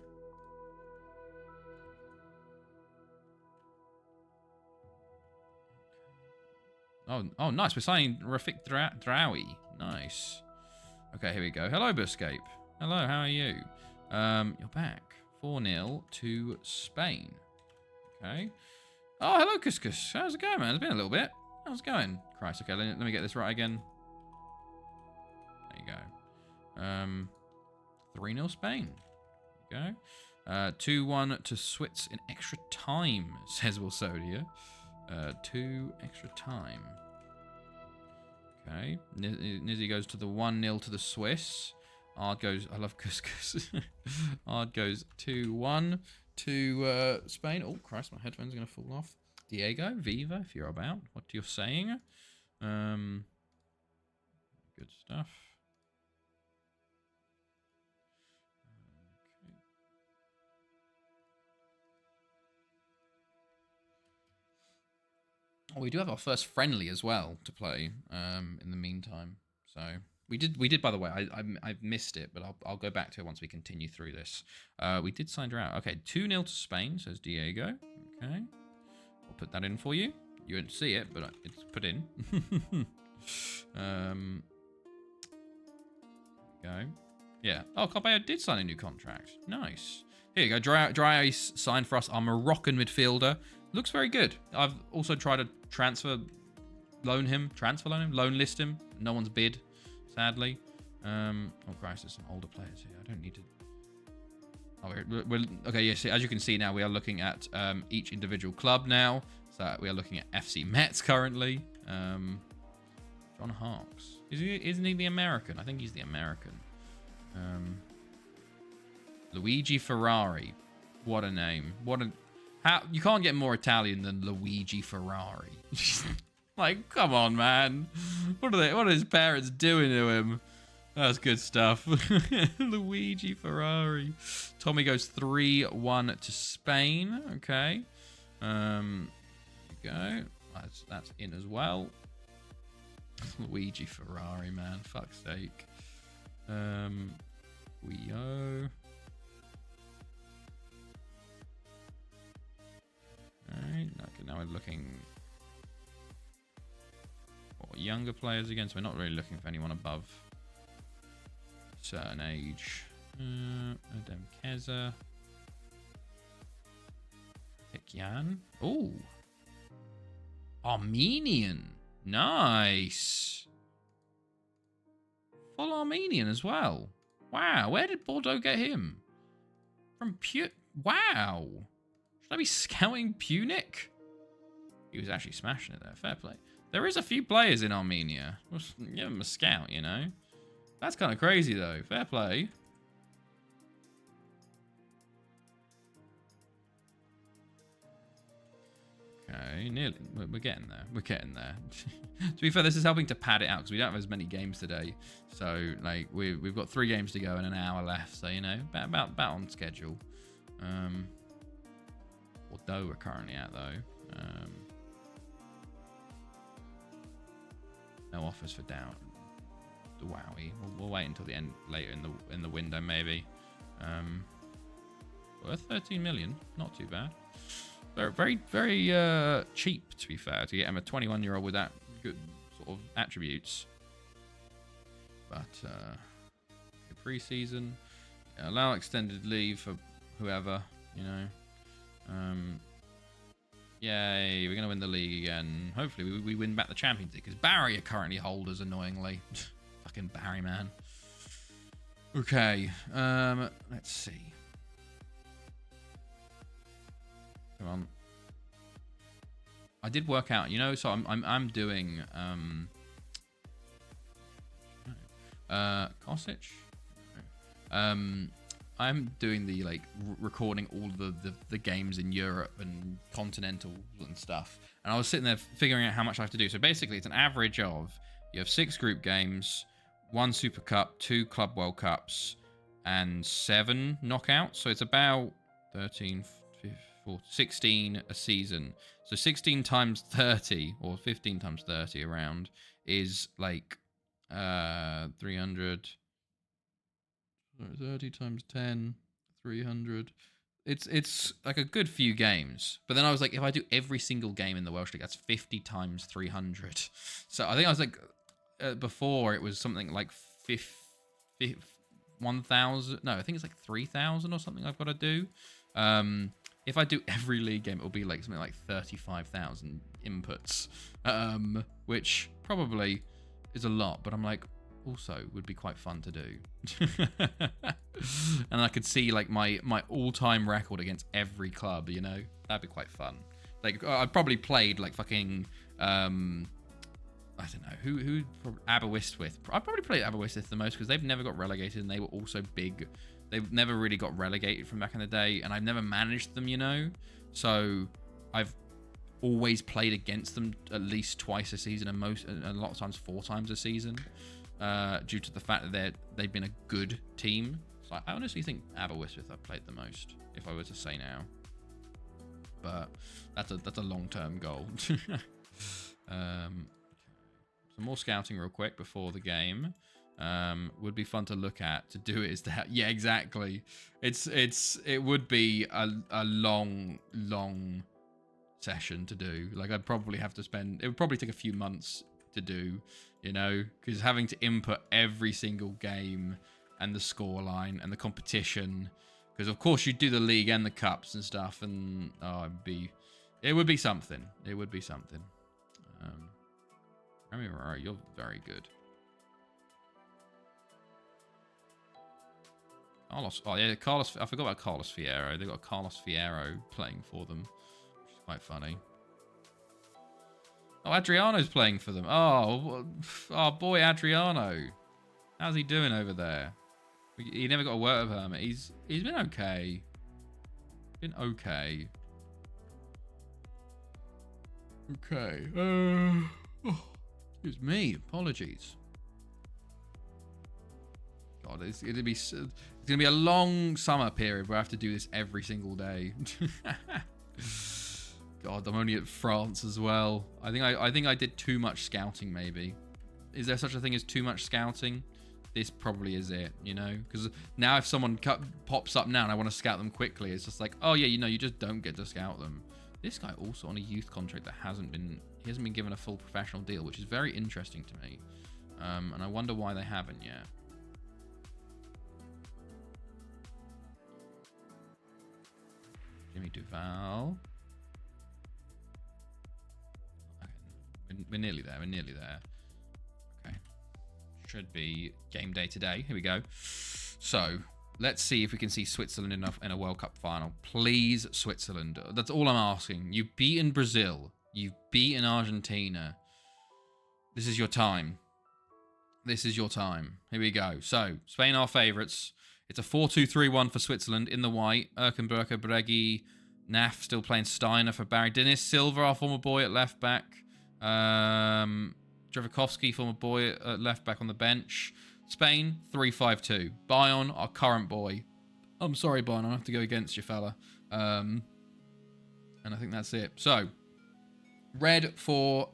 Oh, nice. We're signing Rafik Draoui. Nice. Okay, here we go. Hello, Buscape. Hello, how are you? You're back. 4-0 to Spain. Okay. Oh, hello, Couscous. How's it going, man? It's been a little bit. How's it going? Christ, okay, let me get this right again. There you go. 3-0 Spain. There you go. 2-1 to Switz in extra time, says Wilsodia. 2 extra time. Okay. Nizzy goes to the 1-0 to the Swiss. Ard goes... I love couscous. Ard goes 2-1 to Spain. Oh, Christ, my headphones are going to fall off. Diego, Viva, if you're about. What you're saying. Good stuff. Oh, we do have our first friendly as well to play in the meantime. So we did by the way. I've missed it, but I'll go back to it once we continue through this. We did sign her out. Okay, 2-0 to Spain, says Diego. Okay, I'll put that in for you. You won't see it, but it's put in. Go. Yeah. Oh, Cabello did sign a new contract. Nice. Here you go. Dry Ice signed for us our Moroccan midfielder. Looks very good. I've also tried to loan list him. No one's bid, sadly. Oh Christ, there's some older players here. I don't need to. Oh, we're okay. Yes, as you can see now, we are looking at each individual club now. So we are looking at FC Metz currently. John Harkes. Isn't he the American? I think he's the American. Luigi Ferrari. What a name. How you can't get more Italian than Luigi Ferrari. Like, come on, man. What are his parents doing to him? That's good stuff. Luigi Ferrari. Tommy goes 3-1 to Spain. Okay. There you go. That's in as well. Luigi Ferrari, man. Fuck's sake. Weo. Alright, okay, now we're looking for younger players again, so we're not really looking for anyone above a certain age. Adam Keza. Tekyan. Oh! Armenian. Nice. Full Armenian as well. Wow, where did Bordeaux get him? From Wow. Should I be scouting Punic? He was actually smashing it there. Fair play. There is a few players in Armenia. We'll give him a scout, you know. That's kind of crazy, though. Fair play. Okay, nearly. We're getting there. We're getting there. To be fair, this is helping to pad it out because we don't have as many games today. So, like, we've got 3 games to go and an hour left. So, you know, about on schedule. Bordeaux we're currently at, though. No offers for down. Wowie. We'll wait until the end later in the window, maybe. Worth 13 million. Not too bad. Very, very cheap, to be fair, to get him a 21-year-old with that good sort of attributes. But pre-season, allow extended leave for whoever, you know. Yay, we're gonna win the league again. Hopefully, we win back the Champions League because Barry are currently holders, annoyingly. Fucking Barry, man. Okay, let's see. Come on. I did work out, you know, so I'm doing Kosic. I'm doing the like recording all the games in Europe and continental and stuff. And I was sitting there figuring out how much I have to do. So basically, it's an average of you have 6 group games, 1 Super Cup, 2 Club World Cups, and 7 knockouts. So it's about 13, 16 a season. So 16 times 30 or 15 times 30 around is like 300. 30 times 10, 300. It's like a good few games. But then I was like, if I do every single game in the Welsh League, that's 50 times 300. So I think I was like, before it was something like 1,000. No, I think it's like 3,000 or something I've got to do. If I do every league game, it'll be like something like 35,000 inputs, which probably is a lot. But I'm like, also would be quite fun to do. And I could see like my all-time record against every club, you know. That'd be quite fun. Like I've probably played like fucking I don't know who Aberystwyth. I probably played Aberystwyth the most because they've never got relegated and they were also big. They've never really got relegated from back in the day, and I've never managed them, you know. So I've always played against them at least twice a season, and a lot of times 4 times a season. Due to the fact that they've been a good team. So I honestly think Aberystwyth I've played the most, if I were to say now. But that's a long-term goal. Some more scouting real quick before the game. Would be fun to look at. To do it is to have, yeah, exactly. It would be a long session to do. Like, I'd probably have to spend, it would probably take a few months to do, you know, because having to input every single game and the scoreline and the competition, because of course you do the league and the cups and stuff, and it would be something. It would be something. Remy Moreau, you're very good. Carlos, oh yeah, Carlos. I forgot about Carlos Fierro. They've got Carlos Fierro playing for them, which is quite funny. Oh, Adriano's playing for them. Oh boy, Adriano. How's he doing over there? He never got a work permit. He's been okay. Been okay. Okay. Excuse me. Apologies. God, it's gonna be a long summer period where I have to do this every single day. God, I'm only at France as well. I think I did too much scouting. Maybe. Is there such a thing as too much scouting? This probably is it, you know? Because now if someone pops up now and I want to scout them quickly, it's just like, oh yeah, you know, you just don't get to scout them. This guy also on a youth contract that hasn't been given a full professional deal, which is very interesting to me. And I wonder why they haven't yet. Jimmy Duval. Okay. We're nearly there. We're nearly there. Okay. Should be game day today. Here we go. So let's see if we can see Switzerland in a World Cup final. Please, Switzerland. That's all I'm asking. You've beaten Brazil. You've beaten Argentina. This is your time. This is your time. Here we go. So Spain are favourites. It's a 4-2-3-1 for Switzerland in the white. Erkenbrücker, Breggy, Naf still playing Steiner for Barry. Dennis Silva, our former boy at left back. Drevkovsky, former boy at left back on the bench. Spain, 3-5-2. Bayern, our current boy. I'm sorry, Bayern, I'll have to go against you, fella. And I think that's it. So, red for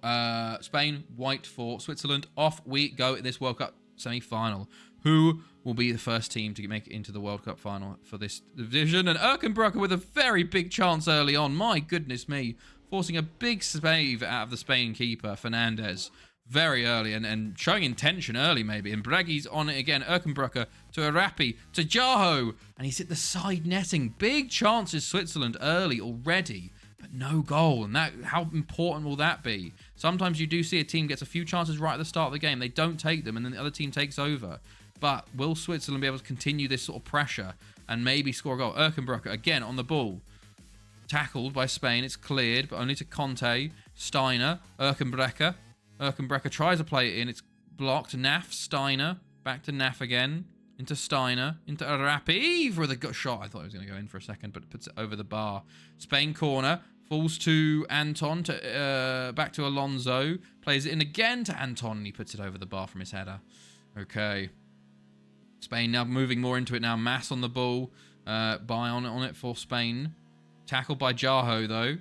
Spain, white for Switzerland. Off we go at this World Cup semi-final. Who will be the first team to make it into the World Cup final for this division? And Erkenbrücker with a very big chance early on. My goodness me. Forcing a big save out of the Spain keeper, Fernandez, very early and showing intention early maybe. And Breggy's on it again. Erkenbrücker to Arapi, to Jaho. And he's hit the side netting. Big chances Switzerland early already. But no goal. And that, how important will that be? Sometimes you do see a team gets a few chances right at the start of the game. They don't take them and then the other team takes over. But will Switzerland be able to continue this sort of pressure and maybe score a goal? Erkenbrücker again on the ball. Tackled by Spain. It's cleared, but only to Conte. Steiner. Erkenbrücker. Erkenbrücker tries to play it in. It's blocked. Naf. Steiner. Back to Naf again. Into Steiner. Into Arapi with a shot. I thought it was going to go in for a second, but it puts it over the bar. Spain corner. Falls to Anton. Back to Alonso. Plays it in again to Anton. And he puts it over the bar from his header. Okay. Spain now moving more into it now. Mass on the ball. Bayern on it for Spain. Tackled by Jaho, though.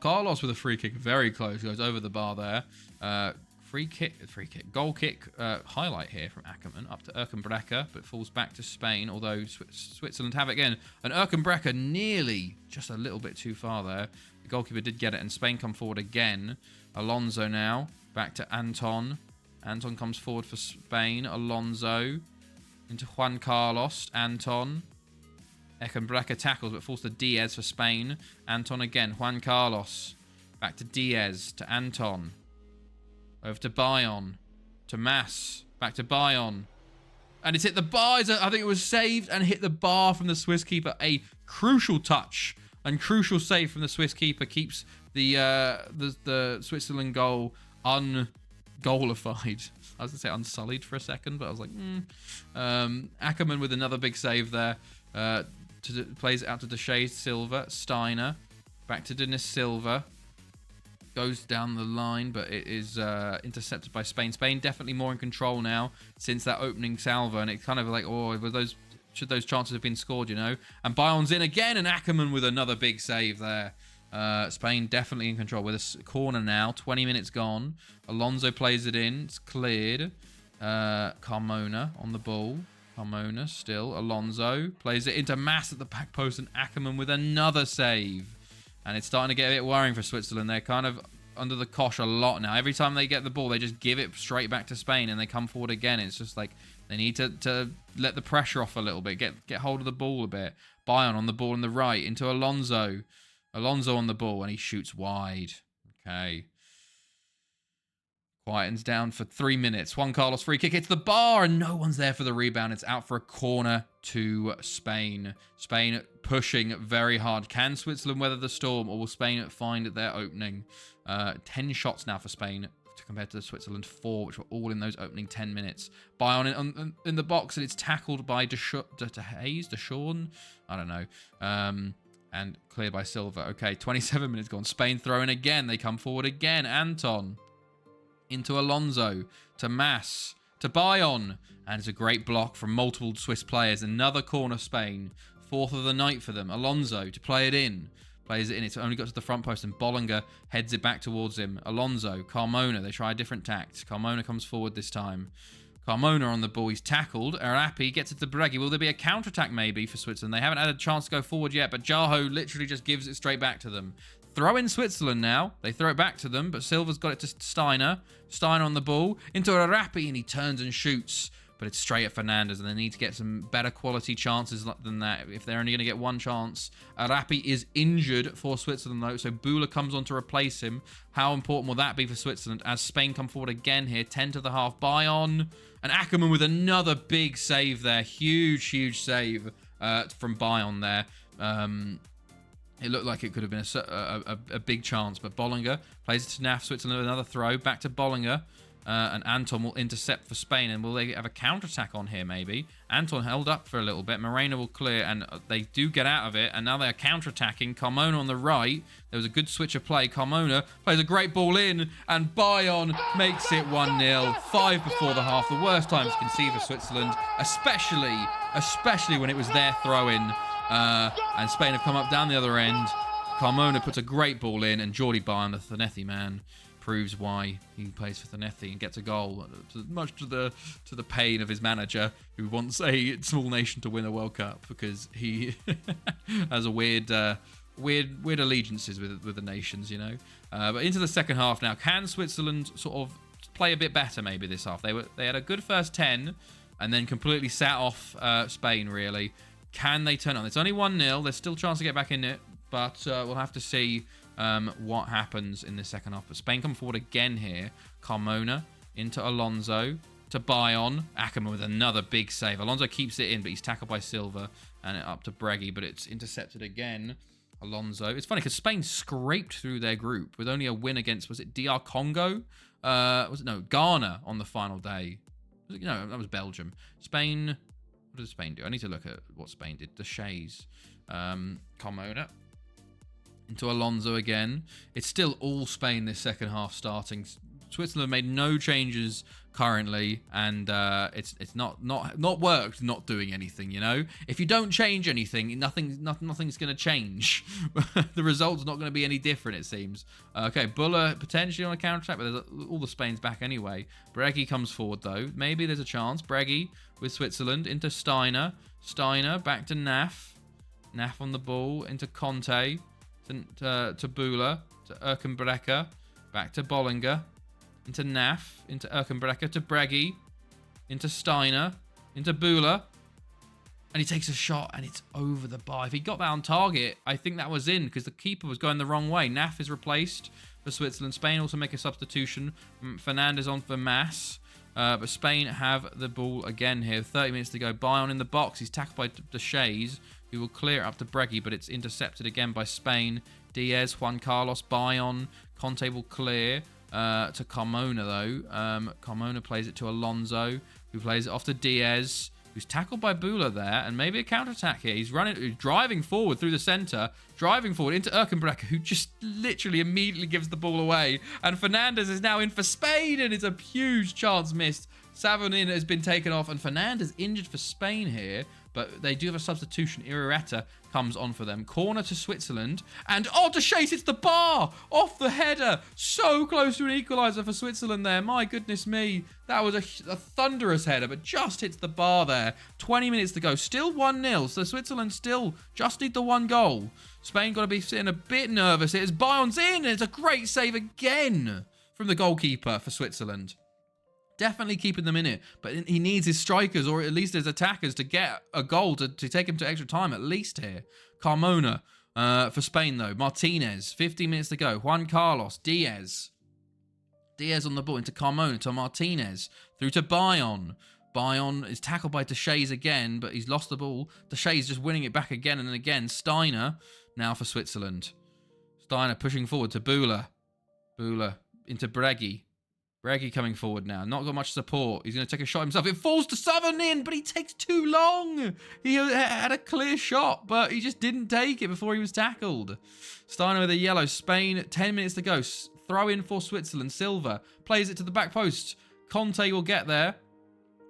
Carlos with a free kick. Very close. Goes over the bar there. Free kick. Goal kick highlight here from Ackermann. Up to Erkenbrücker, but falls back to Spain, although Switzerland have it again. And Erkenbrücker nearly just a little bit too far there. The goalkeeper did get it, and Spain come forward again. Alonso now. Back to Anton. Anton comes forward for Spain. Alonso. Into Juan Carlos. Anton. Erkenbrücker tackles, but falls to Diaz for Spain. Anton again. Juan Carlos. Back to Diaz. To Anton. Over to Bayern. To Mass. Back to Bayern. And it's hit the bar. I think it was saved and hit the bar from the Swiss keeper. A crucial touch and crucial save from the Swiss keeper keeps the Switzerland goal ungoalified. I was going to say unsullied for a second, but I was like, Ackermann with another big save there. Plays it out to Deshay Silva. Steiner. Back to Dennis Silva. Goes down the line, but it is intercepted by Spain. Spain definitely more in control now since that opening salvo, and it's kind of like, should those chances have been scored, you know? And Bayern's in again, and Ackermann with another big save there. Spain definitely in control with a corner now. 20 minutes gone. Alonso plays it in. It's cleared. Carmona on the ball. Carmona still. Alonso plays it into Mass at the back post, and Ackermann with another save. And it's starting to get a bit worrying for Switzerland. They're kind of under the cosh a lot now. Every time they get the ball, they just give it straight back to Spain, and they come forward again. It's just like they need to let the pressure off a little bit, get hold of the ball a bit. Bayern on the ball on the right into Alonso. Alonso on the ball, and he shoots wide. Okay. Quietens down for 3 minutes. Juan Carlos free kick hits the bar, and no one's there for the rebound. It's out for a corner to Spain. Spain pushing very hard. Can Switzerland weather the storm, or will Spain find their opening? 10 shots now for Spain compared to the Switzerland 4, which were all in those opening 10 minutes. Bayern in the box, and it's tackled by Deshawn? I don't know. And cleared by Silva. Okay, 27 minutes gone. Spain throwing again. They come forward again. Anton into Alonso, to Mass, to Bayern. And it's a great block from multiple Swiss players. Another corner Spain. 4th of the night for them. Alonso to play it in. Plays it in. It's only got to the front post, and Bollinger heads it back towards him. Alonso, Carmona. They try a different tact. Carmona comes forward this time. Carmona on the ball. He's tackled. Arapi gets it to Breghi. Will there be a counter-attack maybe for Switzerland? They haven't had a chance to go forward yet, but Jaho literally just gives it straight back to them. Throw in Switzerland now. They throw it back to them, but Silva's got it to Steiner. Steiner on the ball. Into Arapi, and he turns and shoots. But it's straight at Fernandez, and they need to get some better quality chances than that if they're only going to get one chance. Arapi is injured for Switzerland, though, so Bula comes on to replace him. How important will that be for Switzerland as Spain come forward again here? 10 to the half. Bayern. And Ackermann with another big save there. Huge, huge save from Bayern there. It looked like it could have been a big chance, but Bollinger plays it to Naf. Switzerland, another throw. Back to Bollinger. And Anton will intercept for Spain. And will they have a counter-attack on here, maybe? Anton held up for a little bit. Moreno will clear, and they do get out of it. And now they're counter-attacking. Carmona on the right. There was a good switch of play. Carmona plays a great ball in, and Bayern makes it 1-0. 5 before the half. The worst times you can see for Switzerland, especially when it was their throw-in. And Spain have come up down the other end. Carmona puts a great ball in, and Jordi Bayern, the Thanethi man, proves why he plays for Thanethi and gets a goal, much to the pain of his manager, who wants a small nation to win a World Cup because he has a weird allegiances with the nations, you know. But into the second half now. Can Switzerland sort of play a bit better maybe this half? They had a good first 10 and then completely sat off Spain, really. Can they turn on? It's only 1-0. There's still a chance to get back in it, but we'll have to see what happens in the second half. But Spain come forward again here. Carmona into Alonso, to Bayern. Ackermann with another big save. Alonso keeps it in, but he's tackled by Silva, and up to Breghi, but it's intercepted again. Alonso. It's funny because Spain scraped through their group with only a win against, was it DR Congo? Ghana on the final day. No, that was Belgium. Spain, what did Spain do? I need to look at what Spain did. The Shays. Carmona into Alonso again. It's still all Spain this second half starting. Switzerland made no changes currently, and it's not worked not doing anything, you know. If you don't change anything, nothing's going to change. The result's not going to be any different, it seems. Okay, Buller potentially on a counter-attack, but all the Spain's back anyway. Breghi comes forward, though. Maybe there's a chance. Breghi with Switzerland into Steiner. Steiner back to Naf. Naf on the ball into Conte. To Bula. To Erkenbrecher. Back to Bollinger. Into Naf, into Erkenbrecher, to Breghi, into Steiner, into Bula, and he takes a shot, and it's over the bar. If he got that on target, I think that was in, because the keeper was going the wrong way. Naf is replaced for Switzerland. Spain also make a substitution. Fernandez on for Mass, but Spain have the ball again here. 30 minutes to go. Bayern in the box. He's tackled by the Shays, who will clear it up to Breghi, but it's intercepted again by Spain. Diaz, Juan Carlos, Bayern. Conte will clear. To Carmona, though. Carmona plays it to Alonso, who plays it off to Diaz, who's tackled by Bula there, and maybe a counter-attack here. He's driving forward through the centre, driving forward into Erkenbrecher, who just literally immediately gives the ball away. And Fernandez is now in for Spain, and it's a huge chance missed. Savonin has been taken off, and Fernandez injured for Spain here. but they do have a substitution. Irureta comes on for them. Corner to Switzerland. And, oh, Deschamps hits the bar off the header. So close to an equaliser for Switzerland there. My goodness me. That was a thunderous header, but just hits the bar there. 20 minutes to go. Still 1-0. So Switzerland still just need the one goal. Spain got to be sitting a bit nervous. It's Bayern's in, and it's a great save again from the goalkeeper for Switzerland. Definitely keeping them in it, but he needs his strikers or at least his attackers to get a goal to take him to extra time at least here. Carmona for Spain though. Martinez, 15 minutes to go. Juan Carlos, Diaz on the ball into Carmona, to Martinez, through to Bayern. Bayern is tackled by Deschamps again, but he's lost the ball. Deschamps just winning it back again and again. Steiner now for Switzerland. Steiner pushing forward to Bühler. Bühler into Breggy. Breggy coming forward now. Not got much support. He's going to take a shot himself. It falls to Southern in, but he takes too long. He had a clear shot, but he just didn't take it before he was tackled. Steiner with a yellow. Spain, 10 minutes to go. Throw in for Switzerland. Silva plays it to the back post. Conte will get there.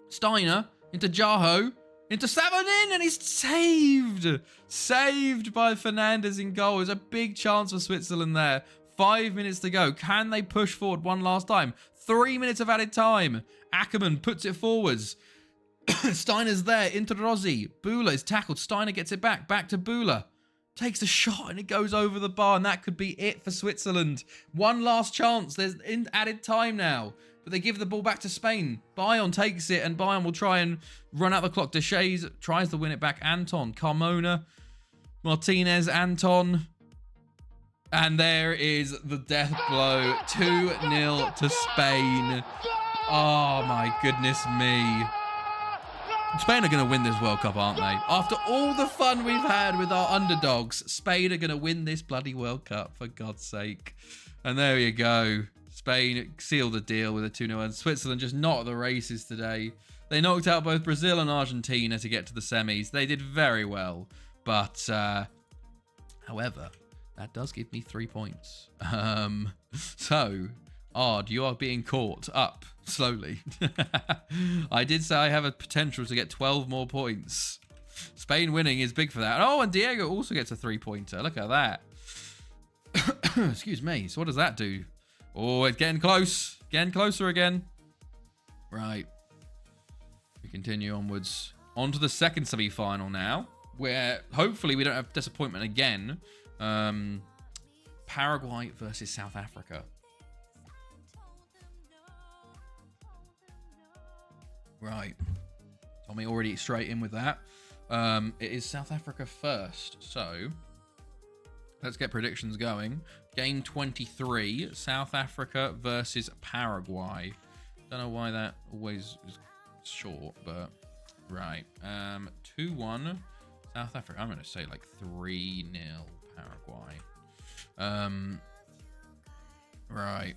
Steiner into Jaho. Into Savanin, and he's saved. Saved by Fernandez in goal. There's a big chance for Switzerland there. 5 minutes to go. Can they push forward one last time? 3 minutes of added time. Ackerman puts it forwards. Steiner's there. Into Rossi. Bühler is tackled. Steiner gets it back. Back to Bühler. Takes a shot and it goes over the bar. And that could be it for Switzerland. One last chance. There's added time now. But they give the ball back to Spain. Bayern takes it and Bayern will try and run out the clock. Deschamps tries to win it back. Anton. Carmona. Martinez. Anton. And there is the death blow. 2-0 to Spain. Oh, my goodness me. Spain are going to win this World Cup, aren't they? After all the fun we've had with our underdogs, Spain are going to win this bloody World Cup, for God's sake. And there you go. Spain sealed the deal with a 2-0 win. Switzerland just not at the races today. They knocked out both Brazil and Argentina to get to the semis. They did very well. But, however, that does give me 3 points. So, Ard, you are being caught up slowly. I did say I have a potential to get 12 more points. Spain winning is big for that. Oh, and Diego also gets a 3-pointer. Look at that. Excuse me. So what does that do? Oh, it's getting close. Getting closer again. Right. We continue onwards. On to the second semi-final now, where hopefully we don't have disappointment again. Paraguay versus South Africa. Right. Tommy already straight in with that. It is South Africa first. So, let's get predictions going. Game 23, South Africa versus Paraguay. Don't know why that always is short, but right. 2-1 South Africa. I'm going to say like 3-0 Paraguay. Right.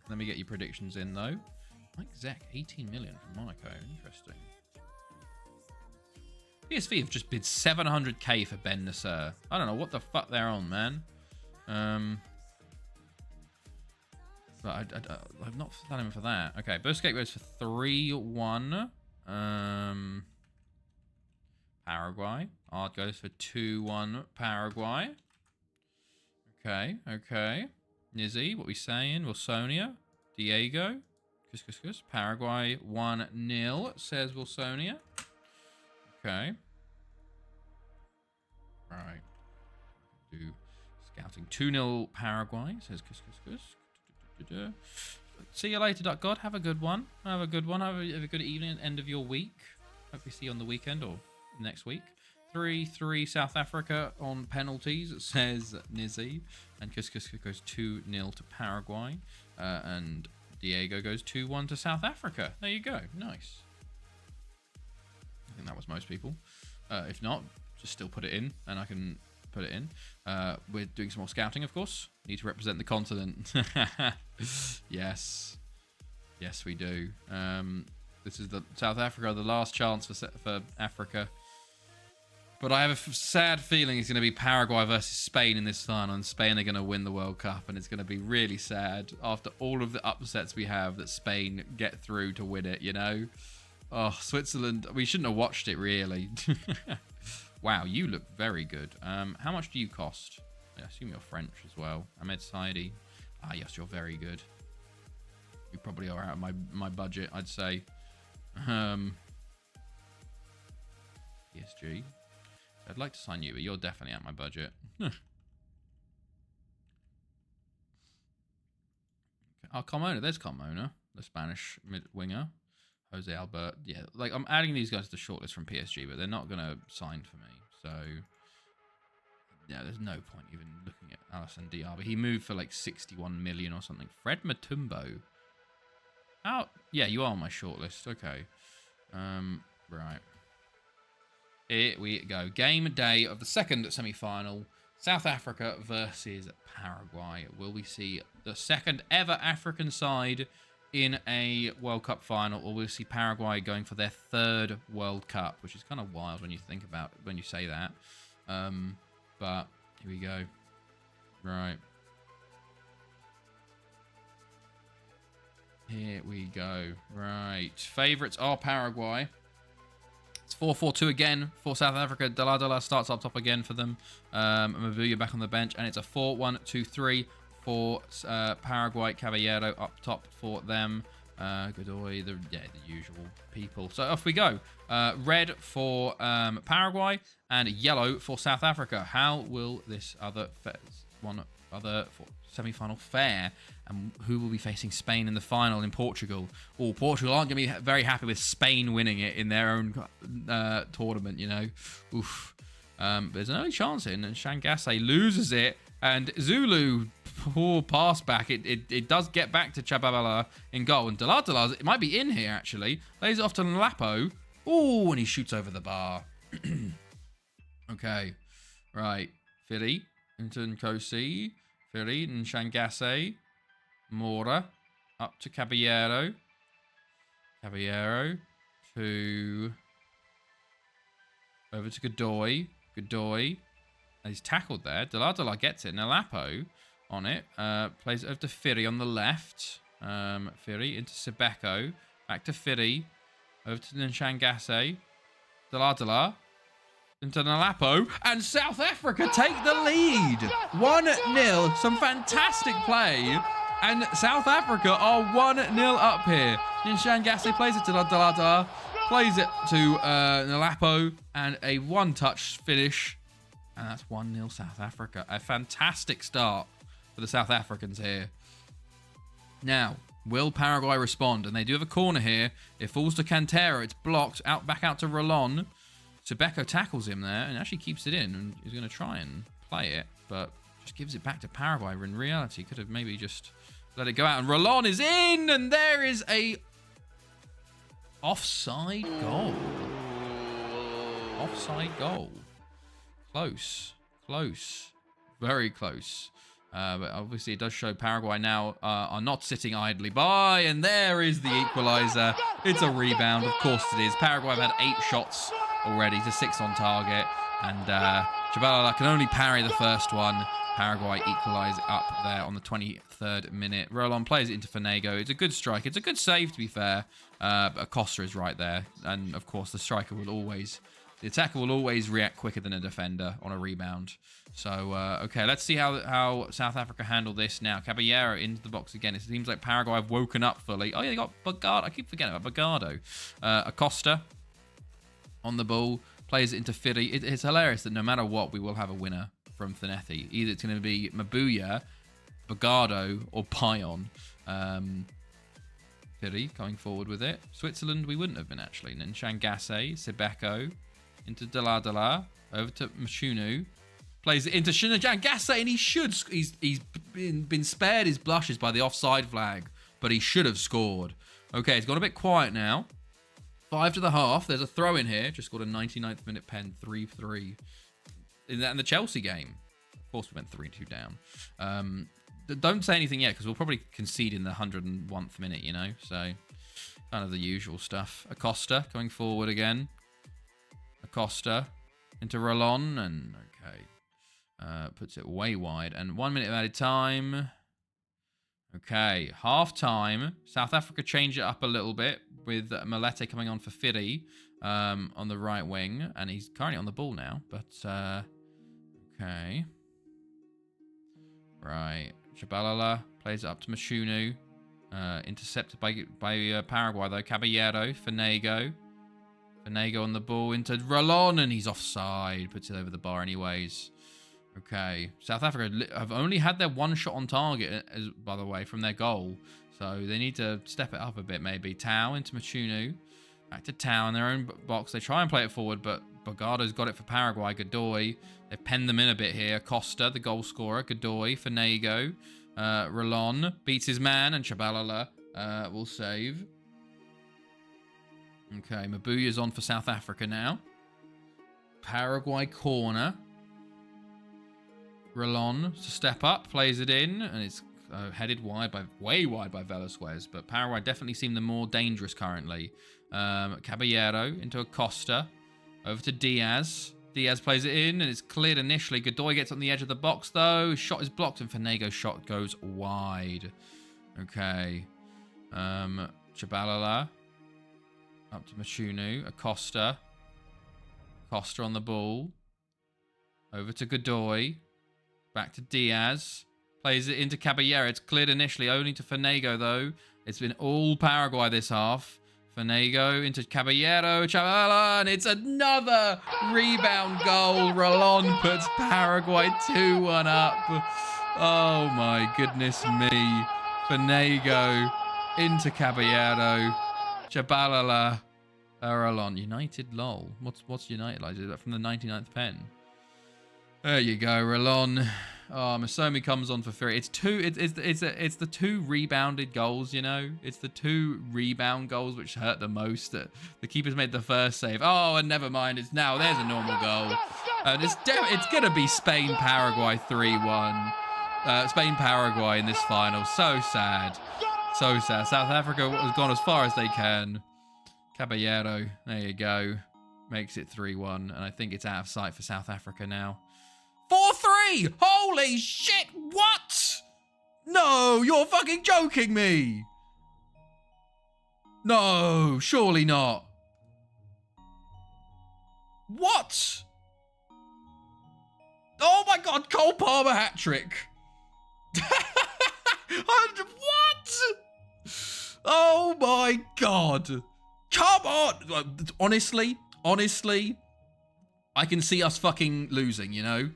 Let me get your predictions in though. Mike Zek, 18 million from Monaco. Interesting. PSV have just bid 700k for Ben Nasser. I don't know what the fuck they're on, man. But I've not done him for that. Okay, Busquets goes for 3-1. Paraguay. Art goes for 2-1 Paraguay. Okay, okay. Nizzy, what we saying? Wilsonia. Diego. Kus. Paraguay 1-0, says Wilsonia. Okay. Right. Do scouting. 2-0 Paraguay, says Kus. See you later, Duck God. Have a good one. Have a good one. Have a good evening and end of your week. Hope we see you on the weekend or next week. 3-3 South Africa on penalties, says Nizzy. And Kus goes 2-0 to Paraguay. And Diego goes 2-1 to South Africa. There you go. Nice. I think that was most people. If not, just still put it in and I can put it in. We're doing some more scouting, of course. Need to represent the continent. Yes. Yes, we do. This is the South Africa, the last chance for Africa. But I have a sad feeling it's going to be Paraguay versus Spain in this final, and Spain are going to win the World Cup, and it's going to be really sad after all of the upsets we have that Spain get through to win it, you know? Oh, Switzerland. We shouldn't have watched it, really. Wow, you look very good. How much do you cost? I assume you're French as well. Ahmed Saidi. Ah, yes, you're very good. You probably are out of my budget, I'd say. PSG. I'd like to sign you, but you're definitely out of my budget. Oh, Carmona. There's Carmona, the Spanish mid-winger. Jose Albert. Yeah, like, I'm adding these guys to the shortlist from PSG, but they're not going to sign for me. So, yeah, there's no point even looking at Alassane Diarra. He moved for like 61 million or something. Fred Matumbo. How? Yeah, you are on my shortlist. Okay. Right. Here we go. Game day of the second semi-final. South Africa versus Paraguay. Will we see the second ever African side in a World Cup final, or will we see Paraguay going for their third World Cup, which is kind of wild when you think about it, when you say that. But here we go. Right. Here we go. Right. Favorites are Paraguay. It's 4-4-2 again for South Africa. Dala starts up top again for them. Mabuya back on the bench. And it's a 4-1-2-3 for Paraguay. Caballero up top for them. Godoy, the usual people. So off we go. Red for Paraguay and yellow for South Africa. How will this other semi-final fare? And who will be facing Spain in the final in Portugal? Oh, Portugal aren't going to be very happy with Spain winning it in their own tournament, you know. Oof. There's an early chance here, and Shangasse loses it. And Zulu, poor pass back. It does get back to Chababala in goal. And Dala, it might be in here, actually. Lays it off to Nlapo. Oh, and he shoots over the bar. Okay. Right. Firi into Nkosi. Firi and Shangasse. Mora up to Caballero. Caballero to over to Godoy. Godoy. And he's tackled there. Dala gets it. Nlapo on it. Plays it over to Firi on the left. Firi into Sibeko. Back to Firi. Over to Nshangasse. Dala into Nlapo. And South Africa take the lead. 1-0. Some fantastic play. And South Africa are 1-0 up here. Nshangasse plays it to Dala. Plays it to Nlapo. And a one-touch finish. And that's 1-0 South Africa. A fantastic start for the South Africans here. Now, will Paraguay respond? And they do have a corner here. It falls to Cantera. It's blocked. Back out to Rolon. Sibeko tackles him there and actually keeps it in. And he's going to try and play it. But just gives it back to Paraguay. In reality, could have maybe just let it go out. And Rolon is in. And there is a offside goal. Offside goal. Close. Very close. But obviously it does show Paraguay now are not sitting idly by. And there is the equaliser. It's a rebound. Of course it is. Paraguay have had 8 shots already to 6 on target. And Chabalala can only parry the first one. Paraguay equalise up there on the 23rd minute. Rolon plays it into Fanego. It's a good strike. It's a good save, to be fair. But Acosta is right there. And, of course, the striker will always... The attacker will always react quicker than a defender on a rebound. So, okay, let's see how South Africa handle this now. Caballero into the box again. It seems like Paraguay have woken up fully. Oh, yeah, they got Bagardo. I keep forgetting about Bagardo. Acosta on the ball. Plays it into Firi. It's hilarious that no matter what, we will have a winner from Thanethi. Either it's going to be Mabuya, Bagardo, or Pion. Firi going forward with it. Switzerland, we wouldn't have been, actually. And then Shangasse, Sibeko. Into Dala, over to Machunu, plays it into Shangasse, and he's been spared his blushes by the offside flag, but he should have scored. Okay, it's gone a bit quiet now. 5 to the half. There's a throw in here. Just scored a 99th minute pen, 3-3. In the Chelsea game. Of course, we went 3-2 down. Don't say anything yet, because we'll probably concede in the 101th minute, you know. So, kind of the usual stuff. Acosta going forward again. Acosta into Rolon, and okay, puts it way wide. And 1 minute of added time. Okay, half time. South Africa change it up a little bit. with Malete coming on for Fiddy on the right wing. And he's currently on the ball now. But, okay. Right. Shabalala plays it up to Mashunu. Intercepted by Paraguay, though. Caballero, Fanego. Fanego on the ball into Rolon, and he's offside. Puts it over the bar anyways. Okay. South Africa have only had their one shot on target, by the way, from their goal. So they need to step it up a bit, maybe. Tau into Machunu. Back to Tau in their own box. They try and play it forward, but Bogardo's got it for Paraguay. Godoy. They've penned them in a bit here. Costa, the goal scorer. Godoy, Fanego. Rolon beats his man, and Chabalala will save. Okay, Mabuya's on for South Africa now. Paraguay corner. Rolon to step up, plays it in, and it's headed way wide by Velasquez, but Paraguay definitely seem the more dangerous currently. Caballero into Acosta, over to Diaz. Diaz plays it in, and it's cleared initially. Godoy gets on the edge of the box, though. Shot is blocked, and Fanego's shot goes wide. Okay. Chabalala. Up to Machunu. Acosta. Acosta on the ball. Over to Godoy. Back to Diaz. Plays it into Caballero. It's cleared initially, only to Fanego, though. It's been all Paraguay this half. Fanego into Caballero, Chavala, and it's another rebound goal. Rolon puts Paraguay 2-1 up. Oh my goodness me. Fanego into Caballero, Chabalala, Rolon. United, lol. What's United like? Is that from the 99th pen? There you go, Rolon. Oh, Masomi comes on for free. It's the two rebounded goals, you know. It's the two rebound goals which hurt the most. The keeper's made the first save. Oh, and never mind. It's now there's a normal goal. And it's gonna be Spain Paraguay 3-1. Spain Paraguay in this final. So sad. So sad. South Africa has gone as far as they can. Caballero, there you go. Makes it 3-1, and I think it's out of sight for South Africa now. 4-3! Holy shit, what? No, you're fucking joking me! No, surely not. What? Oh my god, Cole Palmer hat-trick. What? Oh my god. Come on! Honestly, I can see us fucking losing, you know?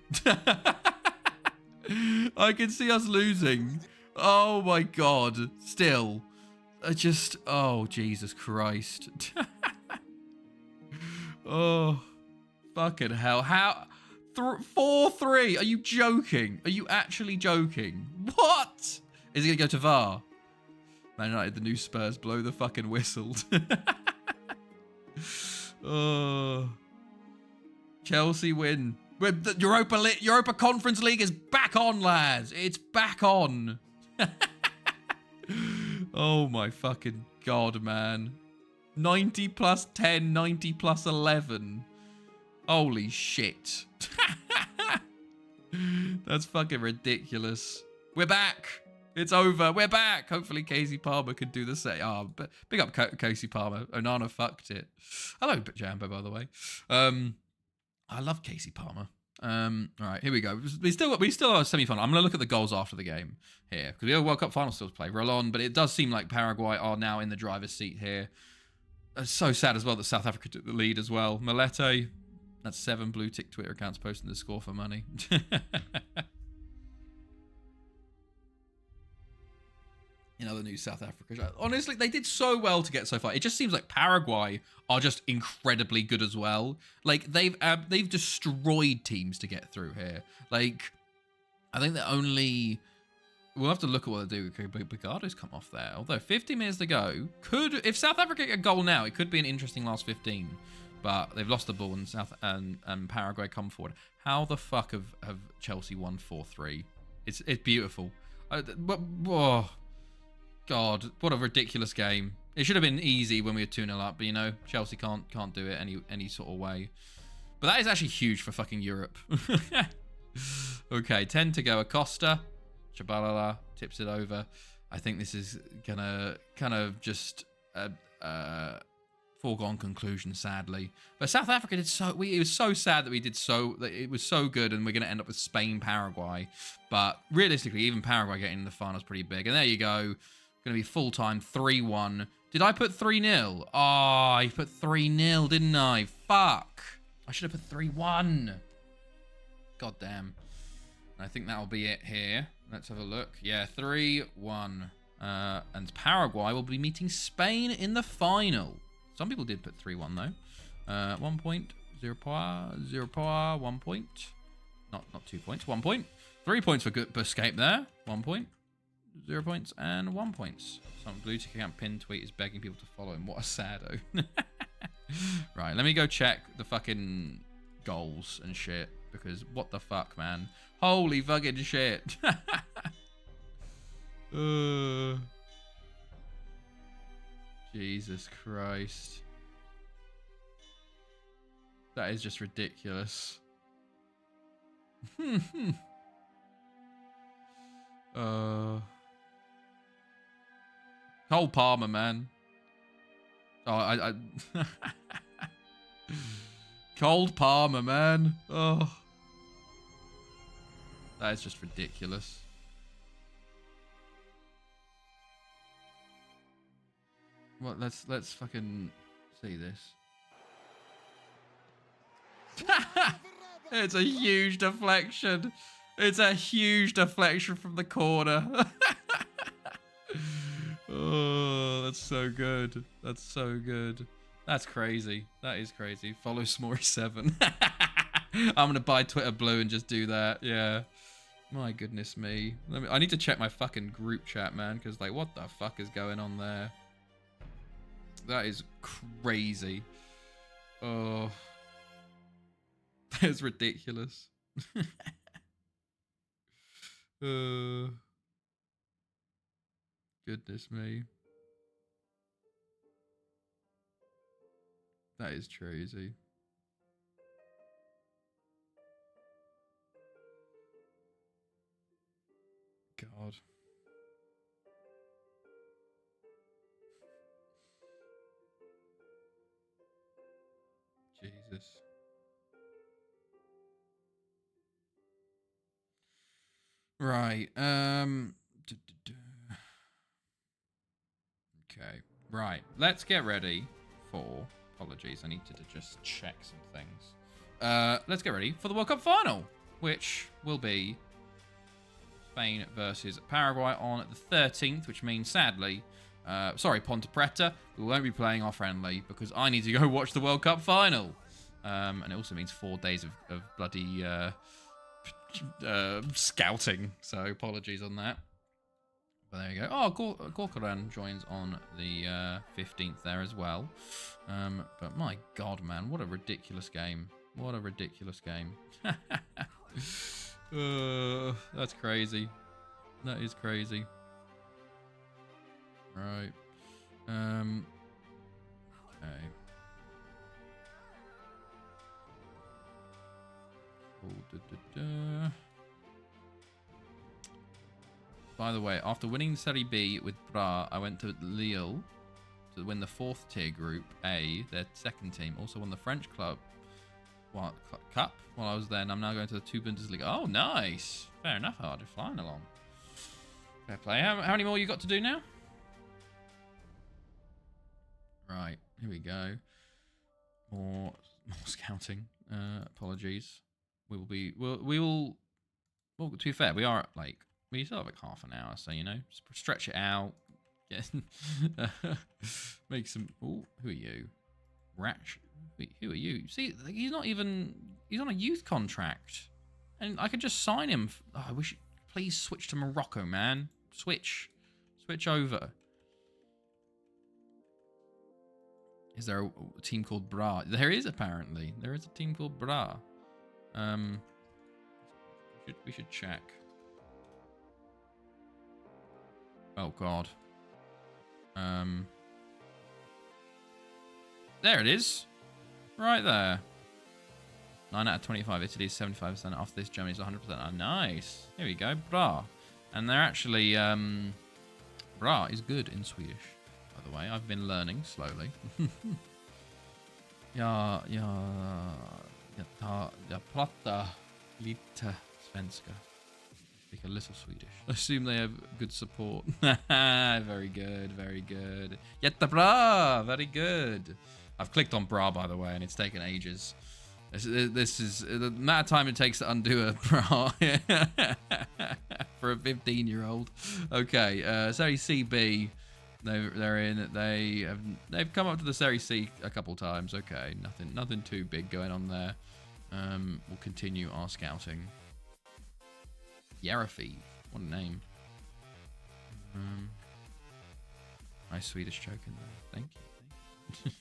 I can see us losing. Oh my god. Still. Oh, Jesus Christ. Oh, fucking hell. How? 4-3. Are you joking? Are you actually joking? What? Is it going to go to VAR? Man United, the new Spurs, blow the fucking whistle. Oh. Chelsea win. The Europa Conference League is back on, lads. It's back on. Oh my fucking god, man. 90 plus 10, 90 plus 11. Holy shit. That's fucking ridiculous. We're back. It's over. We're back. Hopefully Casey Palmer can do the same. Oh, but big up Casey Palmer. Onana fucked it. Hello, Jambo, by the way. I love Casey Palmer. All right, here we go. We still are semi-final. I'm going to look at the goals after the game here because we have a World Cup final still to play. Rolon, but it does seem like Paraguay are now in the driver's seat here. It's so sad as well that South Africa took the lead as well. Malete, that's 7 blue tick Twitter accounts posting the score for money. In other news, South Africa. Honestly, they did so well to get so far. It just seems like Paraguay are just incredibly good as well. Like they've destroyed teams to get through here. Like I think that only we'll have to look at what they do. Okay, Bogardo's come off there. Although 50 minutes to go, if South Africa get a goal now, it could be an interesting last 15. But they've lost the ball and Paraguay come forward. How the fuck have Chelsea won 4-3? It's beautiful. Whoa. God, what a ridiculous game. It should have been easy when we were 2-0 up, but you know, Chelsea can't do it any sort of way. But that is actually huge for fucking Europe. Okay, 10 to go. Acosta. Chabalala tips it over. I think this is gonna kind of just foregone conclusion, sadly. But South Africa did so. It was so sad that we did so. That it was so good, and we're going to end up with Spain, Paraguay. But realistically, even Paraguay getting in the final is pretty big. And there you go. Going to be full time 3-1. Did I put 3-0? Oh, I put 3-0, didn't I? Fuck. I should have put 3-1. God damn. I think that'll be it here. Let's have a look. Yeah, 3-1. And Paraguay will be meeting Spain in the final. Some people did put 3-1 though. 1 point, 0 power, 1 point. Not 2 points, 1 point. 3 points for good escape there. 1 point, 0 points, and 1 point. Some blue tick account pin tweet is begging people to follow him. What a sado. Right, let me go check the fucking goals and shit. Because what the fuck, man? Holy fucking shit. Jesus Christ. That is just ridiculous. Cole Palmer, man. Oh, Cold Palmer, man. Oh. That is just ridiculous. Well, let's fucking see this. It's a huge deflection. It's a huge deflection from the corner. Oh, that's so good. That's so good. That's crazy. That is crazy. Follow Smory7. I'm going to buy Twitter Blue and just do that. Yeah. My goodness me. I need to check my fucking group chat, man, because, like, what the fuck is going on there? That is crazy. Oh. That is ridiculous. Goodness me. That is crazy. God. Jesus. Right. Okay. Right. Let's get ready for... Apologies, I need to just check some things. Let's get ready for the World Cup final, which will be Spain versus Paraguay on the 13th, which means, sadly, sorry, Ponte Preta, we won't be playing our friendly because I need to go watch the World Cup final. And it also means 4 days of bloody scouting, so apologies on that. But there you go. Oh, Corcoran joins on the 15th there as well. But my God, man, what a ridiculous game. What a ridiculous game. That's crazy. That is crazy. Right. Okay. Cool. By the way, after winning Serie B with Bra, I went to Lille to win the 4th tier group A, their second team. Also won the French club cup while I was there, and I'm now going to the 2 Bundesliga. Oh, nice. Fair enough, Hardy. Flying along. Fair play. How many more you got to do now? Right, here we go. More scouting. Apologies. Well, to be fair, we are at, like, we still have like half an hour, so, you know, stretch it out. Get, make some... Oh, who are you? Ratch. Who are you? See, he's not even... He's on a youth contract. And I could just sign him. Oh, I wish... Please switch to Morocco, man. Switch. Switch over. Is there a team called Bra? There is, apparently. There is a team called Bra. We should check. Oh, God. There it is. Right there. 9 out of 25. Italy is 75%. After this, Germany's 100%. Oh, nice. Here we go. Bra. And they're actually... Bra is good in Swedish, by the way. I've been learning slowly. Ja prata lite svenska. Speak a little Swedish. I assume they have good support. Very good, very good. Jättebra! Very good. I've clicked on bra, by the way, and it's taken ages. This is the amount of time it takes to undo a bra for a 15-year-old. Okay, Serie CB. They're in. They've come up to the Serie C a couple times. Okay, nothing too big going on there. We'll continue our scouting. Yarafi, what a name. Nice Swedish joke in there. Thank you.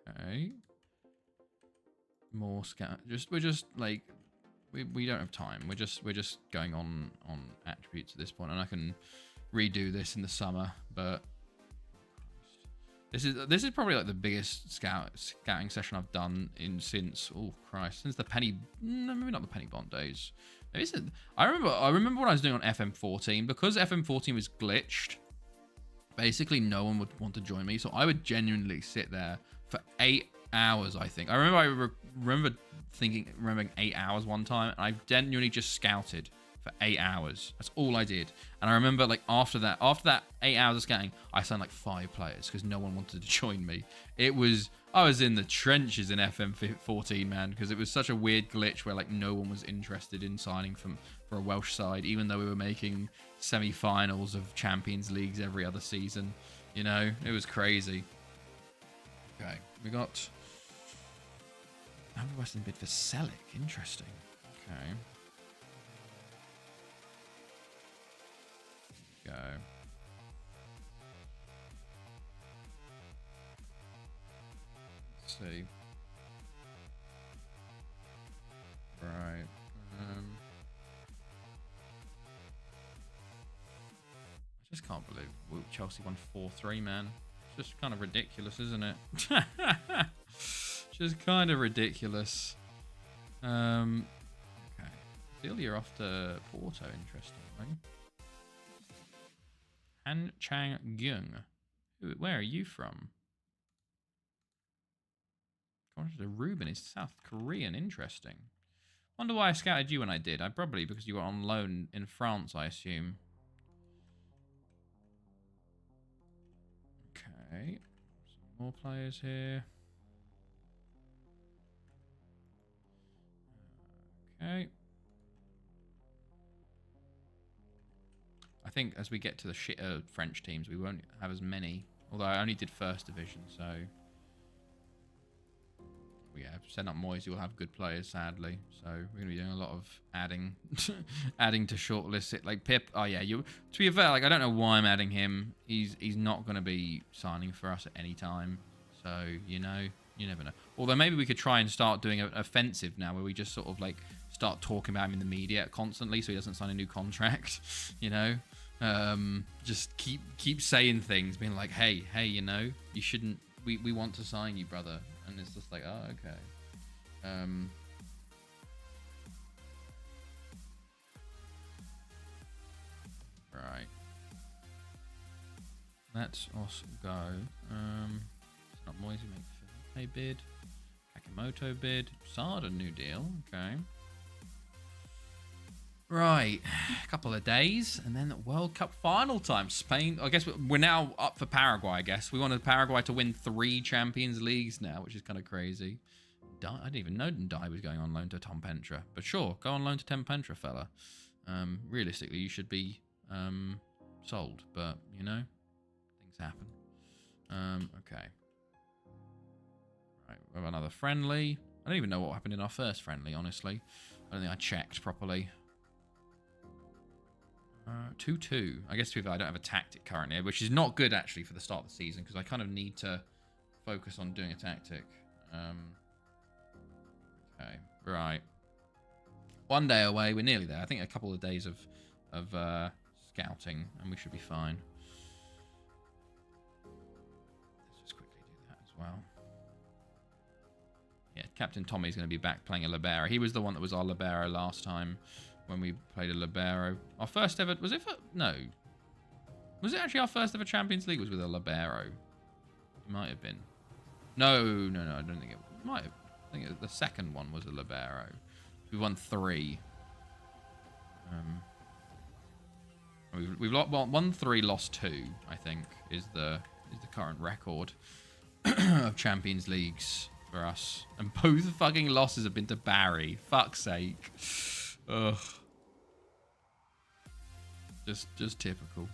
Okay. More scout. We're just like we don't have time. We're just going on attributes at this point, and I can redo this in the summer, but this is probably like the biggest scouting session I've done since the penny, no, maybe not the penny bond days. I remember when I was doing on FM14, because FM14 was glitched. Basically, no one would want to join me, so I would genuinely sit there for 8 hours. I think I remember remembering 8 hours one time, and I genuinely just scouted for 8 hours. That's all I did. And I remember, like, after that 8 hours of scouting, I signed like 5 players because no one wanted to join me. I was in the trenches in FM14, man, because it was such a weird glitch where like no one was interested in signing for a Welsh side, even though we were making semi-finals of Champions Leagues every other season. You know, it was crazy. Okay, we got Amber Western bid for Selic. Interesting. Okay. Go. Let's see. Right. I just can't believe Chelsea won 4-3, man. It's just kind of ridiculous, isn't it? Just kind of ridiculous. Okay. Celia off to Porto, interestingly. Han Chang Gyung. Where are you from? Contract to Ruben is South Korean. Interesting. Wonder why I scouted you when I did. Probably because you were on loan in France, I assume. Okay. Some more players here. Okay. I think as we get to the shitter French teams, we won't have as many. Although I only did first division, so yeah, setting up Moyes, you'll have good players, sadly. So we're gonna be doing a lot of adding, adding to shortlist. Like Pip. Oh yeah, to be fair, like I don't know why I'm adding him. He's not gonna be signing for us at any time. So you know, you never know. Although maybe we could try and start doing an offensive now, where we just sort of like start talking about him in the media constantly, so he doesn't sign a new contract. You know. Just keep saying things, being like, hey, you know, you shouldn't. We want to sign you, brother. And it's just like, oh, okay. Right. Let's also go. It's not Moisey make a bid. Akamoto bid. Sada new deal. Okay. Right, a couple of days, and then World Cup final time. Spain, I guess we're now up for Paraguay, I guess. We wanted Paraguay to win 3 Champions Leagues now, which is kind of crazy. I didn't even know Ndai was going on loan to Tom Pentra. But sure, go on loan to Tom Pentra, fella. Realistically, you should be sold, but, you know, things happen. Okay. Right, we have another friendly. I don't even know what happened in our first friendly, honestly. I don't think I checked properly. 2-2. I guess I don't have a tactic currently, which is not good actually for the start of the season because I kind of need to focus on doing a tactic. Okay, right. 1 day away. We're nearly there. I think a couple of days of scouting, and we should be fine. Let's just quickly do that as well. Yeah, Captain Tommy's going to be back playing a libero. He was the one that was our libero last time when we played a libero. Our first ever... Was it for... No. Was it actually our first ever Champions League was with a libero? It might have been. No. I don't think it might have. I think the second one was a libero. We won 3. We've won 3, lost 2. I think is the current record of Champions Leagues for us, and both fucking losses have been to Barry. Fuck's sake. Ugh. Just typical.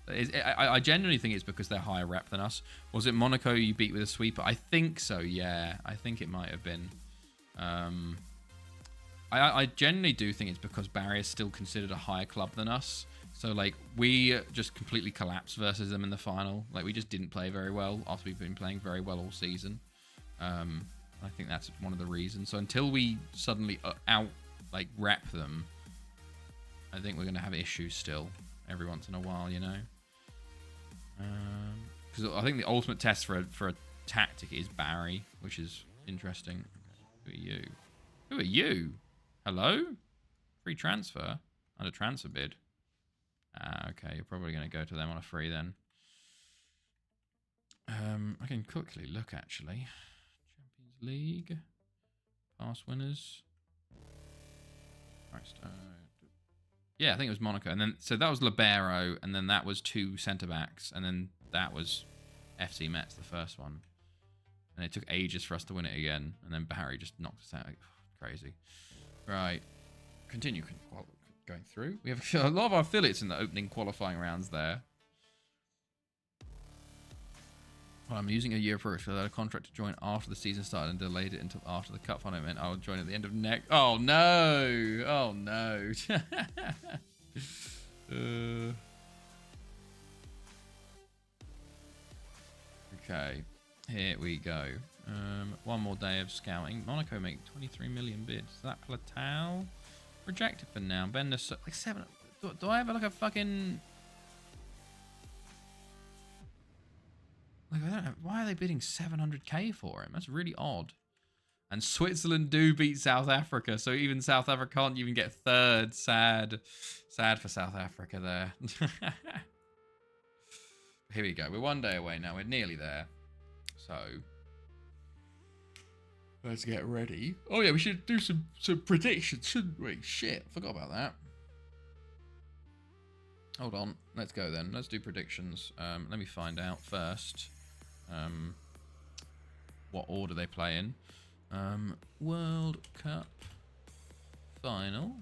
I genuinely think it's because they're higher rep than us. Was it Monaco you beat with a sweeper? I think so, yeah. I think it might have been. I genuinely do think it's because Barry is still considered a higher club than us. So, like, we just completely collapsed versus them in the final. Like, we just didn't play very well after we've been playing very well all season. I think that's one of the reasons. So until we suddenly rep them, I think we're going to have issues still every once in a while, you know? Because I think the ultimate test for a tactic is Barry, which is interesting. Who are you? Who are you? Hello? Free transfer? Under transfer bid? Okay, you're probably going to go to them on a free then. I can quickly look, actually. Champions League. Past winners. Christ. Yeah, I think it was Monaco. And then, so that was Libero, and then that was 2 centre-backs, and then that was FC Metz, the first one. And it took ages for us to win it again, and then Barry just knocked us out. Crazy. Right. Continue going through. We have a lot of our affiliates in the opening qualifying rounds there. Well, I'm using a year for a contract to join after the season started and delayed it until after the cup final event. I will join at the end of next. Oh no! Oh no! Okay, here we go. One more day of scouting. Monaco make 23 million bids. Is that Platal? Rejected for now. Bender, like 7. Do I have like a fucking? Like, I don't know. Why are they bidding 700k for him? That's really odd. And Switzerland do beat South Africa, so even South Africa can't even get third. Sad for South Africa there. Here we go. We're one day away now. We're nearly there. So let's get ready. Oh yeah, we should do some predictions, shouldn't we? Shit, forgot about that. Hold on. Let's go then. Let's do predictions. Let me find out first what order they play in. World Cup final.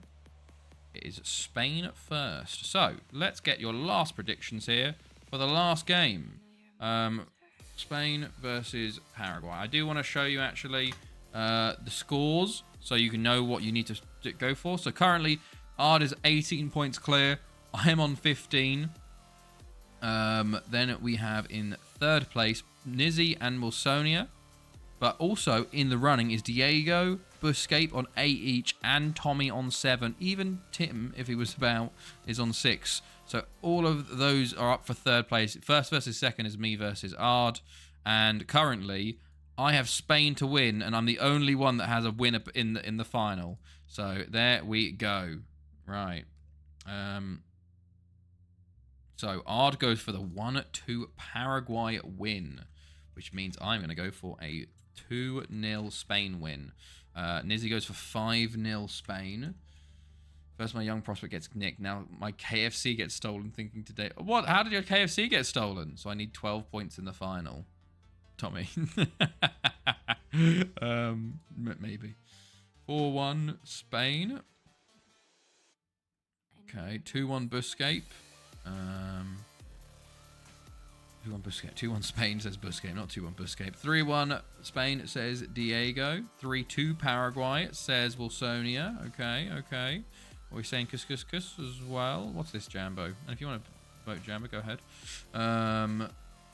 It is Spain first. So, let's get your last predictions here for the last game. Spain versus Paraguay. I do want to show you, actually, the scores so you can know what you need to go for. So, currently, Ard is 18 points clear. I am on 15. Then we have in 3rd place Nizzy and Wilsonia. But also in the running is Diego, Buscape on 8 each, and Tommy on 7. Even Tim, if he was about, is on 6. So all of those are up for 3rd place. First versus 2nd is me versus Ard. And currently, I have Spain to win, and I'm the only one that has a winner in the final. So there we go. Right. So Ard goes for the 1-2 Paraguay win, which means I'm going to go for a 2-0 Spain win. Nizzy goes for 5-0 Spain. First, my young prospect gets nicked. Now, my KFC gets stolen, thinking today. What? How did your KFC get stolen? So I need 12 points in the final. Tommy. Maybe. 4-1 Spain. Okay, 2-1 Buscape. 2-1 Buscape. 2-1 Spain says Buscape, not 2-1 Buscape. 3-1 Spain says Diego. 3-2 Paraguay says Wilsonia. Okay, okay. Are we saying Cus as well? What's this, Jambo? And if you want to vote Jambo, go ahead.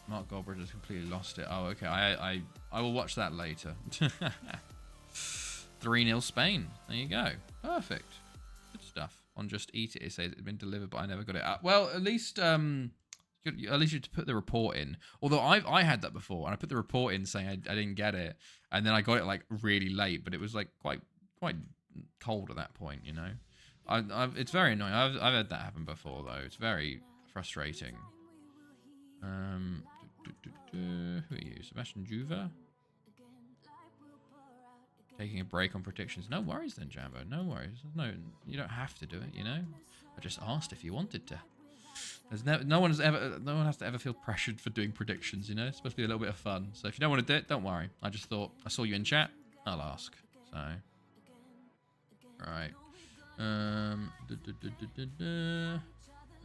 Mark Goldbridge has completely lost it. Oh, okay. I will watch that later. 3-0 Spain. There you go. Perfect. Good stuff. On Just Eat It, it says it's been delivered, but I never got it up. Well, at least At least you have to put the report in. Although I had that before, and I put the report in saying I didn't get it, and then I got it like really late, but it was like quite cold at that point, you know. It's very annoying. I've had that happen before though. It's very frustrating. Who are you, Sebastian Juva? Taking a break on predictions. No worries then, Jambo. No worries. No, you don't have to do it. You know. I just asked if you wanted to. There's no one has to ever feel pressured for doing predictions, you know? It's supposed to be a little bit of fun. So if you don't want to do it, don't worry. I just thought, I saw you in chat, I'll ask. So, right.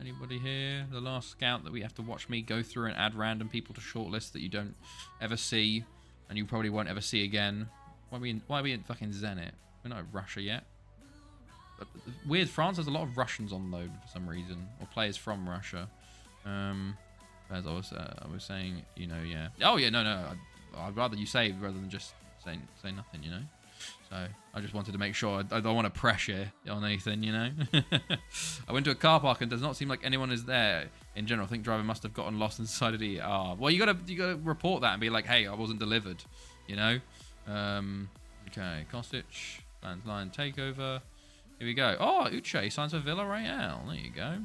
Anybody here? The last scout that we have to watch me go through and add random people to shortlist that you don't ever see, and you probably won't ever see again. Why are we in fucking Zenit? We're not in Russia yet. Weird, France has a lot of Russians on load for some reason, or players from Russia. As I was saying, you know, yeah. Oh yeah, no. I'd rather you say rather than just say nothing, you know. So I just wanted to make sure I don't want to pressure on anything, you know. I went to a car park and does not seem like anyone is there. In general, I think driver must have gotten lost inside of the ER. Well, you gotta report that and be like, hey, I wasn't delivered, you know. Okay, Kostic, landline takeover. Here we go. Oh, Uche signs for Villarreal. There you go.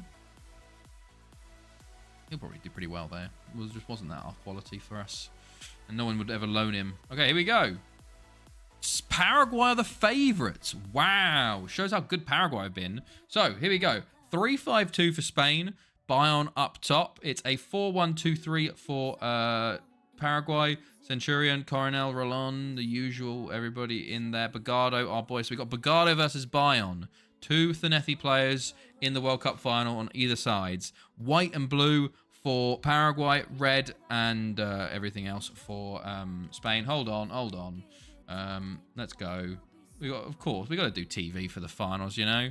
He'll probably do pretty well there. It just wasn't that our quality for us. And no one would ever loan him. Okay, here we go. Paraguay are the favourites. Wow. Shows how good Paraguay have been. So, here we go. 3-5-2 for Spain. Bayern up top. It's a 4-1-2-3 for Paraguay. Centurion, Coronel, Roland, the usual, everybody in there. Bagado, our boy. So we got Bagado versus Bayern. Two Thanethi players in the World Cup final on either sides. White and blue for Paraguay, red and everything else for Spain. Hold on. Let's go. Of course, we got to do TV for the finals, you know?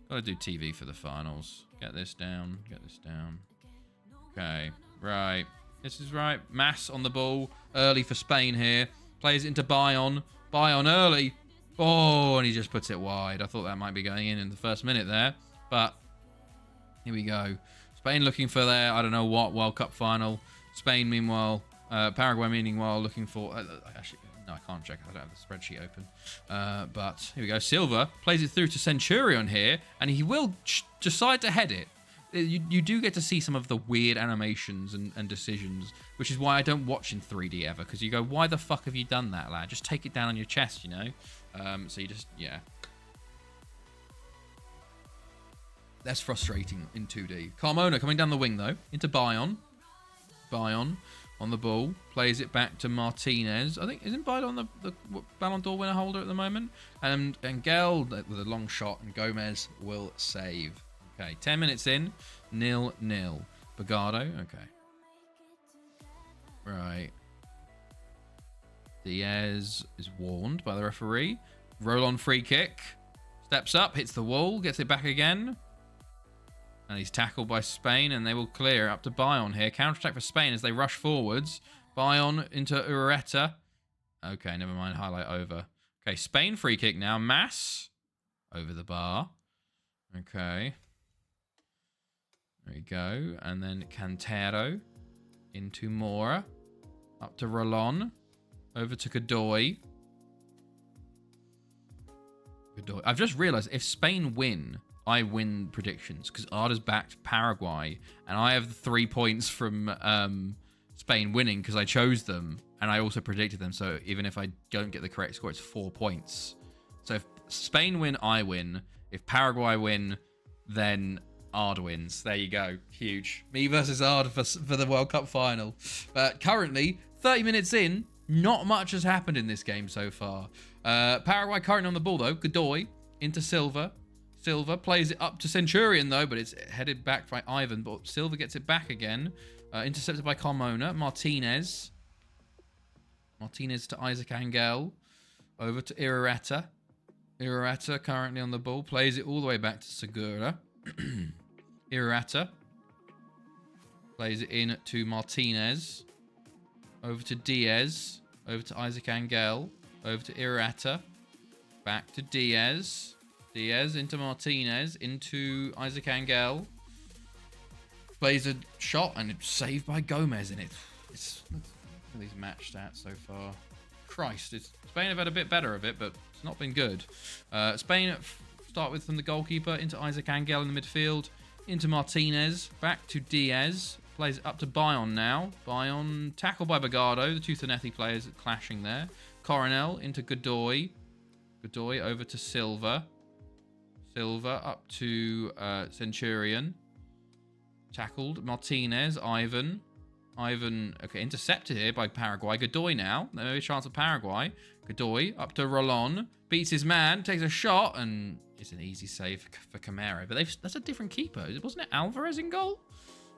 Got to do TV for the finals. Get this down. Okay, right. This is right. Mass on the ball. Early for Spain here. Plays into Bayern. Bayern early. Oh, and he just puts it wide. I thought that might be going in the first minute there. But here we go. Spain looking for their, I don't know what, World Cup final. Spain, meanwhile, Paraguay, meanwhile, looking for... actually, no, I can't check. I don't have the spreadsheet open. But here we go. Silva plays it through to Centurion here. And he will decide to head it. You do get to see some of the weird animations and decisions, which is why I don't watch in 3D ever, because you go, why the fuck have you done that, lad? Just take it down on your chest, you know? So you just, yeah. That's frustrating in 2D. Carmona coming down the wing, though, into Bayern. Bayern on the ball, plays it back to Martinez. I think, isn't Bayern the Ballon d'Or winner holder at the moment? And Gel with a long shot, and Gomez will save. Okay, 10 minutes in, 0-0. Bagado, okay. Right. Diaz is warned by the referee. Roland free kick. Steps up, hits the wall, gets it back again. And he's tackled by Spain, and they will clear up to Bayern here. Counter-attack for Spain as they rush forwards. Bayern into Ureta. Okay, never mind, highlight over. Okay, Spain free kick now. Mass over the bar. Okay. There we go. And then Cantero into Mora. Up to Rolon. Over to Godoy. I've just realised if Spain win, I win predictions. Because Arda's backed Paraguay. And I have the 3 points from Spain winning because I chose them. And I also predicted them. So even if I don't get the correct score, it's 4 points. So if Spain win, I win. If Paraguay win, then... Ard wins. There you go. Huge. Me versus Ard for the World Cup final. But currently, 30 minutes in, not much has happened in this game so far. Paraguay currently on the ball, though. Godoy into Silva. Silva plays it up to Centurion, though, but it's headed back by Ivan. But Silva gets it back again. Intercepted by Carmona. Martinez. Martinez to Isaac Angel. Over to Irareta. Irareta currently on the ball. Plays it all the way back to Segura. Irata plays it in to Martinez, over to Diaz, over to Isaac Angel, over to Irata, back to Diaz, Diaz into Martinez, into Isaac Angel, Plays a shot and it's saved by Gomez in it. Look at these match stats so far. Christ, Spain have had a bit better of it, but it's not been good. Spain start with from the goalkeeper into Isaac Angel in the midfield, into Martinez, back to Diaz. Plays up to Bayon now. Bayon tackled by Bagado. The two Thanethi players clashing there. Coronel into Godoy. Godoy over to Silva. Silva up to Centurion. Tackled. Martinez. Ivan. Okay, intercepted here by Paraguay. Godoy now. No chance of Paraguay. Godoy up to Rolon. Beats his man. Takes a shot. And it's an easy save for Camaro. But that's a different keeper. Wasn't it Alvarez in goal?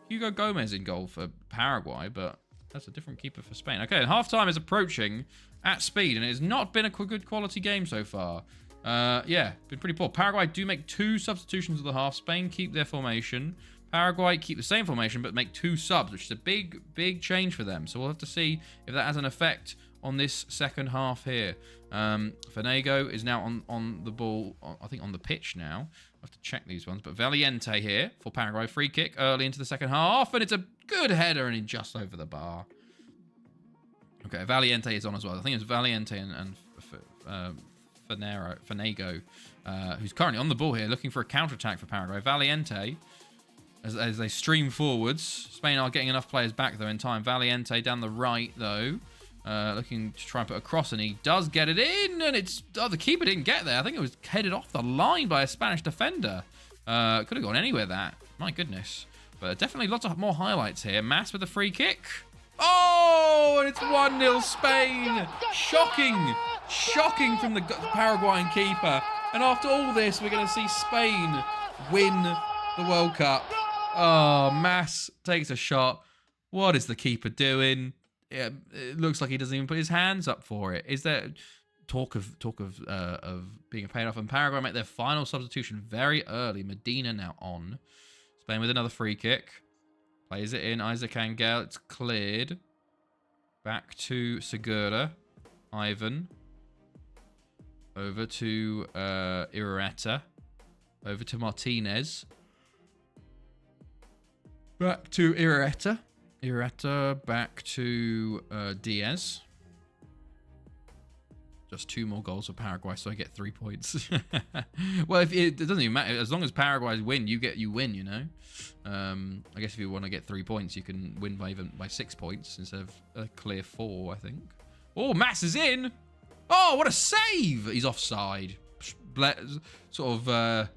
Hugo Gomez in goal for Paraguay. But that's a different keeper for Spain. Okay, and half-time is approaching at speed. And it has not been a good quality game so far. Yeah, been pretty poor. Paraguay do make 2 substitutions of the half. Spain keep their formation. Paraguay keep the same formation, but make 2 subs, which is a big change for them. So we'll have to see if that has an effect on this second half here. Fanego is now on the ball, I think on the pitch now. I have to check these ones. But Valiente here for Paraguay. Free kick early into the second half, and it's a good header and just over the bar. Okay, Valiente is on as well. I think it's Valiente and Fanego, who's currently on the ball here, looking for a counter-attack for Paraguay. Valiente, as they stream forwards. Spain are getting enough players back, though, in time. Valiente down the right, though, looking to try and put a cross, and he does get it in, and it's... Oh, the keeper didn't get there. I think it was headed off the line by a Spanish defender. Could have gone anywhere, that. My goodness. But definitely lots of more highlights here. Mass with a free kick. Oh, and it's 1-0 Spain. Shocking from the Paraguayan keeper. And after all this, we're going to see Spain win the World Cup. Oh, Mass takes a shot. What is the keeper doing? It looks like he doesn't even put his hands up for it. Is there talk of being paid off? And Paraguay make their final substitution very early. Medina now on. Spain with another free kick. Plays it in. Isaac Angel. It's cleared. Back to Segura. Ivan. Over to Irureta. Over to Martinez. Back to Irureta. Irureta back to Diaz. Just 2 more goals for Paraguay, so I get 3 points. Well, it doesn't even matter. As long as Paraguay win, you win, you know. I guess if you want to get 3 points, you can win by 6 points instead of a clear 4, I think. Oh, Mass is in. Oh, what a save! He's offside. Sort of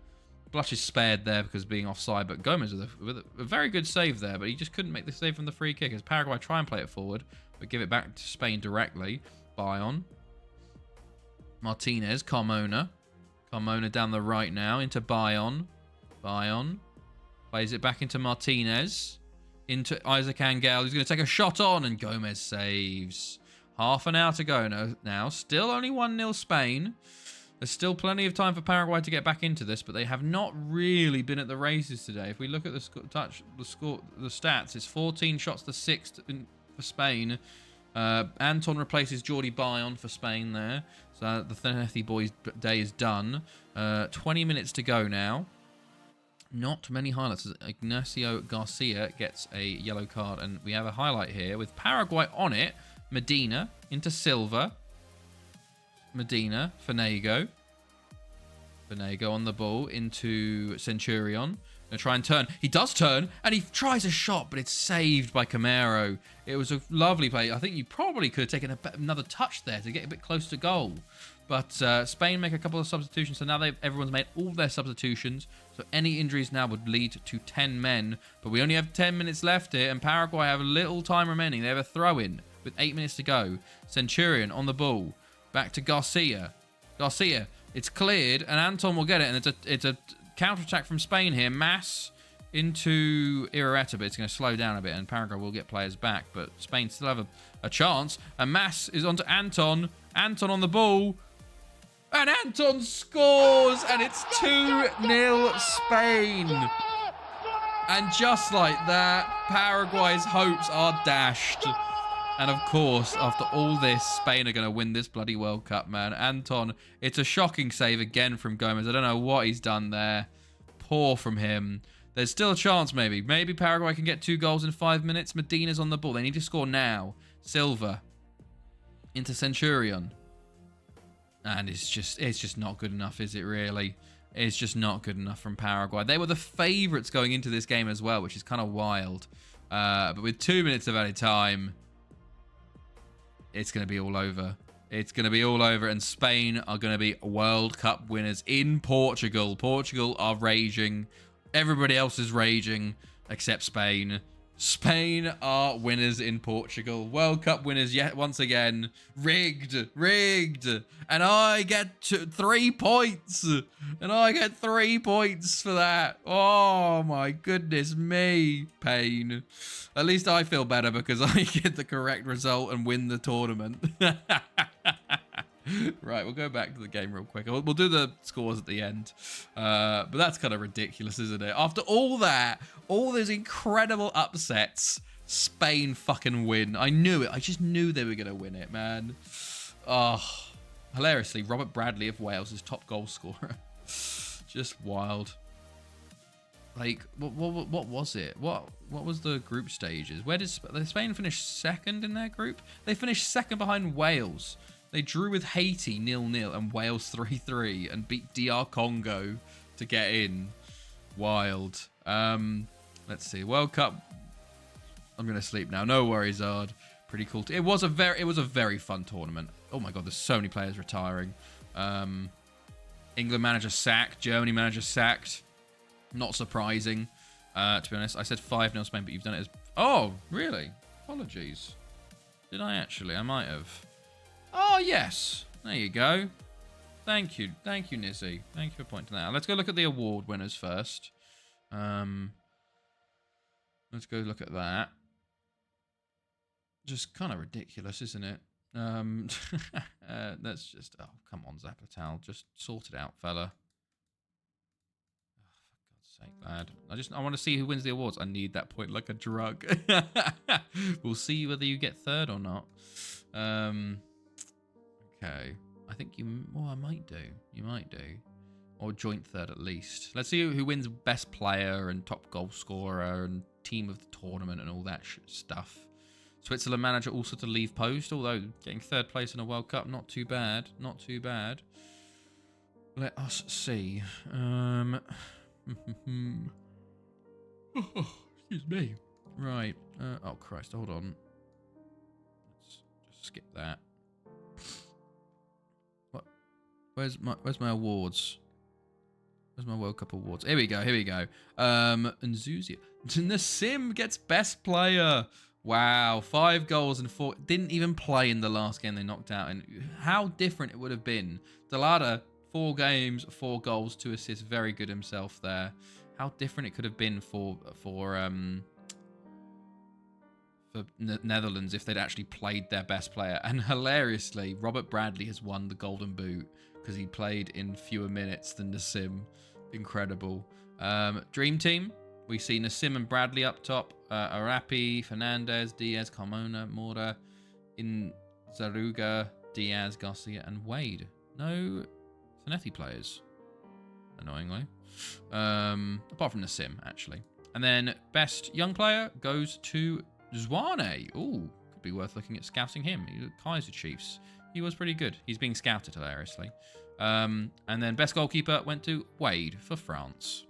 blushes spared there because of being offside, but Gomez with a very good save there, but he just couldn't make the save from the free kick as Paraguay try and play it forward, but give it back to Spain directly. Bayon. Martinez, Carmona. Carmona down the right now into Bayon. Bayon plays it back into Martinez. Into Isaac Angel, who's going to take a shot on, and Gomez saves. Half an hour to go now. Still only 1-0 Spain. There's still plenty of time for Paraguay to get back into this, but they have not really been at the races today. If we look at the stats, it's 14 shots to 6 for Spain. Anton replaces Jordi Bayon for Spain there. So the Thanethi boys' day is done. 20 minutes to go now. Not many highlights. Ignacio Garcia gets a yellow card, and we have a highlight here with Paraguay on it. Medina into Silva. Medina, Fanego. Fanego on the ball into Centurion. Gonna try and turn. He does turn, and he tries a shot, but it's saved by Camaro. It was a lovely play. I think you probably could have taken another touch there to get a bit close to goal. But Spain make a couple of substitutions, so now everyone's made all their substitutions. So any injuries now would lead to 10 men. But we only have 10 minutes left here, and Paraguay have a little time remaining. They have a throw-in with 8 minutes to go. Centurion on the ball. Back to Garcia. Garcia, it's cleared, and Anton will get it, and it's a counter-attack from Spain here. Mass into Irureta, but it's going to slow down a bit, and Paraguay will get players back, but Spain still have a chance, and Mass is onto Anton. Anton on the ball, and Anton scores, and it's 2-0 Spain. And just like that, Paraguay's hopes are dashed. And of course, after all this, Spain are going to win this bloody World Cup, man. Anton, it's a shocking save again from Gomez. I don't know what he's done there. Poor from him. There's still a chance, maybe. Maybe Paraguay can get 2 goals in 5 minutes. Medina's on the ball. They need to score now. Silva into Centurion. And it's just not good enough, is it really? It's just not good enough from Paraguay. They were the favourites going into this game as well, which is kind of wild. But with 2 minutes of added time, it's going to be all over. It's going to be all over, and Spain are going to be World Cup winners in Portugal. Portugal are raging. Everybody else is raging except Spain. Spain are winners in Portugal. World Cup winners yet once again. Rigged. Rigged. And I get 3 points. And I get 3 points for that. Oh my goodness me. Pain. At least I feel better because I get the correct result and win the tournament. Right, we'll go back to the game real quick. We'll do the scores at the end. But that's kind of ridiculous, isn't it? After all that, all those incredible upsets, Spain fucking win. I knew it. I just knew they were going to win it, man. Oh, hilariously, Robert Bradley of Wales is top goal scorer. Just wild. Like, what was it? What was the group stages? Where did Spain finish second in their group? They finished second behind Wales. They drew with Haiti 0-0 and Wales 3-3 and beat DR Congo to get in. Wild. Let's see. World Cup. I'm gonna sleep now. No worries, Ard. Pretty cool. It was a very fun tournament. Oh my god, there's so many players retiring. England manager sacked. Germany manager sacked. Not surprising. To be honest, I said 5-0 Spain, but you've done it as. Oh, really? Apologies. Did I actually? I might have. Oh, yes. There you go. Thank you. Thank you, Nizzy. Thank you for pointing that out. Let's go look at the award winners first. Let's go look at that. Just kind of ridiculous, isn't it? That's just... Oh, come on, Zapatal. Just sort it out, fella. Oh, for God's sake, lad. I want to see who wins the awards. I need that point like a drug. We'll see whether you get third or not. Okay, I think you... Well, I might do. You might do. Or joint third at least. Let's see who wins best player and top goal scorer and team of the tournament and all that stuff. Switzerland manager also to leave post, although getting third place in a World Cup, not too bad. Not too bad. Let us see. Excuse me. Right. Oh, Christ, hold on. Let's just skip that. Where's my awards? Where's my World Cup awards? Here we go. Here we go. Nzuzia. Nassim gets best player. Wow, 5 goals and 4. Didn't even play in the last game they knocked out. And how different it would have been. Dalada, 4 games, 4 goals, 2 assists. Very good himself there. How different it could have been for Netherlands if they'd actually played their best player. And hilariously, Robert Bradley has won the Golden Boot because he played in fewer minutes than Nassim. Incredible. Dream Team. We see Nassim and Bradley up top. Arapi, Fernandez, Diaz, Carmona, Mora, Zaruga, Diaz, Garcia, and Wade. No Zanetti players, annoyingly. Apart from Nassim, actually. And then best young player goes to Zwane. Ooh, could be worth looking at scouting him. He's at Kaiser Chiefs. He was pretty good. He's being scouted hilariously. And then best goalkeeper went to Wade for France.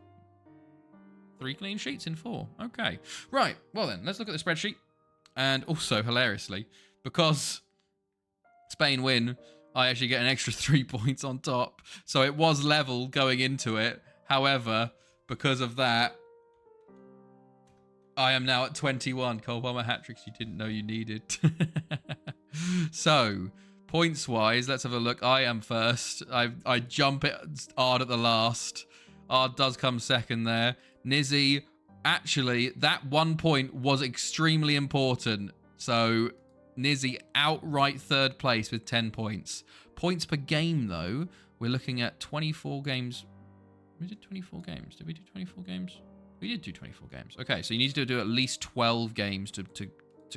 3 clean sheets in 4. Okay. Right. Well then, let's look at the spreadsheet. And also, hilariously, because Spain win, I actually get an extra 3 points on top. So it was level going into it. However, because of that, I am now at 21. Cole Palmer hat-tricks you didn't know you needed. So, points-wise, let's have a look. I am first. I jump it Ard at the last. Ard does come second there. Nizzy, actually, that 1 point was extremely important. So, Nizzy outright third place with 10 points. Points per game, though, we're looking at 24 games. We did 24 games. Did we do 24 games? We did do 24 games. Okay, so you need to do at least 12 games to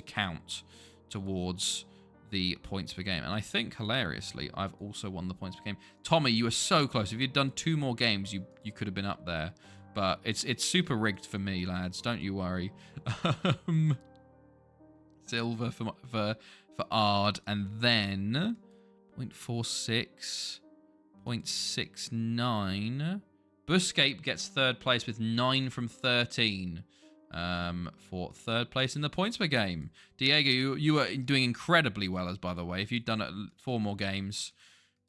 count towards the points per game. And I think, hilariously, I've also won the points per game. Tommy, you were so close. If you'd done 2 more games, you could have been up there. But it's super rigged for me, lads. Don't you worry. Silver for Ard, and then 0.46, 0.69. Buscape gets third place with 9 from 13. For third place in the points per game. Diego, you were doing incredibly well, as by the way. If you'd done it 4 more games,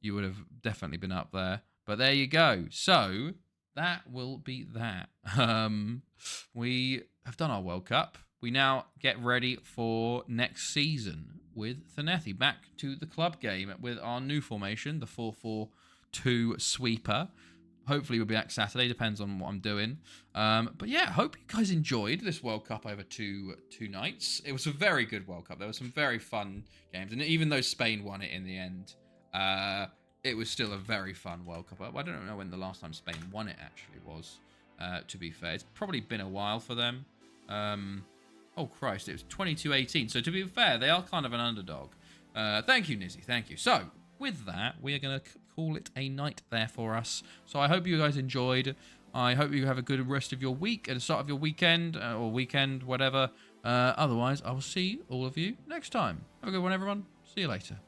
you would have definitely been up there. But there you go. So that will be that. We have done our World Cup. We now get ready for next season with Thanethi. Back to the club game with our new formation, the 4-4-2 sweeper. Hopefully we'll be back Saturday, depends on what I'm doing. But yeah, hope you guys enjoyed this World Cup over two nights. It was a very good World Cup. There were some very fun games. And even though Spain won it in the end, it was still a very fun World Cup. I don't know when the last time Spain won it actually was, to be fair. It's probably been a while for them. Oh, Christ, it was 22-18. So to be fair, they are kind of an underdog. Thank you, Nizzy. Thank you. So with that, we are going to call it a night there for us. So I hope you guys enjoyed. I hope you have a good rest of your week at the start of your weekend or weekend, whatever. Otherwise, I will see all of you next time. Have a good one, everyone. See you later.